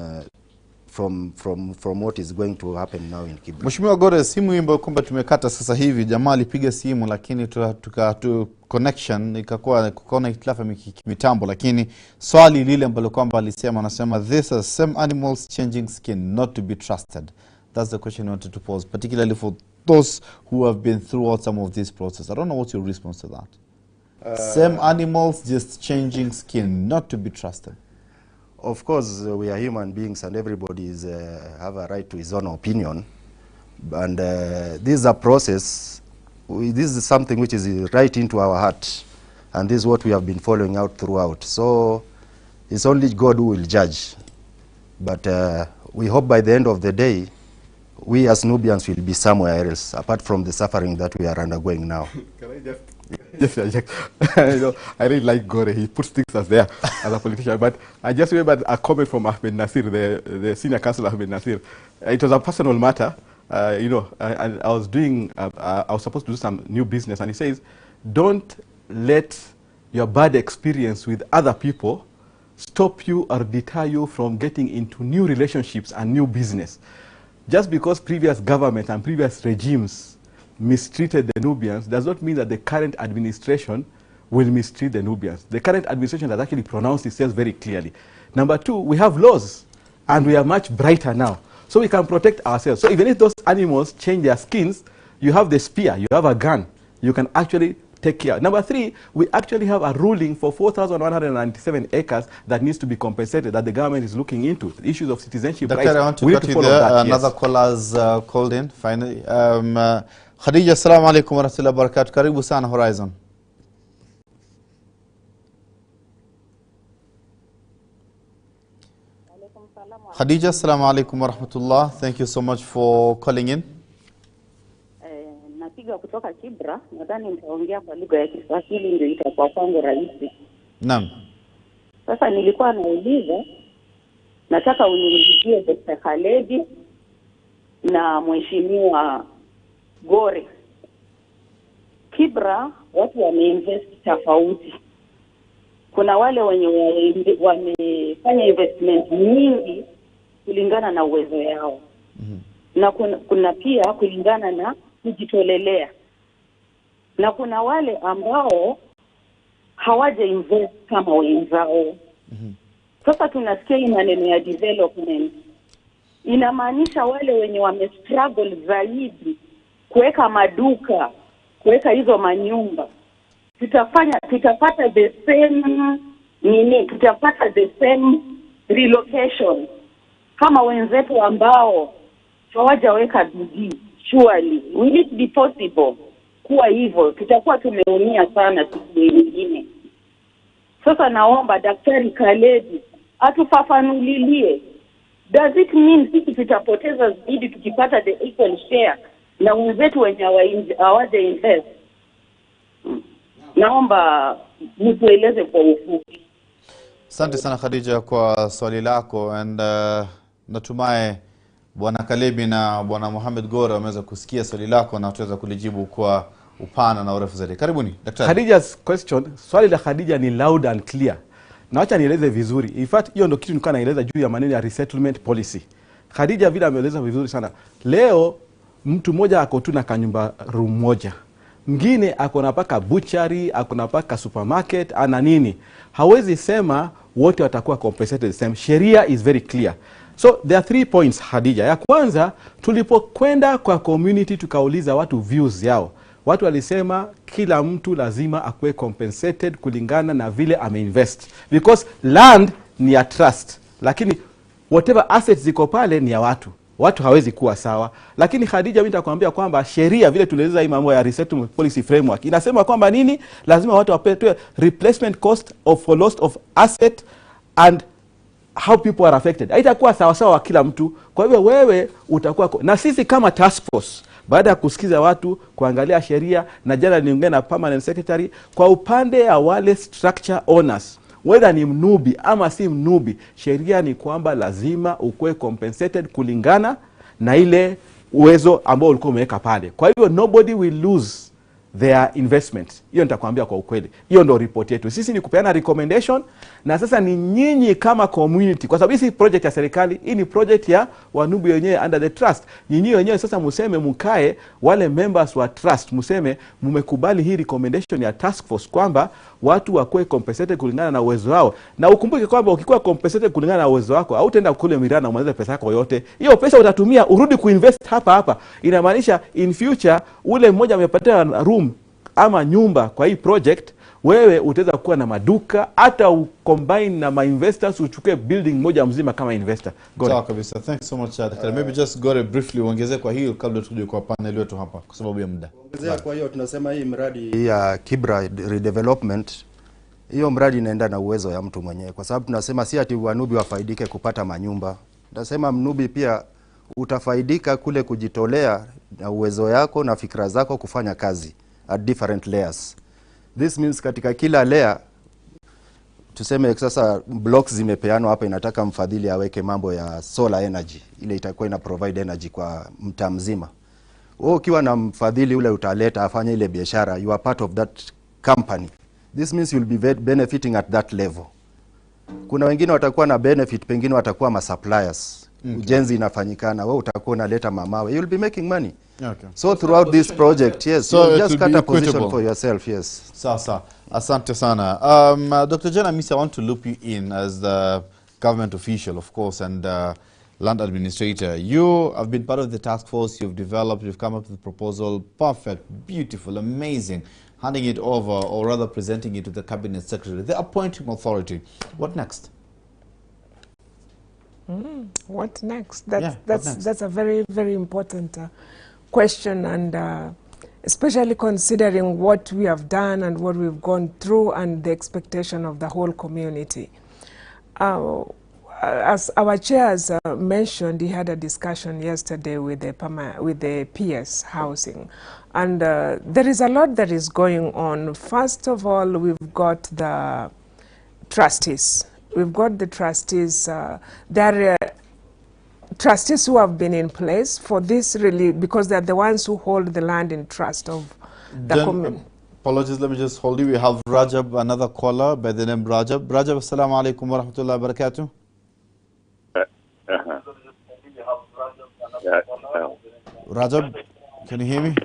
what is going to happen now in Kibra. Mheshimiwa Gore, simu ambayo kwamba tumekata sasa hivi, jamaa alipiga simu lakini connection ikakuwa kuona hitilafu mitambo, lakini swali lile ambalo kwamba alisema, anasema this are same animals changing skin, not to be trusted. That's the question I wanted to pose, particularly for those who have been throughout some of this process. I don't know what's your response to that. Same animals just changing skin, not to be trusted. Of course, we are human beings and everybody have a right to his own opinion. And this is a process. This is something which is right into our heart. And this is what we have been following out throughout. So it's only God who will judge. But we hope by the end of the day, we as Nubians will be somewhere else, apart from the suffering that we are undergoing now. Can I just you know, I really like Gore. He puts things as there as a politician. But I just remember a comment from Ahmed Nasir, the senior councillor Ahmed Nasir. It was a personal matter. You know, I was doing, I was supposed to do some new business, and he says, don't let your bad experience with other people stop you or deter you from getting into new relationships and new business. Just because previous government and previous regimes mistreated the Nubians does not mean that the current administration will mistreat the Nubians. The current administration has actually pronounced itself very clearly. Number two, we have laws, and we are much brighter now. So we can protect ourselves. So even if those animals change their skins, you have the spear, you have a gun, you can actually take care. Number three, we actually have a ruling for 4,197 acres that needs to be compensated, that the government is looking into. The issues of citizenship rights. I want to cut you there. Another caller has called in, finally. Khadija, assalamu alaikum wa rahmatullahi wa barakatuh. Karibu sana Horizon. Khadija, assalamu alaikum wa rahmatullah. Thank you so much for calling in. Napiga kutoka Kibra, nadhani nitaongea kwa lugha ya Kiswahili ndio itakuwa kwangu rahisi. Naam. Sasa nilikuwa nauliza, nataka uniulizie Dr. Kalebi na Mheshimiwa Gore. Kibra watu wameinvest tofauti. Kuna wale wenye wamefanya investment nyingi kulingana na uwezo yao. Na kuna pia kulingana na kujitolelea. Na kuna wale ambao hawaja invest kama wenzao. Sasa tunasikia hii maneno ya development. Inamaanisha wale wenye wamestruggle zaidi kuweka maduka, kuweka hizo manyumba. Tutapata the same tutapata the same relocation kama wenzetu ambao hawajaweka bidii. Surely will it be possible kuwa hivyo? Tutakuwa tumeumia sana siku nyingine. Sasa naomba Daktari Kalebi atufafanulilie, does it mean sisi tutapoteza zaidi tukipata the equal share na wenzetu wenye hawaja invest? Naomba mtueleze kwa ufupi. Asante sana Khadija kwa swali lako, and natumai Bwana Kalebi na Bwana Mohamed Gore wameweza kusikia swali lako na tutaweza kulijibu kwa upana na urefu zaidi. Karibuni daktari. Khadija's question, swali la Khadija ni loud and clear. Na acha nieleze vizuri. In fact, hiyo ndio kitu nilikuwa naeleza juu ya maneno ya resettlement policy. Khadija vile ameeleza vizuri sana. Leo mtu mmoja ako tu na kanyumba room moja. Mwingine ako na paka butchery, ako na paka supermarket, ana nini. Hawezi sema wote watakuwa compensated the same. Sheria is very clear. So there are 3 points Khadija. Ya kwanza, tulipokwenda kwa community tukauliza watu views yao. Watu walisema kila mtu lazima akuwe compensated kulingana na vile ameinvest. Because land ni ya trust. Lakini whatever assets ziko pale ni ya watu. Watu hawezi kuwa sawa. Lakini Khadija, mimi nitakwambia kwamba sheria vile tulieleza hii mambo ya resettlement policy framework inasema kwamba nini? Lazima watu wapewe replacement cost of for loss of asset and how people are affected. Haitakuwa sawa sawa kila mtu. Kwa hivyo wewe utakuwa, na sisi kama Taskforce baada ya kusikiza watu, kuangalia sheria, na jana niongea na permanent secretary kwa upande ya wale structure owners, whether ni mnubi ama si mnubi, sheria ni kwamba lazima ukue compensated kulingana na ile uwezo ambao ulikuwa umeweka pale. Kwa hivyo nobody will lose their investment. Hiyo nitakwambia kwa ukweli. Hiyo ndio report yetu. Sisi ni kupeana recommendation, na sasa ni nyinyi kama community, kwa sababu hii project ya serikali, hii ni project ya wanubi wenyewe under the trust. Nyinyi wenyewe sasa museme, mkae wale members wa trust, museme mmekubali hii recommendation ya task force kwamba watu wakuwe compensated kulingana na uwezo wao. Na ukumbuke kwamba ukikuwa compensated kulingana na uwezo wako, hautaenda kule Mirana na umalize pesa yako yote. Hiyo pesa utatumia urudi kuinvest hapa. Inamaanisha in future ule mmoja amepata room ama nyumba kwa hii project, wewe utaweza kuwa na maduka, hata ucombine na ma-investors, uchukue building moja mzima kama investor. Sawa kabisa. Thanks so much. Maybe just Gore briefly uongezee kwa hiyo kabla tuje kwa panel yetu hapa kwa sababu ya muda. Ongezea kwa hiyo tunasema hii mradi ya Kibra redevelopment, hiyo mradi inaenda na uwezo ya mtu mwenyewe, kwa sababu tunasema si ati Wanubi wafaidike kupata manyumba. Tunasema Mnubi pia utafaidika kule kujitolea na uwezo yako na fikra zako kufanya kazi at different layers. This means katika kila layer, tuseme sasa blocks zimepeanwa hapa, inataka mfadhili aweke mambo ya solar energy, ile itakuwa ina provide energy kwa mtaa mzima. Wewe ukiwa na mfadhili ule utaleta afanye ile biashara, you are part of that company. This means you'll be benefiting at that level. Kuna wengine watakuwa na benefit, pengine watakuwa ma suppliers. Ujenzi inafanyikana, wewe utakuwa unaleta mamawe, you'll be making money. Okay. So throughout this project, yes, so you just cut a position for yourself, yes. Sasa, asante sana. Dr. Jen Amisi, I want to loop you in as the government official, of course, and land administrator. You have been part of the task force, you've developed, you've come up with a proposal, perfect, beautiful, amazing, handing it over, or rather presenting it to the cabinet secretary, the appointing authority. What next? What next? What next? That's a very, very important question, and especially considering what we have done and what we've gone through and the expectation of the whole community. As our chairs mentioned, he had a discussion yesterday with the PS housing, and there is a lot that is going on. First of all, we've got the trustees. We've got the trustees. There are trustees who have been in place for this really because they're the ones who hold the land in trust of the community. Apologies, let me just hold you. We have Rajab, another caller by the name Rajab. Rajab, assalamu alaikum wa rahmatullahi wa barakatuh. Rajab, can you hear me?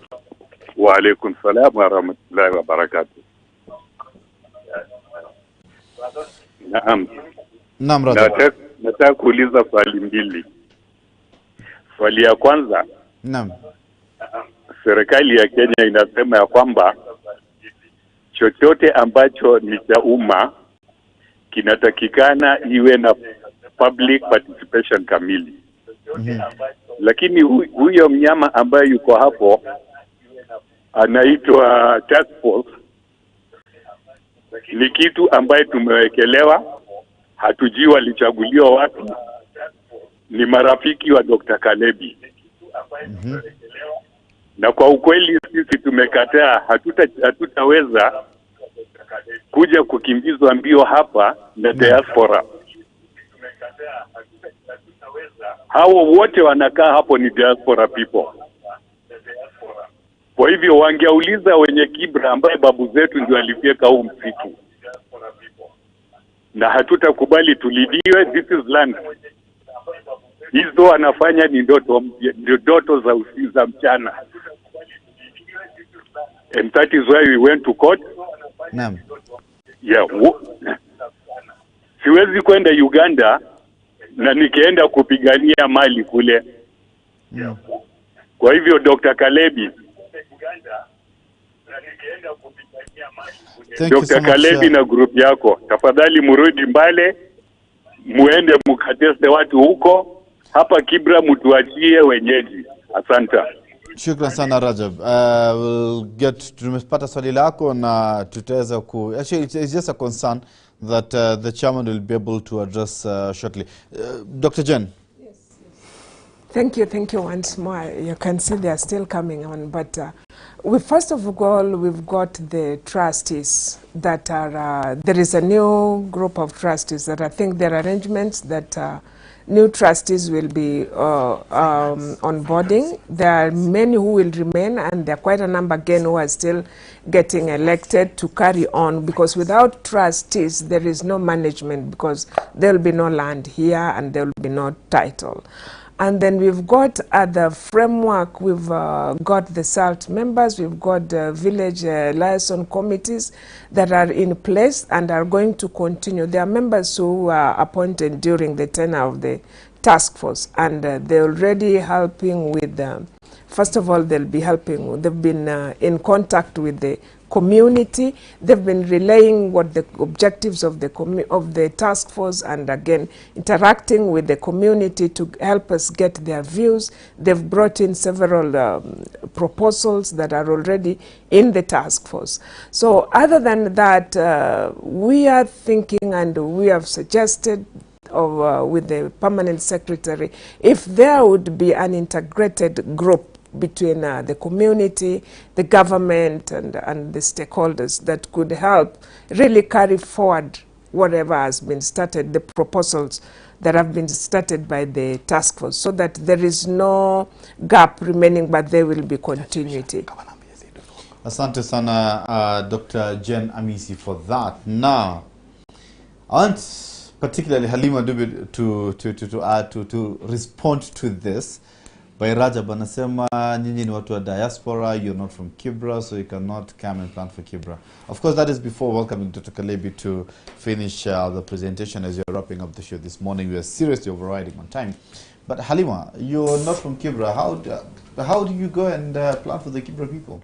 Wa alaikum salam wa rahmatullahi wa barakatuh. Naam. Naam, Rajab. Nataka kuuliza swali mbili. Swali ya kwanza. Naam. Serikali ya Kenya inasema ya kwamba chochote ambacho ni cha umma kinatakikana iwe na public participation kamili. Lakini huyo mnyama ambaye yuko hapo anaitwa Taskforce, ni kitu ambaye tumewekelewa, hatujui walichaguliwa wapi, ni marafiki wa Dr. Kalebi. Na kwa ukweli sisi tumekataa, hatutaweza kuja kukimbizwa mbio hapa na diaspora. Hao wote wanakaa hapo ni diaspora people. Kwa hivyo wangeuliza wenye Kibra ambaye babu zetu ndio alifyeka huu msitu. Na hatutakubali tulidiwe, this is land. Hizo wanafanya ni ndoto za usiku za mchana. And that is why we went to court. Naam. Yeah. Siwezi kwenda Uganda na nikienda kupigania mali kule. Kwa hivyo Dr. Kalebi, Dr. Kalebi na group yako, tafadhali murudi Mbale, muende mukateste watu huko. Hapa Kibra mtuachie wenyeji. Asante. Shukran sana Rajab. We'll get tumepata swali lako na tutaweza actually it's just a concern that the chairman will be able to address shortly. Dr. Jen. Yes. Thank you once more. You can see they are still coming on, but first of all, we've got the trustees that are, there is a new group of trustees that I think there are arrangements that new trustees will be onboarding. There are many who will remain, and there are quite a number again who are still getting elected to carry on, because without trustees there is no management, because there will be no land here and there will be no title. And then we've got the framework, we've got the SALT members, we've got village liaison committees that are in place and are going to continue. There are members who are appointed during the tenure of the task force, and they're already helping with, first of all, they'll be helping, they've been in contact with the community. They've been relaying what the objectives of the task force, and again interacting with the community to help us get their views. They've brought in several proposals that are already in the task force. So other than that, we are thinking, and we have suggested with the permanent secretary, if there would be an integrated group between the community, the government, and the stakeholders that could help really carry forward whatever has been started, the proposals that have been started by the task force, so that there is no gap remaining, but there will be continuity. Asante sana, Dr. Jen Amisi, for that. Now, I want particularly Halima Dube to respond to this. By Rajab anasema nyinyi ni watu wa diaspora, you're not from Kibra, so you cannot come and plan for Kibra. Of course, that is before welcoming Dr. Kalebi to finish the presentation as you're wrapping up the show this morning. We are seriously overriding on time. But Halima, you're not from Kibra. How do you go and plan for the Kibra people?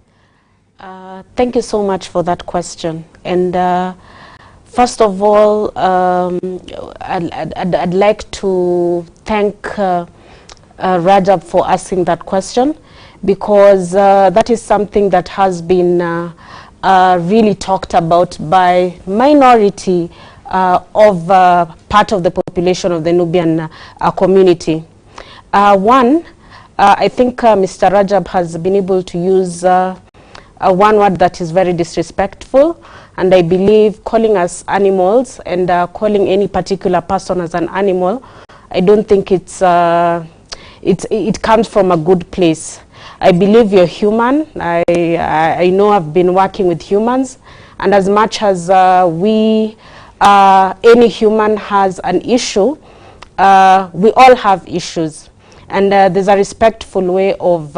Thank you so much for that question. And first of all, I'd like to thank Rajab for asking that question, because that is something that has been really talked about by minority of part of the population of the Nubian community. One, I think Mr. Rajab has been able to use one word that is very disrespectful, and I believe calling us animals and calling any particular person as an animal, I don't think it comes from a good place. I believe you're human. I know I've been working with humans, and as much as any human has an issue, we all have issues. And there's a respectful way of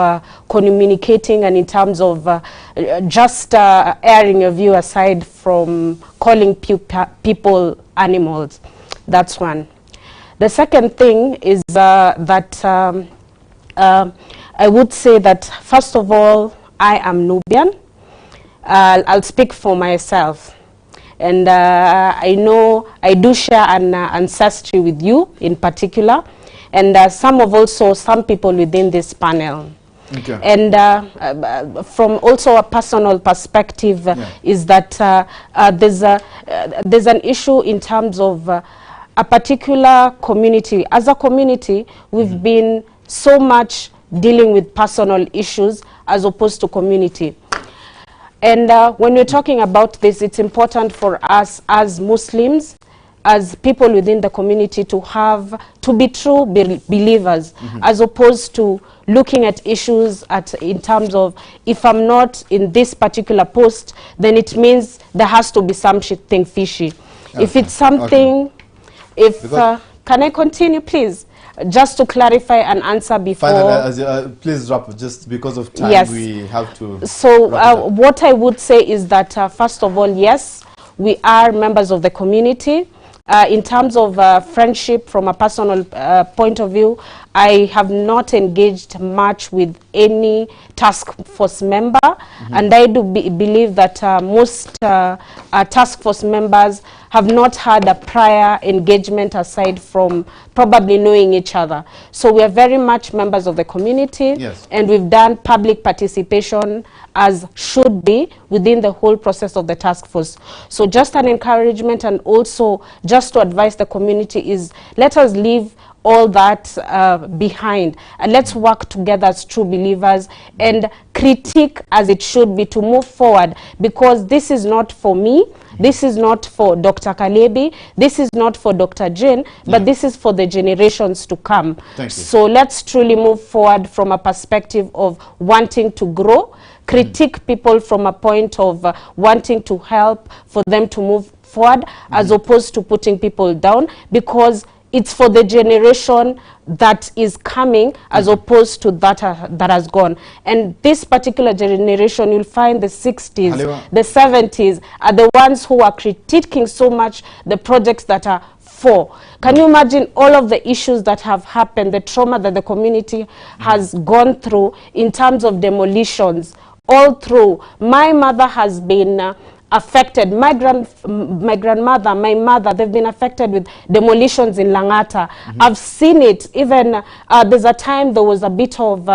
communicating, and in terms of just airing your view aside from calling people animals. That's one. The second thing is that I would say that, first of all, I am Nubian. I'll speak for myself. And I know I do share an ancestry with you in particular, and some people within this panel. Okay. And from also a personal perspective, is that there's an issue in terms of a particular community. As a community, we've been so much dealing with personal issues as opposed to community. And when we're talking about this, it's important for us as Muslims, as people within the community, to be true believers, as opposed to looking at issues in terms of, if I'm not in this particular post, then it means there has to be something fishy. Okay. If it's something, can I continue, please? Just to clarify and answer before. Finally, please wrap, just because of time, yes. We have to. So what I would say is that, first of all, yes, we are members of the community. In terms of friendship, from a personal point of view, I have not engaged much with any task force member, and I do believe that most task force members have not had a prior engagement aside from probably knowing each other. So we are very much members of the community, yes. And we've done public participation as should be within the whole process of the task force. So just an encouragement, and also just to advise the community is, let us leave all that behind, and let's work together as true believers and critique as it should be to move forward, because this is not for me, this is not for Dr. Kalebi, this is not for Dr. Jane, but this is for the generations to come. So let's truly move forward from a perspective of wanting to grow, critique people from a point of wanting to help for them to move forward, as opposed to putting people down, because it's for the generation that is coming, as opposed to that has gone. And this particular generation, you'll find the 60s, the 70s are the ones who are critiquing so much the projects that are for. Can you imagine all of the issues that have happened, the trauma that the community has gone through in terms of demolitions all through. My mother has been affected. My grandmother, my mother, they've been affected with demolitions in Langata. I've seen it. Even there's a time there was a bit of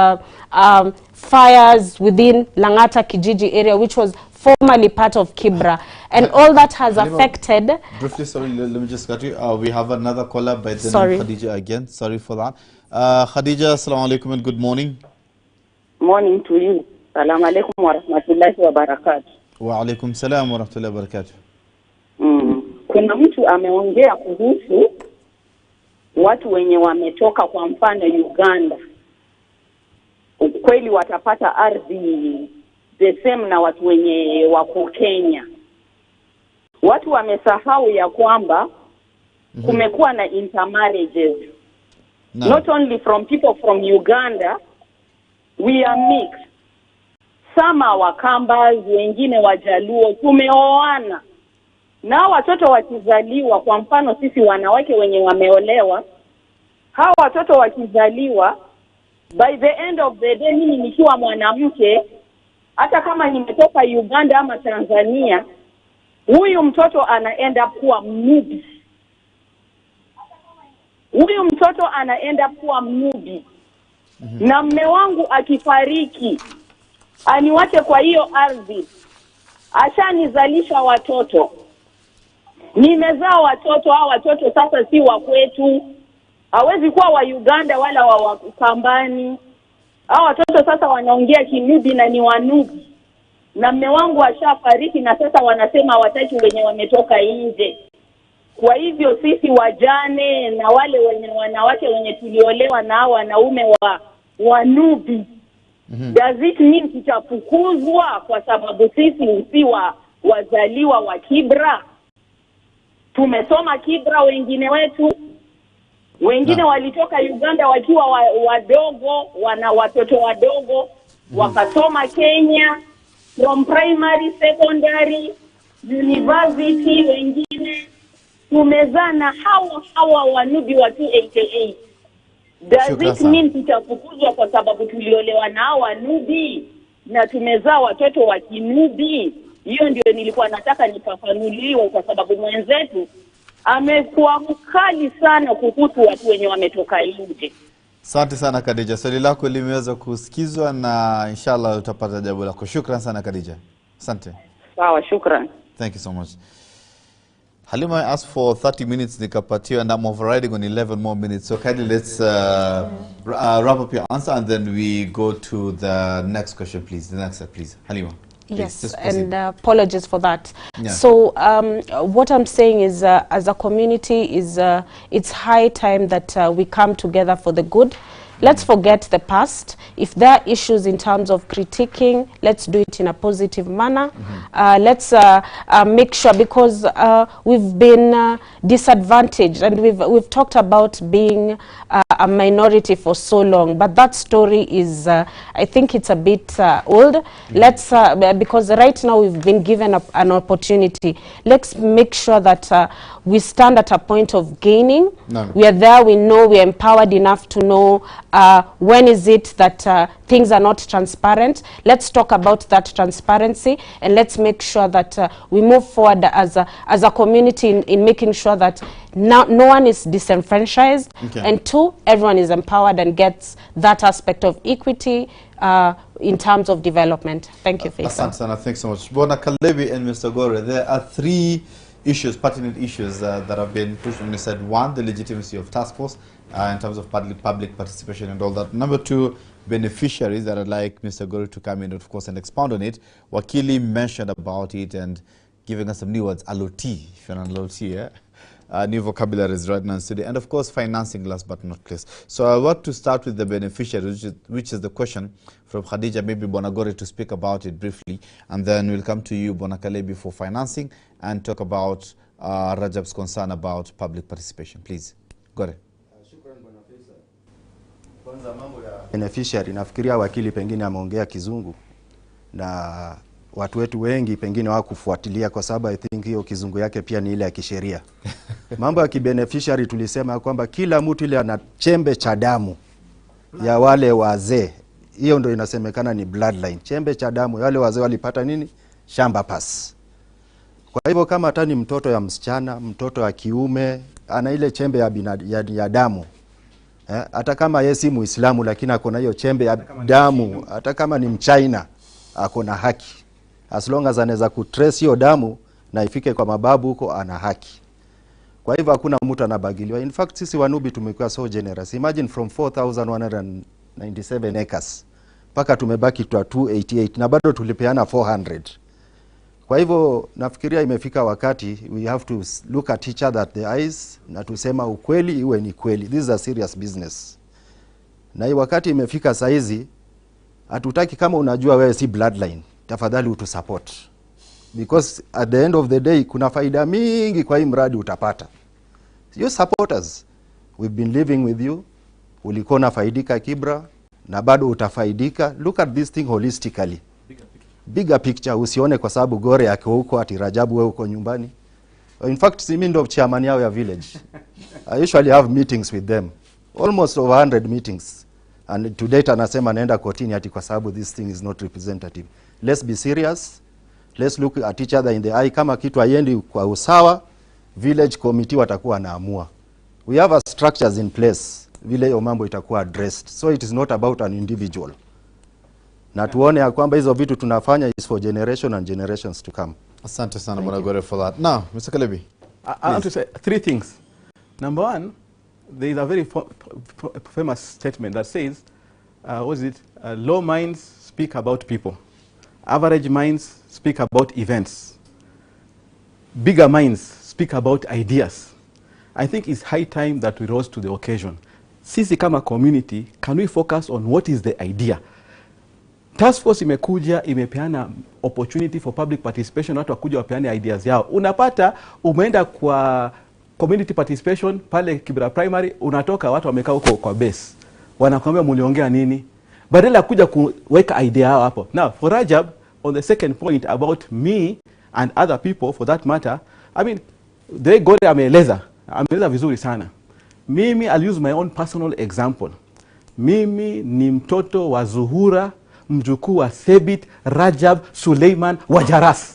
fires within Langata Kijiji area, which was formerly part of Kibra, and all that has affected. Briefly, sorry, let me just cut you. We have another caller by the name Khadija again. Sorry for that. Khadija, assalamu alaikum and good morning. Morning to you. Assalamu alaikum wa rahmatullahi wa barakatuh. Wa alaikum salam wa rahmatullahi wa barakatuh. Kuna mtu ameongea kuhusu watu wenye wametoka kwa mfano Uganda. Kweli watapata ardhi the same na watu wenye wako Kenya. Watu wamesahau ya kwamba kumekuwa na intermarriages. Not only from people from Uganda, we are mixed. Some are Wakambas, wengine Wajaluo, tumeoana. Na watoto wakizaliwa, kwa mfano sisi wanawake wenye wameolewa, hawa watoto wakizaliwa, by the end of the day mimi nikiwa mwanamke, hata kama nimetoka Uganda ama Tanzania, huyu mtoto anaenda kuwa mnubi. Huyu mtoto anaenda kuwa mnubi. Na mme wangu akifariki, aniwache kwa hiyo ardhi. Ashanizalisha watoto. Nimezaa watoto, hao watoto sasa si wa kwetu. Hawezi kuwa wa Uganda wala wa Wakambani. Hao watoto sasa wanaongea Kinubi na ni Wanubi. Na mme wangu ashafariki na sasa wanasema hawataki wenye wametoka nje. Kwa hivyo sisi wajane na wale wenye wanawake wenye tuliolewa na hao wanaume wa Wanubi, does it mean tutafukuzwa kwa sababu sisi si wazaliwa wa Kibra? Tumesoma Kibra wengine wetu. Wengine walitoka Uganda wakiwa wadogo, wana watoto wadogo, wakasoma Kenya from primary, secondary, university. Wengine tumezana hawa Wanubi wa 288. Does it mean tutafukuzwa kwa sababu tuliolewa na hawa Wanubi na tumezaa watoto wa Kinubi? Hiyo ndio nilikuwa nataka nifafanuliwe, kwa sababu mwenzetu amekuwa mkali sana kuhusu watu wenye wametoka nje. Asante sana Khadija. Swali lako limeweza kusikizwa na inshallah utapata jawabu lako. Shukran sana Khadija. Asante. Sawa, shukran. Thank you so much. Halima, I asked for 30 minutes nikapatiwa and I'm overriding on 11 more minutes. So kindly let's wrap up your answer and then we go to the next question, please. The next step, please. Halima. Yes, and apologies for that. Yeah. So what I'm saying is, as a community, it's high time that we come together for the good. Let's forget the past. If there are issues in terms of critiquing, let's do it in a positive manner. Let's make sure, because we've been disadvantaged, and we've talked about being a minority for so long, but that story is, I think it's a bit old. Let's, because right now we've been given an opportunity. Let's make sure that we stand at a point of gaining. We are there, we know, we are empowered enough to know when is it that things are not transparent. Let's talk about that transparency, and let's make sure that we move forward as a community in making sure that no one is disenfranchised, and two, everyone is empowered and gets that aspect of equity in terms of development. Thank you, Faisal. Hassan, thanks so much. Bona Kalebi and Mr. Gore, there are three issues, pertinent issues that have been pushed on the side. One, the legitimacy of Taskforce in terms of public participation and all that. Number two, beneficiaries that I'd like Mr. Gore to come in, of course, and expound on it. Wakili mentioned about it and giving us some new words, aloti, if you're on aloti, yeah? New vocabularies right now today. And of course, financing, last but not least. So I want to start with the beneficiaries, which is the question from Khadija, maybe Bona Gore to speak about it briefly. And then we'll come to you, Bona Kalebi, for financing and talk about Rajab's concern about public participation. Please, Gore. Kwanza mambo ya beneficiary, nafikiria wakili pengine ameongea kizungu na watu wetu wengi pengine hawakufuatilia, kwa sababu I think hiyo kizungu yake pia ni ile ya kisheria. Mambo ya kibeneficiary tulisema kwamba kila mtu ile ana chembe cha damu ya wale wazee hiyo ndio inasemekana ni bloodline, chembe cha damu. Wale wazee walipata nini? Shamba pass. Kwa hivyo kama hata ni mtoto ya msichana, mtoto wa kiume, ana ile chembe ya damu. Hata kama yeye si Muislamu lakini akona hiyo chembe ya damu, hata kama ni Mchina, akona haki. As long as anaweza kutrace hiyo damu na ifike kwa mababu huko, ana haki. Kwa hivyo hakuna mtu anabagiliwa. In fact sisi Wanubi tumekuwa so generous. Imagine from 4,197 acres mpaka tumebaki tu 288 na bado tulipeana 400. Kwa hivyo nafikiria imefika wakati we have to look at each other at the eyes na tusema ukweli iwe ni kweli. This is a serious business. Na hii wakati imefika saizi, hatutaki kama unajua wewe si bloodline, tafadhali utusupport. Because at the end of the day kuna faida mingi kwa hii mradi utapata. You support us. We've been living with you. Ulikuwa unafaidika Kibra na bado utafaidika. Look at this thing holistically. Bigger picture. Usione kwa sababu Gore yake huko ati Rajabu wewe uko nyumbani. In fact, si mimi ndo chairman yao ya village. I usually have meetings with them. Almost over 100 meetings. And to date anasema naenda kotini ati kwa sababu this thing is not representative. Let's be serious. Let's look at each other in the eye. Kama kitu haiendi kwa usawa, village committee watakuwa naamua. We have a structures in place. Vile hiyo mambo itakuwa addressed. So it is not about an individual. Na tuone ya kwamba hizo vitu tunafanya is for generation and generations to come. Asante sana Bwana Gore for that. Now, Mr. Kalebi. I want to say 3 things. Number 1, there is a very famous statement that says, low minds speak about people. Average minds speak about events. Bigger minds speak about ideas. I think it's high time that we rose to the occasion. Sisi kama community, can we focus on what is the idea? Taskforce imekuja, imepeana opportunity for public participation, watu wakuja wapeane ideas yao. Unapata, umeenda kwa community participation, pale Kibra Primary, unatoka watu wamekaa huko kwa base. Wanakuambia muliongea nini? Badala kuja kuweka idea yao hapo. Now, for Rajab, on the second point about me and other people for that matter, I mean, the Gore ameeleza vizuri sana. Mimi, I'll use my own personal example. Mimi ni mtoto wa Zuhura, mjukuu wa Sebit, Rajab, Suleiman, Wajaras.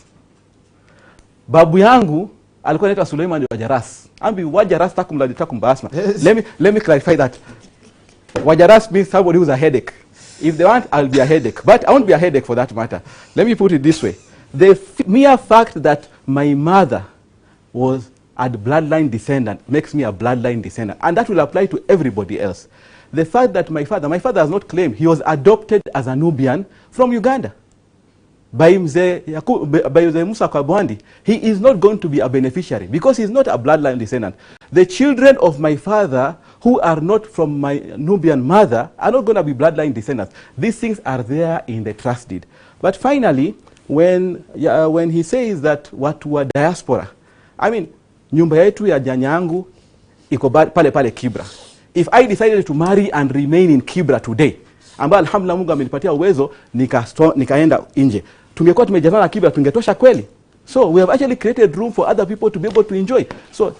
Babu yangu alikuwa anaitwa Suleiman Wajaras. Ambi Wajaras takum basma. Let me clarify that. Wajaras means somebody who's a headache. If they want, I'll be a headache. But I won't be a headache for that matter. Let me put it this way. The mere fact that my mother was a bloodline descendant makes me a bloodline descendant. And that will apply to everybody else. The fact that my father has not claimed, he was adopted as a Nubian from Uganda. By Mzee Musa Kabwandi, he is not going to be a beneficiary because he is not a bloodline descendant. The children of my father who are not from my Nubian mother are not going to be bloodline descendants. These things are there in the trust deed. But finally, when he says that watu wa diaspora, I mean, nyumba yetu ya janyangu iko pale Kibra. If I decided to marry and remain in Kibra today, ambayo alhamdulillah Mungu amenipatia uwezo, nikaenda nje, tungekuwa tumejazana na Kibra, tungetosha kweli? So we have actually created room for other people to be able to enjoy. So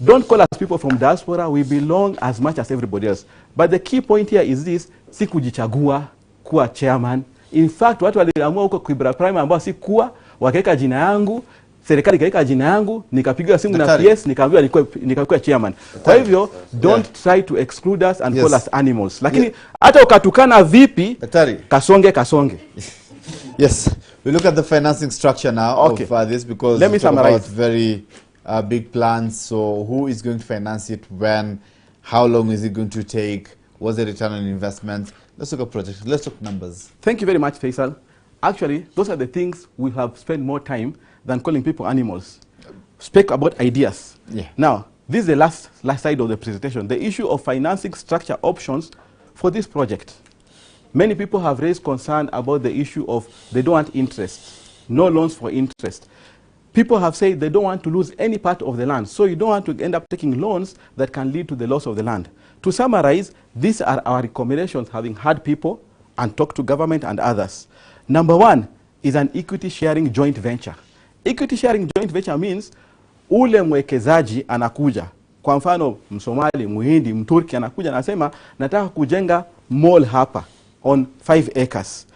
don't call us people from diaspora. We belong as much as everybody else. But the key point here is this: si kujichagua kuwa chairman. In fact, watu waliamua huko Kibra Prime ambao si kuwa, wakaweka jina yangu, serikali ikaweka jina yangu, nikapigiwa simu na PS, nikaambiwa nikakuwa chairman. Kwa hivyo, don't try to exclude us and call us animals. Lakini hata ukatukana vipi, kasonge. Yes, we look at the financing structure now of this, because let me summarize. Very big plans. So who is going to finance it, when, how long is it going to take, what's the return on investment? Let's look at projects, let's look numbers. Thank you very much, Faisal. Actually, those are the things we have spent more time than calling people animals. Speak about ideas. Now, this is the last side of the presentation, the issue of financing structure options for this project. Many people have raised concern about the issue of they don't want interest, no loans for interest. People have said they don't want to lose any part of the land, so you don't want to end up taking loans that can lead to the loss of the land. To summarize, these are our recommendations, having heard people and talked to government and others. Number 1 is an equity sharing joint venture. Equity sharing joint venture means ule mwekezaji anakuja, kwa mfano Msomali, Muhindi, Mturki anakuja anasema nataka kujenga mall hapa. on 5 acres.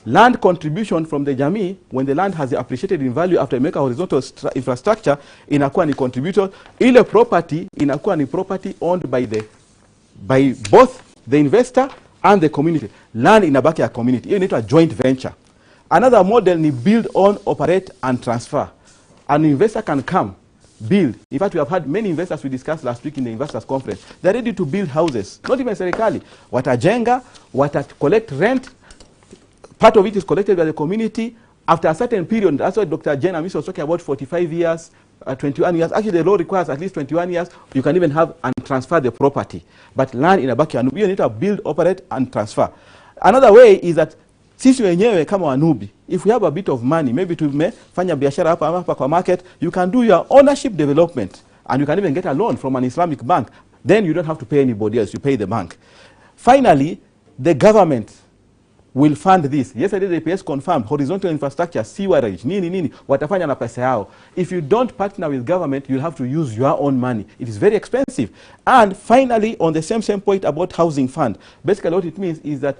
Land contribution from the jamii, when the land has appreciated in value after you make a horizontal infrastructure, inakuwa ni contributor. Ile property inakuwa ni property owned by both the investor and the community. Land inabaki ya community. Hiyo inaitwa joint venture. Another model ni build, own, operate and transfer. An investor can come, build. In fact, we have had many investors we discussed last week in the investors conference. They're ready to build houses. Not even serikali. Watajenga, collect rent. Part of it is collected by the community. After a certain period, that's what Dr. Jen Amisi was talking about, 45 years, 21 years. Actually, the law requires at least 21 years. You can even have and transfer the property. But land inabaki ya Nubi. You need to build, operate, and transfer. Another way is that sisi wenyewe kama wanubi, if we have a bit of money, maybe tumefanya biashara hapa kwa market, you can do your ownership development. And you can even get a loan from an Islamic bank. Then you don't have to pay anybody else. You pay the bank. Finally, the government will fund this. Yesterday the APS confirmed horizontal infrastructure, sewerage, nini, watafanya na pesa yao. If you don't partner with government, you'll have to use your own money. It is very expensive. And finally, on the same point about housing fund, basically what it means is that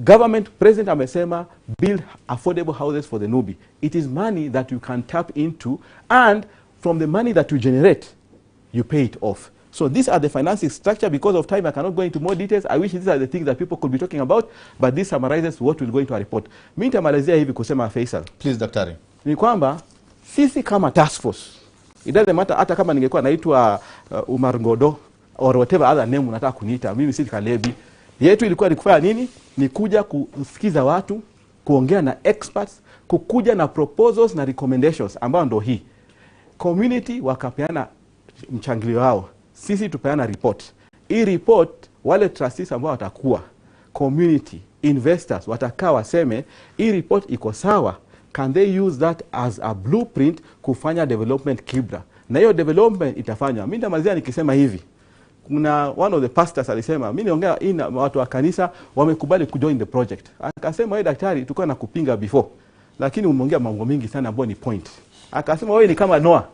government, President amesema, build affordable houses for the Nubi. It is money that you can tap into, and from the money that you generate, you pay it off. So these are the financing structure. Because of time, I cannot go into more details. I wish these are the things that people could be talking about, but this summarizes what will go into our report. Mimi nitamalizia hivi kusema Faisal. Please, Daktari. Ni kwamba sisi kama Taskforce, it doesn't matter hata kama ningekuwa naitwa Umar Ngodo or whatever other name unataka kuniita, mimi si Kalebi. Yetu ilikuwa ni kufanya nini? Ni kuja kusikiza watu, kuongea na experts, kukuja na proposals na recommendations ambao ndo hii. Community wakapeana mchangilio wao. Sisi tupeana report. Hii report wale trustees ambao watakuwa community investors watakaa waseme hii report iko sawa, can they use that as a blueprint kufanya development Kibra, na hiyo development itafanywa. Mimi ndamalizia nikisema hivi, kuna one of the pastors alisema, mimi niongea ina watu wa kanisa wamekubali kujoin the project. Akasema wewe daktari, tulikuwa na kupinga before, lakini umeongea mambo mingi sana ambayo ni point. Akasema wewe ni kama Noah.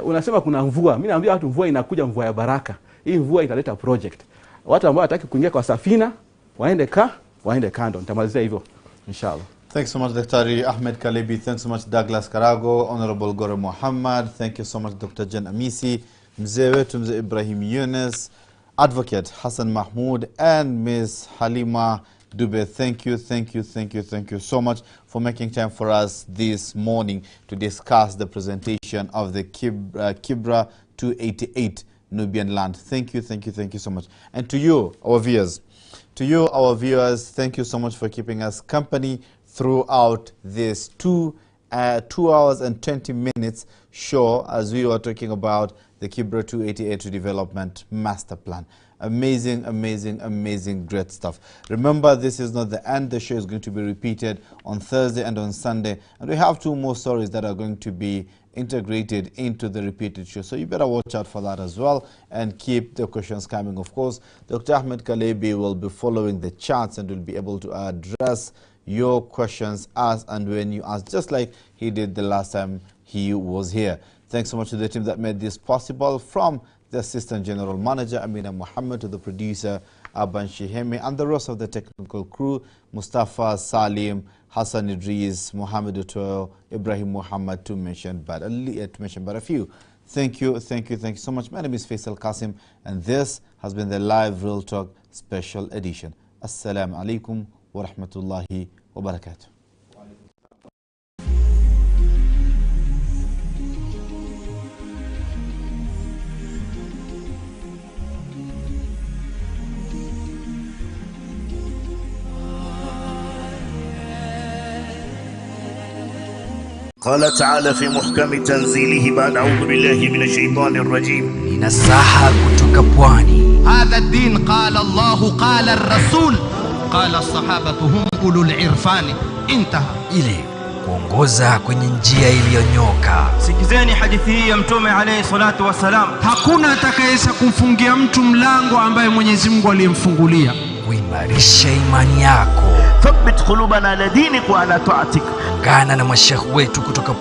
Unasema kuna mvua. Mimi naambia watu mvua inakuja, mvua ya baraka. Hii mvua italeta project. Watu ambao wataki kuingia kwa safina waende kando. Nitamalizia hivyo inshallah. Thanks so much, Dr. Ahmed Kalebi. Thanks so much, Douglas Karago, Honorable Gore Mohamed. Thank you so much, Dr. Jen Amisi, Mzee wetu Mzee Ibrahim Yunis, Advocate Hassan Mahmud, and Ms. Halima Dube. Thank you so much for making time for us this morning to discuss the presentation of the Kibra 288 Nubian land. Thank you so much. And to you, our viewers, thank you so much for keeping us company throughout this 2 hours and 20 minutes show as we were talking about the Kibra 288 Redevelopment Master Plan. Amazing, great stuff. Remember, this is not the end. The show is going to be repeated on Thursday and on Sunday. And we have 2 more stories that are going to be integrated into the repeated show. So you better watch out for that as well and keep the questions coming. Of course, Dr. Ahmed Kalebi will be following the charts and will be able to address your questions as and when you ask, just like he did the last time he was here. Thanks so much to the team that made this possible, from the Assistant General Manager, Mohamed, to the producer, Aban Shihemi, and the rest of the technical crew, Mustafa, Salim, Hassan Idris, Mohamed Utoyo, Ibrahim Mohamed, to mention but a few. Thank you so much. My name is Faisal Kassim, and this has been the Live Real Talk Special Edition. Assalamu alaikum wa rahmatullahi wa barakatuh. قال تعالى في محكم تنزيله بعد أعوذ بالله من الشيطان الرجيم Ninasaha kutoka pwani. هذا الدين قال الله قال الرسول قال الصحابة هم أولو العرفان انتهى. Ili kuongoza kwenye njia iliyonyoka. Sikizeni hadithi hii ya Mtume alayhi salatu wasalam. Hakuna atakayeweza kumfungia mtu mlango ambaye Mwenyezi Mungu aliyemfungulia. Kuimarisha imani yako. Thabbit qulubana ala dinik wa ala ta'atik. Ungana na mashekhi wetu kutoka